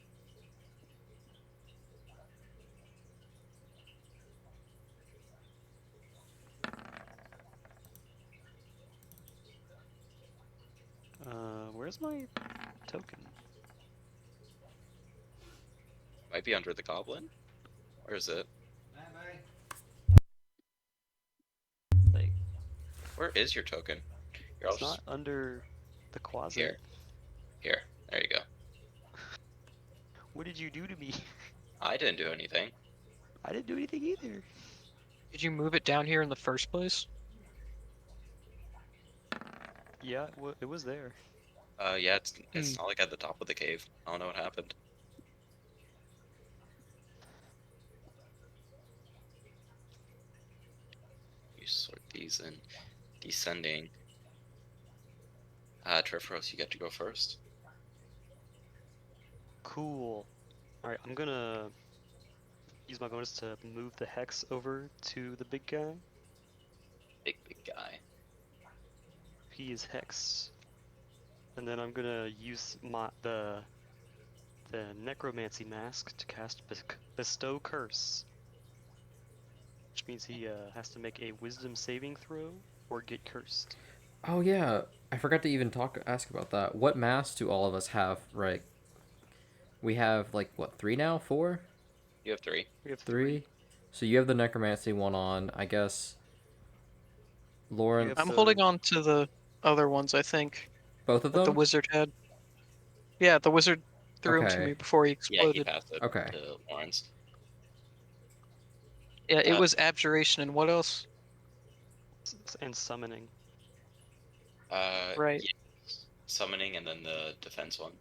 Where's my token? Might be under the goblin. Where is it? Like, Where is your token? Here, I'll it's just not under the closet. here. Here. There you go. What did you do to me? I didn't do anything. I didn't do anything either. Did you move it down here in the first place? Yeah, it was there. Yeah, it's not like at the top of the cave. I don't know what happened. You sort these in descending. Trevoros, you get to go first. Cool. Alright, I'm gonna use my bonus to move the hex over to the big guy. Big guy. He is hex. And then I'm gonna use the necromancy mask to cast bestow curse. Which means he has to make a wisdom saving throw or get cursed. Oh yeah, I forgot to even ask about that. What mass do all of us have? Right. We have like what, 3 now? 4? You have 3. We have 3. So you have the necromancy one on. I guess You have Lawrence. I'm the holding on to the other ones, I think, Both of that the them. wizard had. Yeah, the wizard threw them to Okay. me before he Yeah, he exploded. passed it Okay. to Lawrence. Yeah, it Uh, was abjuration and what else? and summoning. Right. yeah, summoning and then the defense one.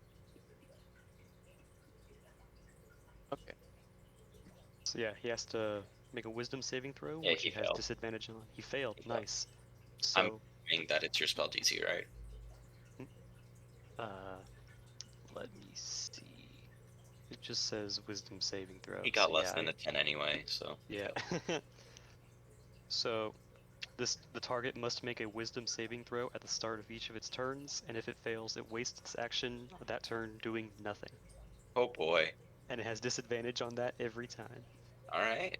Okay. So yeah, he has to make a wisdom saving throw, Yeah, which he he has failed. disadvantage on. He failed. He failed. Nice. I'm So assuming that it's your spell DC, right? uh let me see. It just says wisdom saving throw. He got so less yeah, than a 10 anyway, so. yeah. So the target must make a wisdom saving throw at the start of each of its turns, and if it fails, it wastes its action that turn doing nothing. Oh boy. And it has disadvantage on that every time. Alright.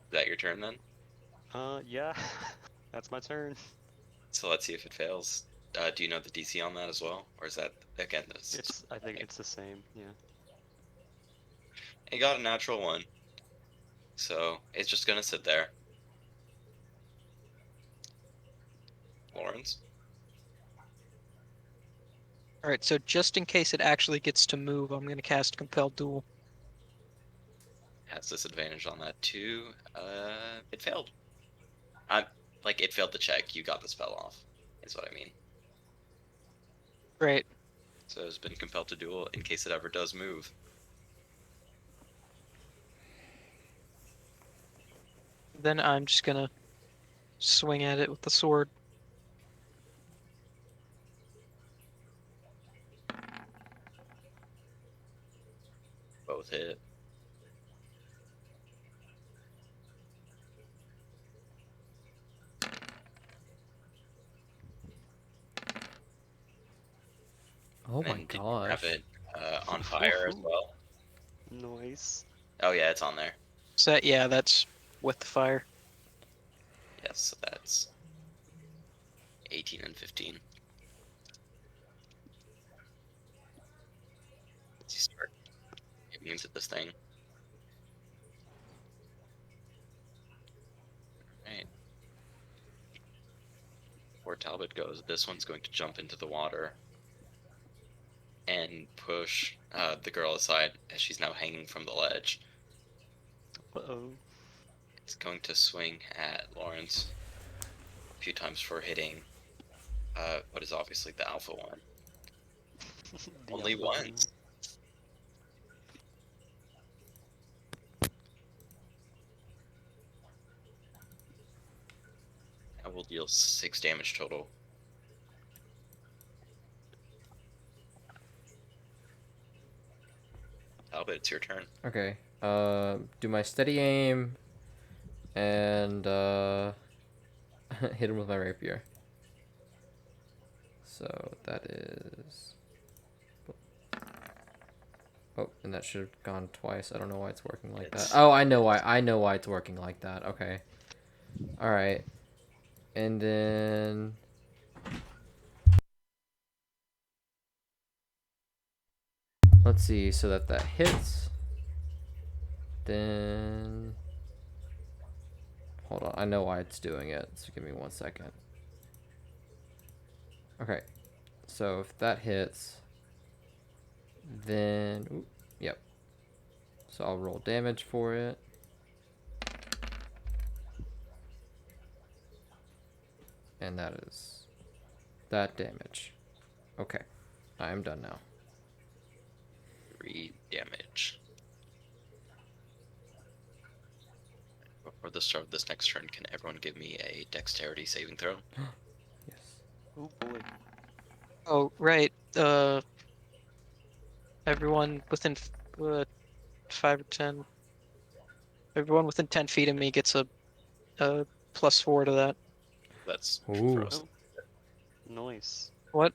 Is that your turn then? Yeah. That's my turn. So let's see if it fails. Do you know the DC on that as well? Or is that, again, this? I think it's the same, yeah. It got a natural 1. So it's just gonna sit there. Lawrence? Alright, so just in case it actually gets to move, I'm gonna cast Compelled Duel. Has disadvantage on that too. It failed. I'm like it failed the check. You got the spell off. Is what I mean. Great. So has been compelled to duel in case it ever does move. Then I'm just gonna swing at it with the sword. Both hit. Oh my And did you have gosh. it on fire as well? Nice. Oh yeah, it's on there. So yeah, that's with the fire. Yes, so that's 18 and 15. Let's start getting into this thing. Right. Where Talbot goes, this one's going to jump into the water and push the girl aside as she's now hanging from the ledge. Uh-oh. It's going to swing at Lawrence a few times for hitting what is obviously the alpha one. The Only alpha male. once. I will deal 6 damage total. Talbot, it's your turn. Okay. Do my steady aim and hit him with my rapier. So that is. Oh, and that should have gone twice. I don't know why it's working like that. It's Oh, I know why. I know why it's working like that. Okay. All right. And then let's see. So that hits. Then hold on. I know why it's doing it. So give me 1 second. Okay. So if that hits, then ooh, yep. So I'll roll damage for it. And that is that damage. Okay. I am done now. 3 damage. Before the start of this next turn, can everyone give me a dexterity saving throw? Yes. Oh boy. Oh right. Everyone within 5 or 10. Everyone within 10 feet of me gets a +4 to that. That's true for Ooh. us. Oh, nice. What?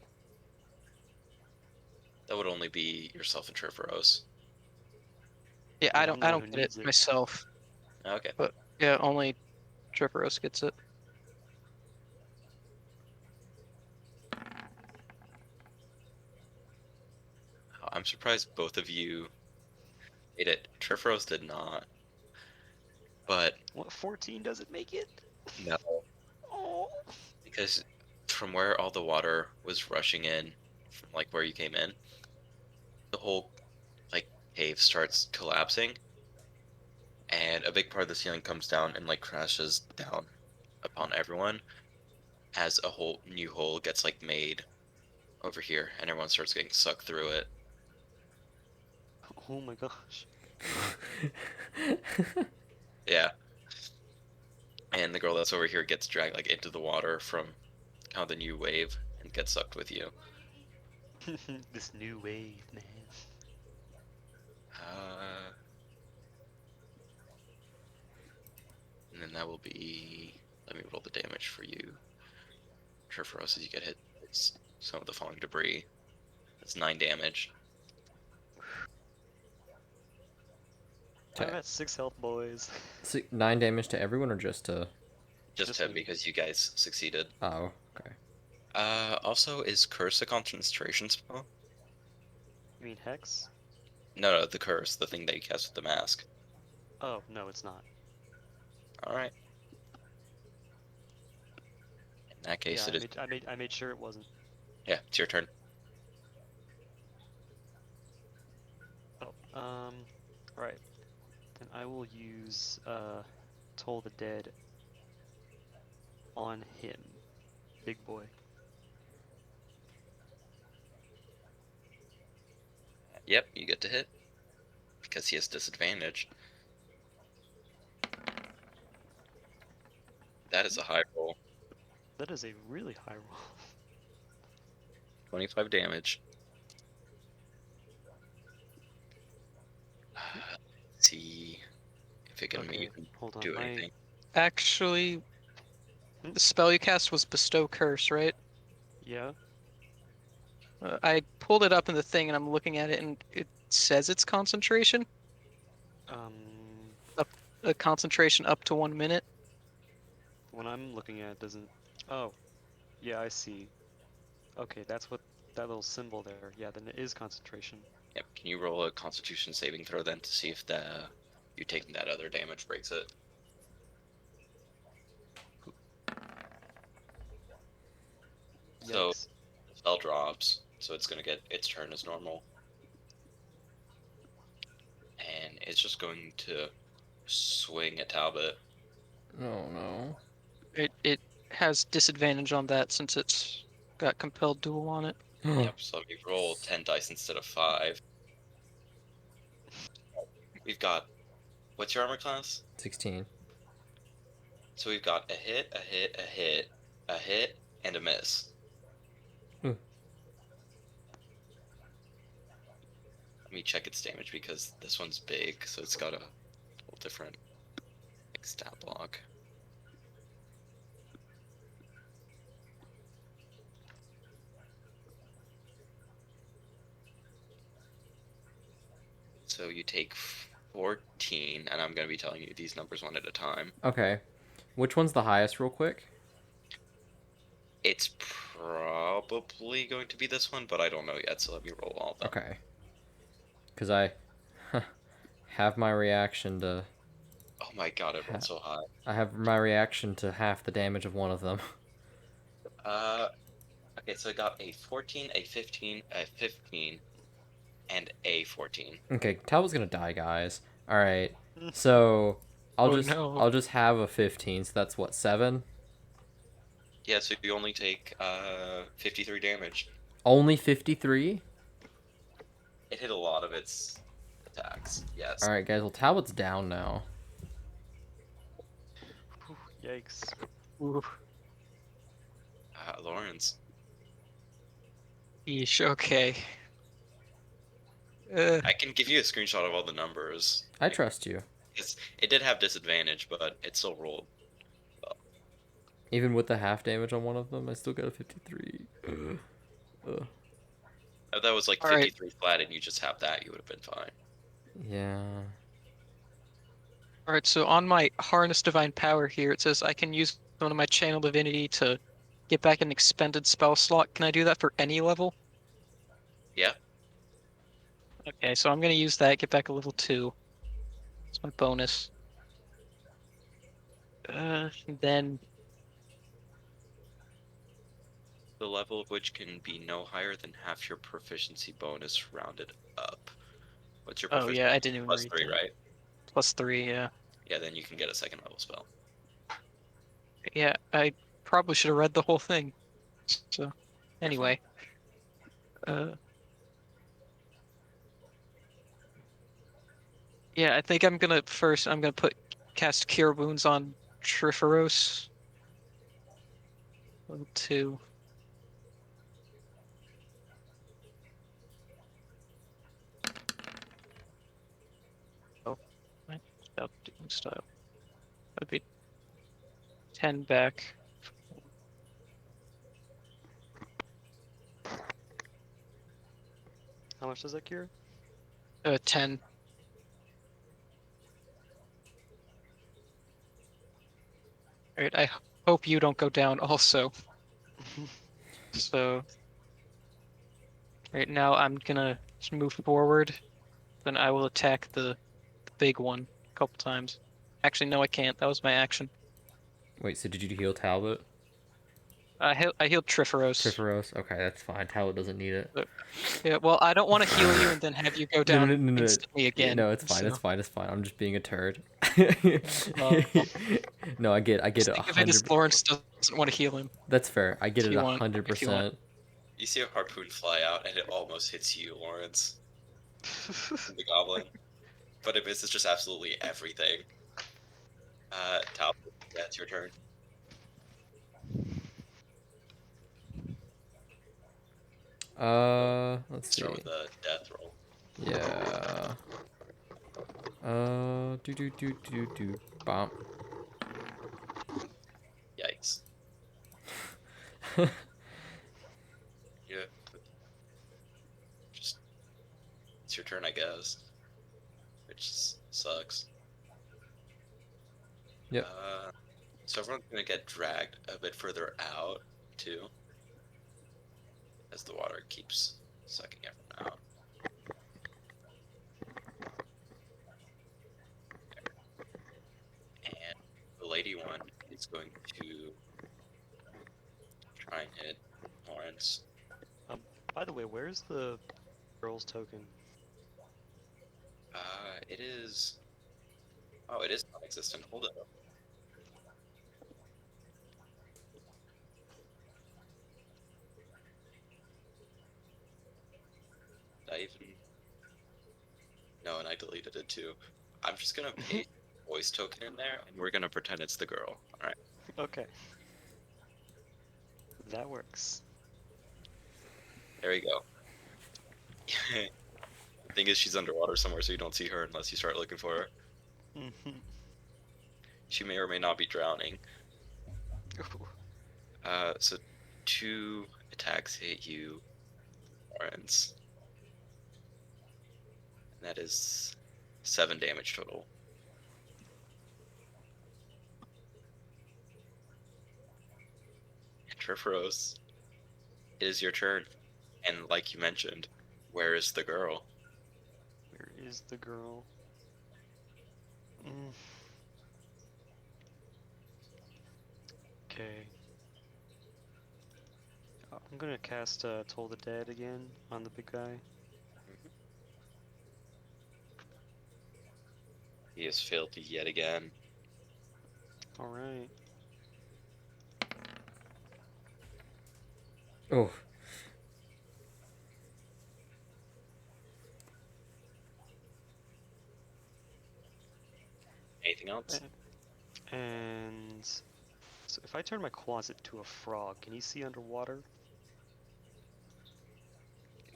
That would only be yourself and Trevoros. Yeah, Yeah, I'm the I one don't who get it needs it. myself, Okay. but yeah, only Triperos gets it. I'm surprised both of you made it. Trevoros did not, but What, 14 doesn't make it? no, Oh. because from where all the water was rushing in, from like where you came in, the whole like cave starts collapsing, and a big part of the ceiling comes down and like crashes down upon everyone as a whole new hole gets like made over here, and everyone starts getting sucked through it. Oh my gosh. Yeah, and the girl that's over here gets dragged like into the water from kind of the new wave and gets sucked with you. This new wave, man. Uh, and then that will be. Let me roll the damage for you. Sure, for us as you get hit, it's some of the falling debris. That's 9 damage. I'm To at 6 health, boys. 9 damage to everyone or just to? Just Just him me. because you guys succeeded. Oh, okay. Also, is Curse a concentration spell? You mean Hex? No, the Curse, the thing that you cast with the mask. Oh, no, it's not. Alright. In that case, Yeah, it is. I made sure it wasn't. Yeah, it's your turn. Oh, right. Then I will use, Toll the Dead on him. Big boy. Yep, you get to hit because he has disadvantage. That is a high roll. That is a really high roll. 25 damage. Let's see if it can Okay, even hold on. do anything. Actually, Hmm? the spell you cast was Bestow Curse, right? Yeah. I pulled it up in the thing and I'm looking at it and it says it's concentration. Um, Up a concentration up to 1 minute. when I'm looking at it, doesn't. Oh, yeah, I see. Okay, that's what that little symbol there. Yeah, then it is concentration. Yep. Can you roll a Constitution saving throw then to see if the you taking that other damage breaks it? So Yikes. the spell drops, so it's gonna get its turn as normal, and it's just going to swing at Talbot. Oh no. It has disadvantage on that since it's got compelled duel on it. Yep. So we roll 10 dice instead of 5. We've got what's your armor class? 16. So we've got a hit, a hit, a hit, a hit, and a miss. Ooh. Let me check its damage because this one's big, so it's got a little different like, stat block. So you take 14, and I'm going to be telling you these numbers one at a time. Okay. Which one's the highest, real quick? It's probably going to be this one, but I don't know yet, so let me roll all of them. Okay. Because I have my reaction to. Oh my god, it rolled so high. I have my reaction to half the damage of one of them. Uh, okay, so I got a 14, a 15, a 15, and a 14. Okay, Talbot's gonna die, guys. All right. So I'll Oh just no. I'll just have a 15. So that's what, 7? Yeah, so you only take 53 damage. Only 53. It hit a lot of its attacks, yes. All right, guys. Well, Talbot's down now. Whew, yikes. Ooh. Lawrence. Yeesh, okay. I can give you a screenshot of all the numbers. I trust you. It did have disadvantage, but it still rolled. Even with the half damage on one of them, I still got a 53. Ugh. If that was like All right. 53 flat and you just have that, you would have been fine. Yeah. All right, so on my Harness Divine Power here, it says I can use one of my Channel Divinity to get back an expended spell slot. Can I do that for any level? Yeah. Okay, so I'm gonna use that, get back a level 2. It's my bonus. Then The level of which can be no higher than half your proficiency bonus rounded up. What's your oh yeah, proficiency? I didn't even Plus read 3, that. right? +3, yeah. Yeah, then you can get a second level spell. Yeah, I probably should have read the whole thing. So You're fine. anyway, uh, yeah, I think I'm gonna cast Cure Wounds on Triferos. Level 2. Oh, my spell doing style. That'd be 10 back. How much does that cure? 10. Alright, I hope you don't go down also. So, right now I'm gonna just move forward. Then I will attack the big one a couple times. Actually, no, I can't. That was my action. Wait. So did you heal Talbot? I healed Triferos. Triferos? Okay, that's fine. Talbot doesn't need it. But, yeah, well, I don't want to heal you and then have you go No, no, down no, no, no. instantly Yeah, again. no, it's fine. So, It's fine. It's fine. I'm just being a turd. well, No, I get just it a think of it as hundred. Lawrence doesn't want to heal him. That's fair. I get If it you a want, hundred if you want. percent. You see a harpoon fly out and it almost hits you, Lawrence. the goblin. But it misses just absolutely everything. Talbot, yeah, it's your turn. Let's Start see. with a death roll. Yeah. Do. Bomb. Yikes. Yeah, just it's your turn, I guess. Which sucks. Yep. So everyone's gonna get dragged a bit further out too, as the water keeps sucking everyone out. And the lady one is going to try and hit Lawrence. By the way, where's the girl's token? It is. Oh, it is non-existent. Hold it up. Did I even? No, and I deleted it too. I'm just gonna paste voice token in there, and we're gonna pretend it's the girl. All right. Okay. That works. There we go. The thing is, she's underwater somewhere, so you don't see her unless you start looking for her. Mhm. She may or may not be drowning. So 2 attacks hit you, Lawrence. And that is 7 damage total. And Triferos, it is your turn. And like you mentioned, where is the girl? Where is the girl? Mm. Okay. I'm gonna cast Toll the Dead again on the big guy. He has failed yet again. Alright. Oh. Anything else? And so if I turn my closet to a frog, can he see underwater?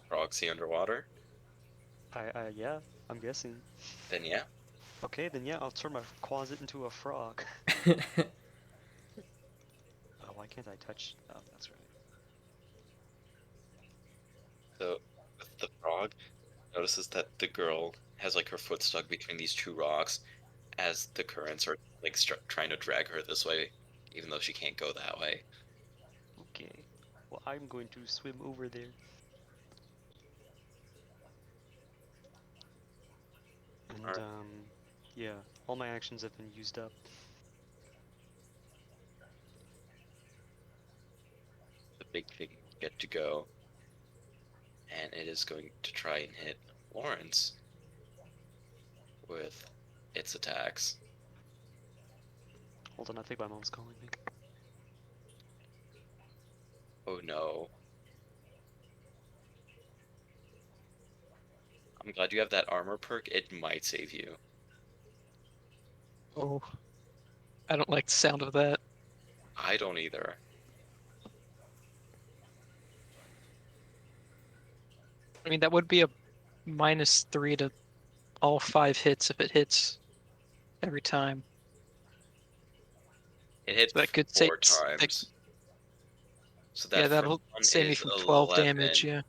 Proxy underwater? Yeah, I'm guessing. Then yeah. Okay, then yeah, I'll turn my closet into a frog. Oh, why can't I touch? Oh, that's right. So with the frog, notices that the girl has like her foot stuck between these 2 rocks as the currents are like trying to drag her this way, even though she can't go that way. Okay. Well, I'm going to swim over there. And, Alright. yeah, all my actions have been used up. The big pig get to go, and it is going to try and hit Lawrence with its attacks. Hold on, I think my mom's calling me. Oh no. I'm glad you have that armor perk. It might save you. Oh, I don't like the sound of that. I don't either. I mean, that would be a -3 to all 5 hits if it hits every time. It hit So that could say 4 times. So that yeah, first that'll one save me is from 12 damage. 11.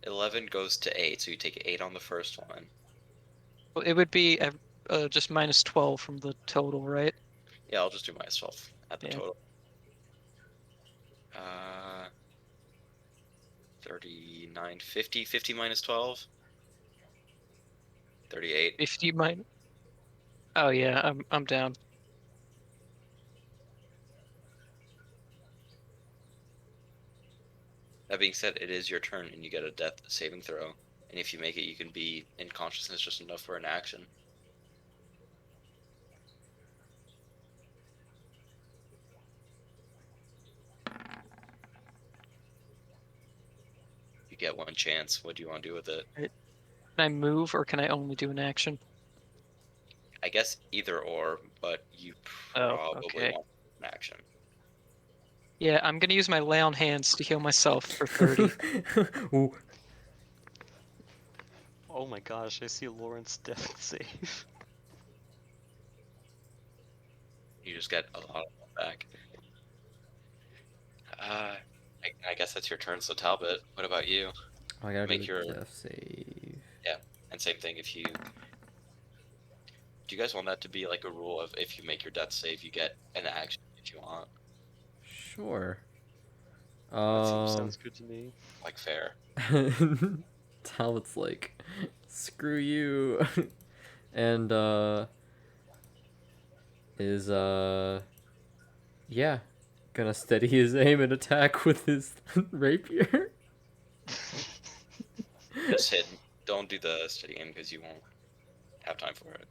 Yeah, 11 goes to 8, so you take 8 on the first one. well, it would be just -12 from the total, right? Yeah, I'll just do myself at the Yeah, total. 39, 50, 50 minus 12. 38. 50 minus. Oh yeah, I'm down. That being said, it is your turn and you get a death saving throw. And if you make it, you can be in consciousness just enough for an action. You get one chance. What do you want to do with it? Right. Can I move or can I only do an action? I guess either or, but you Oh, probably okay. want an action. Yeah, I'm gonna use my lay on hands to heal myself for 30. Ooh. Oh my gosh, I see Lawrence death save. You just get a lot of them back. I guess that's your turn. So Talbot, what about you? I gotta do Make your a death save. yeah, and same thing. If you do, you guys want that to be like a rule of if you make your death save, you get an action if you want, Sure. That sounds good to me. like fair. Talbot's like, screw you. And is yeah, gonna steady his aim and attack with his rapier. Just hit. Don't do the steady aim because you won't have time for it.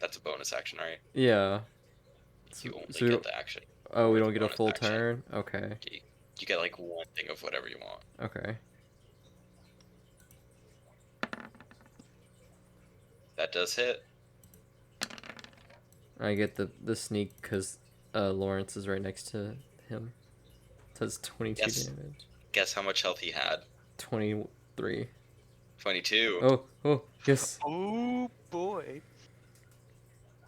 That's a bonus action, right? Yeah. So, You only so we get don't, the action oh, we for the don't get a bonus full action. turn? Okay. You get like one thing of whatever you want. Okay. That does hit. I get the sneak because Lawrence is right next to him. Does 22 Yes. damage. Guess how much health he had? 23. 22. Oh, yes. Oh boy.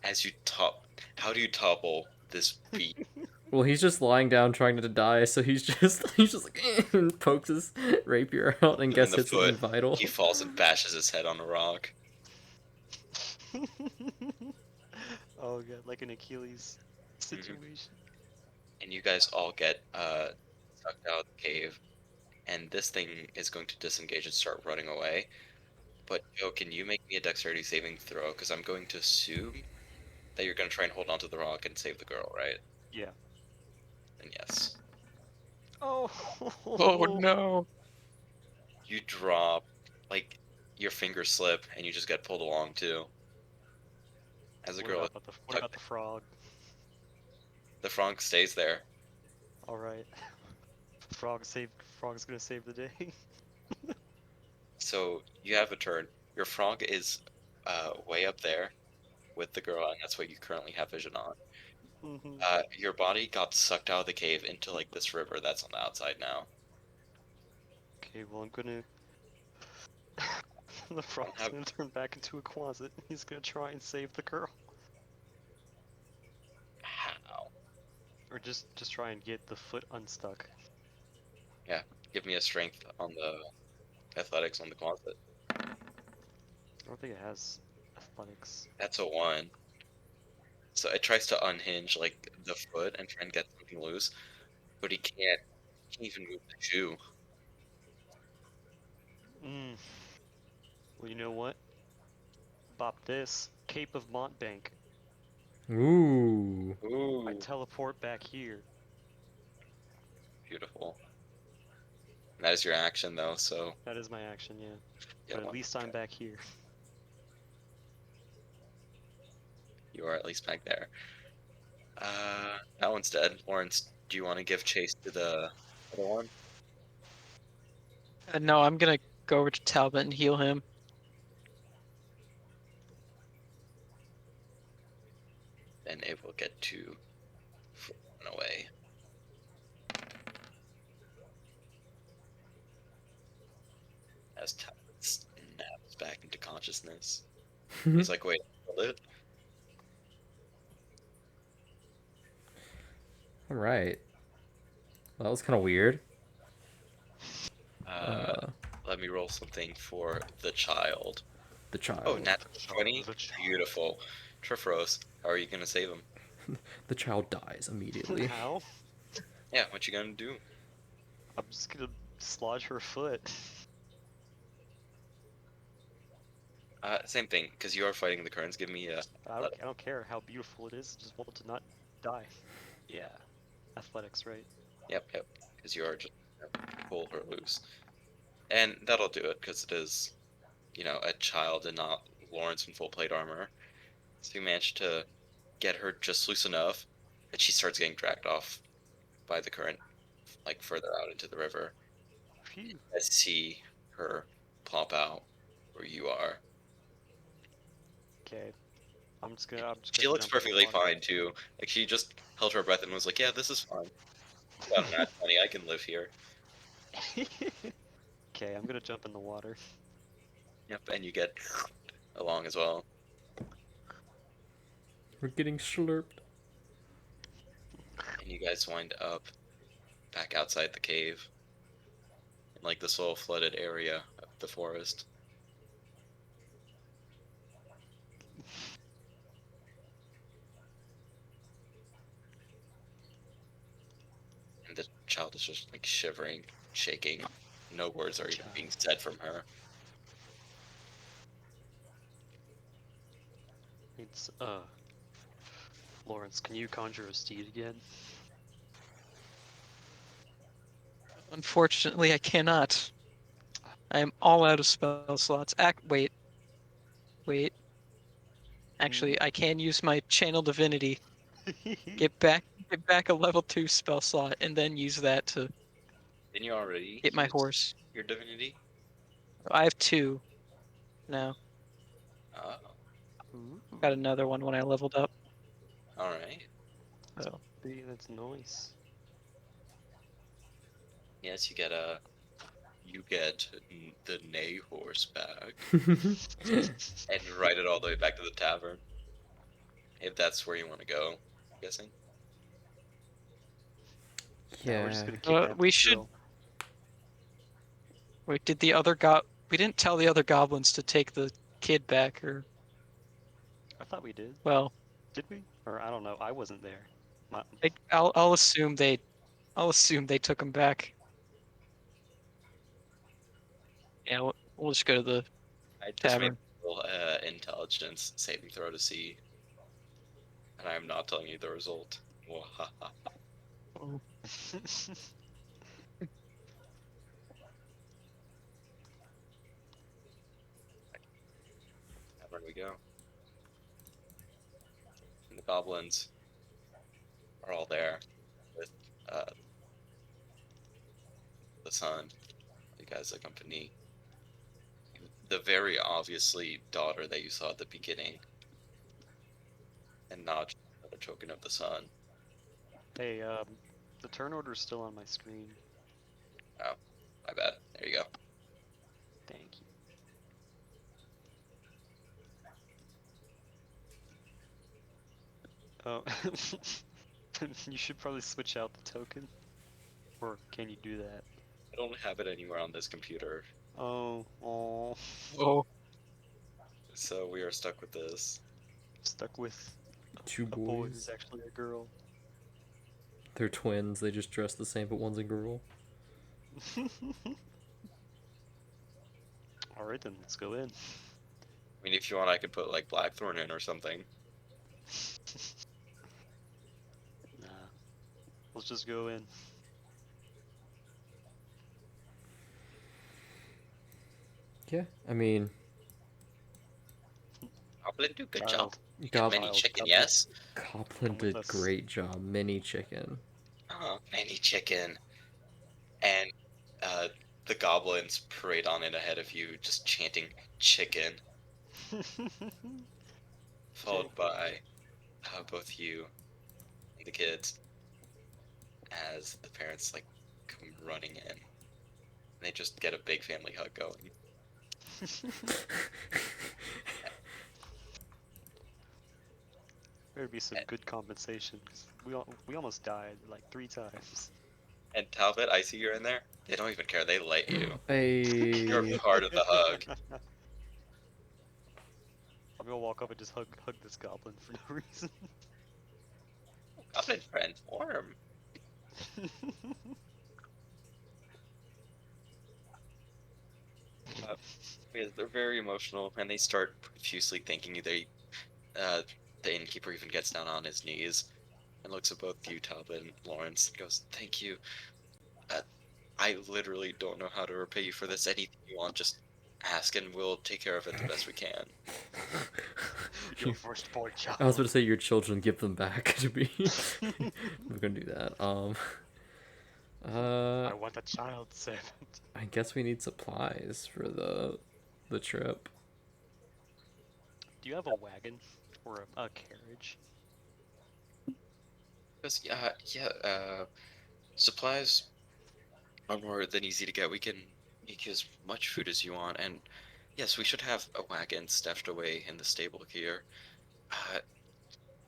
As you top, how do you topple this beast? Well, he's just lying down trying not to die, so he's just like and pokes his rapier out and Him in guess the hits foot. something vital. He falls and bashes his head on a rock. Oh god, like an Achilles Mhm. situation. And you guys all get sucked out of the cave. And this thing is going to disengage and start running away. But Joe, can you make me a dexterity saving throw? Because I'm going to assume that you're going to try and hold onto the rock and save the girl, right? Yeah. And yes. Oh. Oh no. You drop, like, your fingers slip, and you just get pulled along too. As the What girl is about the what tucked, about the frog? the frog stays there. All right. Frog's gonna save the day. So you have a turn. Your frog is way up there with the girl, and that's what you currently have vision on. Mhm. Your body got sucked out of the cave into like this river that's on the outside now. Okay, well I'm gonna. The frog's Have, gonna turn back into a closet. He's gonna try and save the girl, how? or just try and get the foot unstuck. Yeah, give me a strength on the athletics on the closet. I don't think it has athletics. That's a 1. So it tries to unhinge like the foot and try and get something loose, but he can't. He can't even move the shoe. Mm. Well, you know what? Bop this. Cape of Montbank. Ooh. I Ooh, teleport back here. beautiful. And that is your action though, so That is my action, yeah. yeah, But at one. least I'm back here. You are at least back there. That one's dead. Lawrence, do you want to give chase to the other one? No, I'm gonna go over to Talbot and heal him. Then it will get to run away. As Talbot snaps back into consciousness. He's like, wait, hold it? All right. Well, that was kind of weird. Uh, let me roll something for the child. The child. Oh, nat 20? The child. Beautiful. Trifros, how are you gonna save him? The child dies immediately. How? Yeah, what you gonna do? I'm just gonna dislodge her foot. Same thing, because you are fighting the currents. Give me a. I don't care how beautiful it is. I just want it to not die. Yeah. Athletics, right? Yep, because you are just pull her loose. And that'll do it, because it is, a child and not Lawrence in full plate armor. So you managed to get her just loose enough that she starts getting dragged off by the current, like further out into the river. Phew. I see her plop out. where you are. Okay. I'm just gonna She looks jump in the perfectly water. fine too. Like she just held her breath and was like, "Yeah, this is fine. Got an at 20. I can live here." Okay, I'm gonna jump in the water. Yep, and you get along as well. We're getting slurped. And you guys wind up back outside the cave in like this little flooded area of the forest. And the child is just like shivering, shaking. No words are even being said from her. It's Lawrence, can you conjure a steed again? Unfortunately, I cannot. I am all out of spell slots. Wait. Actually, I can use my channel divinity. Get back a level 2 spell slot, and then use that to Didn't you already get my use horse. your divinity? I have 2 now. Oh, Ooh, Got another one when I leveled up. alright. So that's nice. Yes, you get the neigh horse back and ride it all the way back to the tavern. If that's where you want to go, I'm guessing. Now we're just Yeah. gonna kidnap we this should. girl. Wait, did the other We didn't tell the other goblins to take the kid back, or I thought we did. well, Did we? Or I don't know. I wasn't there. My, I'll assume they. I'll assume they took him back. Yeah, we'll just go to the I just made tavern. a little intelligence saving throw to see, and I'm not telling you the result. Wahaha. Oh, Where we go? And the goblins are all there with uh, the sun. You guys accompany the very obviously daughter that you saw at the beginning, and not just another token of the sun. hey, the turn order is still on my screen. Oh, my bad. There you go. Thank you. Oh, you should probably switch out the token. Or can you do that? I don't have it anywhere on this computer, Oh, oh, so we are stuck with this. stuck with Two a boy who's boys. actually a girl. They're twins. They just dress the same, but one's a girl. Alright then, let's go in. I mean, if you want, I could put like Blackthorn in or something. Nah, let's just go in. Yeah, I mean, Goblin do good job. Child, You get many Child, chicken, come yes? Copland Come with did us. great job. Mini chicken. Oh, many chicken. And uh, the goblins parade on in ahead of you, just chanting chicken, followed by both you and the kids as the parents like come running in. They just get a big family hug going. There'd be some good compensation because we almost died like 3 times. And Talbot, I see you're in there. They don't even care. They let you. You're Hey. part of the hug. I'm gonna walk up and just hug this goblin for no reason. Goblin friend, warm. Because they're very emotional, and they start profusely thanking you. Uh, the innkeeper even gets down on his knees and looks at both you, Talbot and Lawrence, and goes, "Thank you. Uh, I literally don't know how to repay you for this. Anything you want, just ask, and we'll take care of it the best we can." Your firstborn child. I was going to say your children, give them back to me. I'm gonna do that. I want a child servant. I guess we need supplies for the the trip. Do you have a wagon or a carriage? Because supplies are more than easy to get. We can make you as much food as you want, and yes, we should have a wagon stashed away in the stable here. Uh,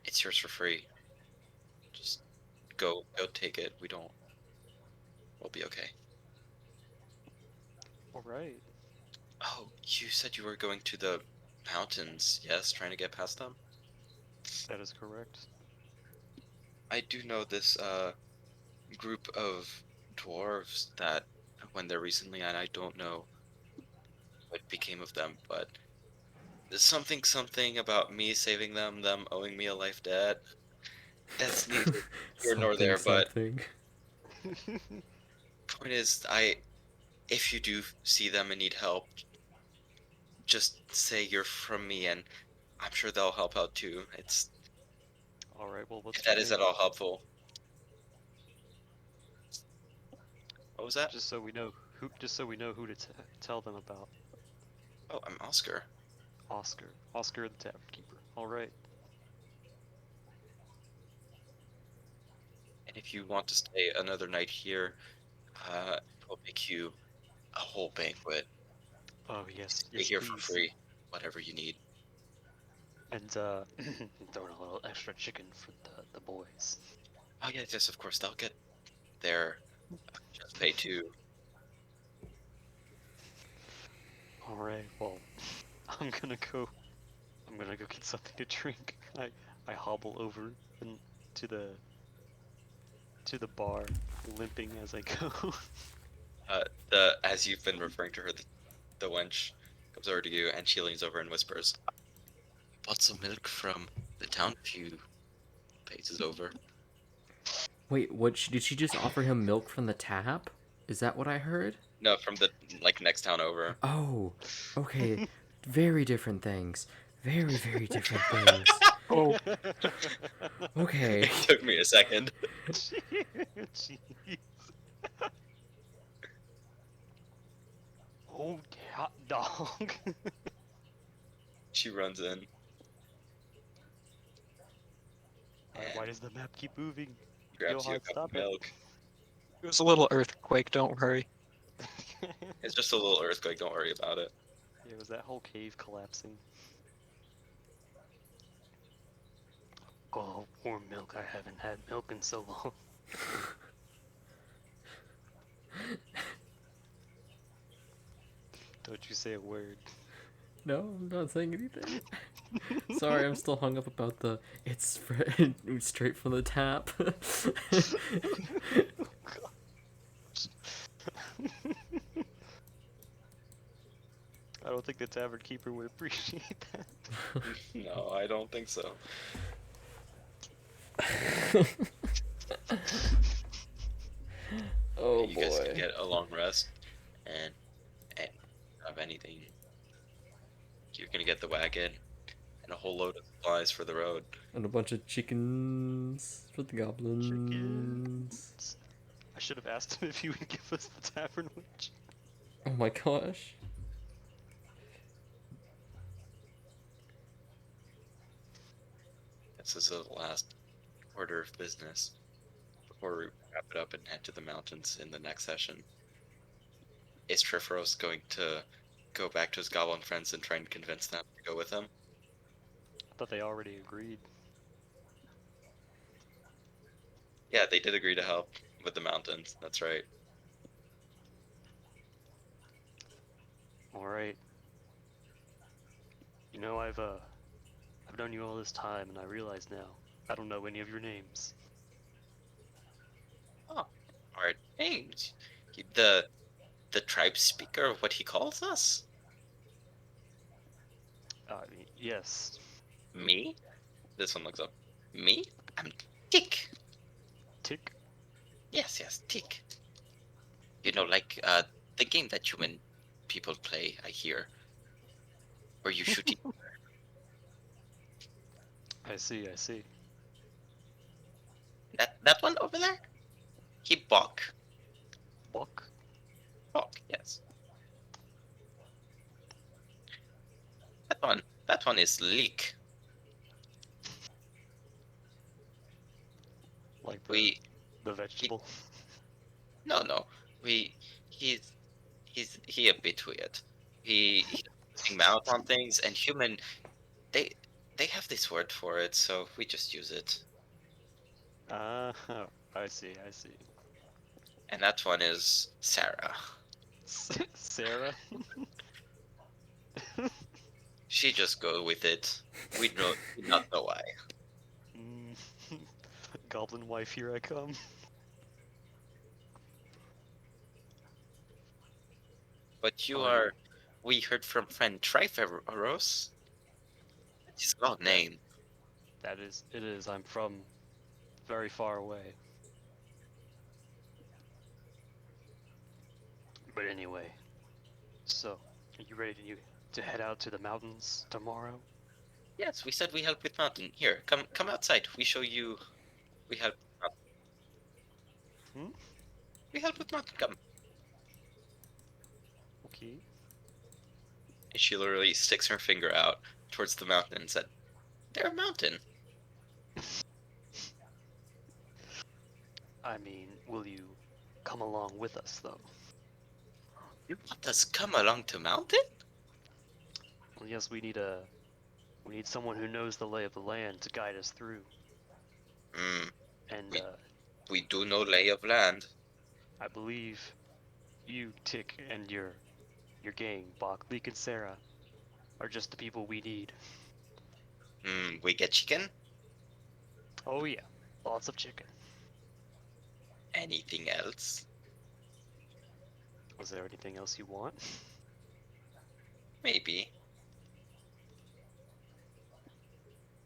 it's yours for free. Just go take it. We don't. We'll be okay. All right. Oh, you said you were going to the mountains, yes, trying to get past them? That is correct. I do know this group of dwarves that went there recently, and I don't know what became of them, but there's something about me saving them, them owing me a life debt. That's neither here nor Something, there, but something. point is, if you do see them and need help, just say you're from me, and I'm sure they'll help out too. All right. Well, If what's your that is at name? all helpful. What was that? Just so we know who. Just so we know who to tell them about. Oh, I'm Oscar. Oscar. Oscar the Tavern Keeper. All right. And if you want to stay another night here, we'll make you a whole banquet. Oh yes, Stay yes, here for please. free, whatever you need. And throw in a little extra chicken for the boys. Oh yeah, yes, of course, they'll get their just pay too. All right. Well, I'm gonna go. I'm gonna go get something to drink. I hobble over and to the bar, limping as I go. The as you've been referring to her, the wench comes over to you and she leans over and whispers, "Bought some milk from the town a few paces over." Wait, did she just offer him milk from the tap? Is that what I heard? No, from the next town over. Oh, okay. Very different things. Very, very different things. Oh, Okay. It took me a second. Jeez. Oh, hot dog. She runs in Alright, and why does the map keep moving? grabs you a Johan, cup of stop it. milk. it was a little earthquake. Don't worry. It's just a little earthquake. Don't worry about it. Yeah, was that whole cave collapsing? Oh, warm milk. I haven't had milk in so long. Don't you say a word. No, I'm not saying anything. Sorry, I'm still hung up about the straight from the tap. I don't think the tavern keeper would appreciate that. No, I don't think so. Oh You guys can boy. get a long rest and have anything. You're gonna get the wagon and a whole load of supplies for the road. And a bunch of chickens for the goblins. Chickens. I should have asked him if he would give us the tavern witch. Oh my gosh. This is the last order of business before we wrap it up and head to the mountains in the next session. Is Triferos going to go back to his goblin friends and try and convince them to go with him? I thought they already agreed. Yeah, they did agree to help with the mountains. That's right. Alright. You know, I've known you all this time, and I realize now I don't know any of your names. Oh, all right. Hey, the tribe speaker of what he calls us? Yes. Me? This one looks up. Me? I'm Tick. Tick. Yes, yes, Tick. You know, like the game that human people play, I hear. Where you shoot I see, I see. that one over there? He Bok. Buck? Bok, yes. one is Leek. Like We the vegetable. no. We he a bit weird. He using mouth on things and human they they have this word for it, so we just use it. Ah, I see, I see. And that one is Sarah. Sarah? She just go with it. We not know why. Mm, Goblin wife, here I come. But you Oh are yeah, we heard from friend Triferos. It's his god that name. that is it is. I'm from very far away. But anyway, so are you ready to head out to the mountains tomorrow? Yes, we said we help with mountain. Here, come outside. We show you we help Hmm? we help with mountain. Come. Okay. And she literally sticks her finger out towards the mountain and said, "They're a mountain." I mean, will you come along with us though? You want us come along to mountain? Well, yes, we need someone who knows the lay of the land to guide us through. Hmm. And We do know lay of land. I believe you, Tick, and your gang, Bach, Leek, and Sarah, are just the people we need. Hmm. We get chicken. Oh yeah, lots of chicken. Anything else? Was there anything else you want? Maybe.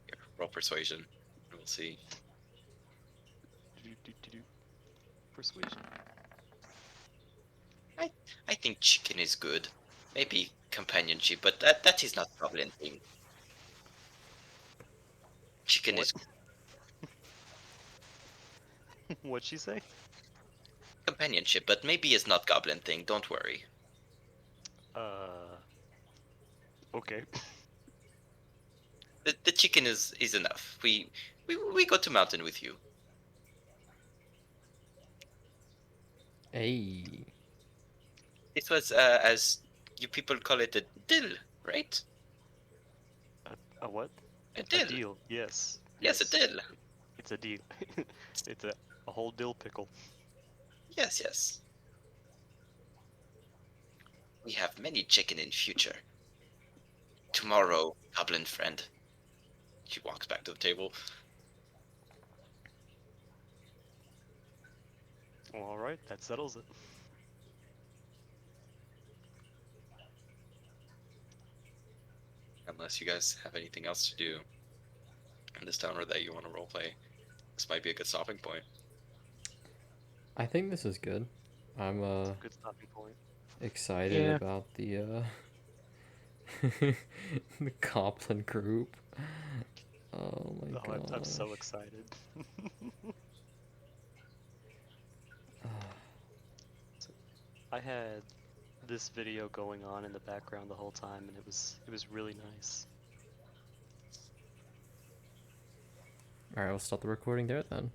Here, roll persuasion. And we'll see. Do-do-do-do-do. Persuasion. I I think chicken is good. Maybe companionship, but that is not goblin thing. Chicken What? is What'd she say? companionship, but maybe is not goblin thing. Don't worry. Uh, okay. The chicken is enough. We go to mountain with you. Hey. It was as you people call it a dill, right? A what? A A dill. deal. Yes. Yes, a Yes. dill. It's a deal. It's a whole dill pickle. Yes. We have many chicken in future. Tomorrow, goblin friend. She walks back to the table. Well, all right, that settles it. Unless you guys have anything else to do in this town or that you want to roleplay, this might be a good stopping point. I think this is good. I'm It's a good stopping point. excited Yeah. about the the Goblin group. Oh my Oh, I'm gosh. so excited. So, I had this video going on in the background the whole time, and it was really nice. Alright, we'll stop the recording there then.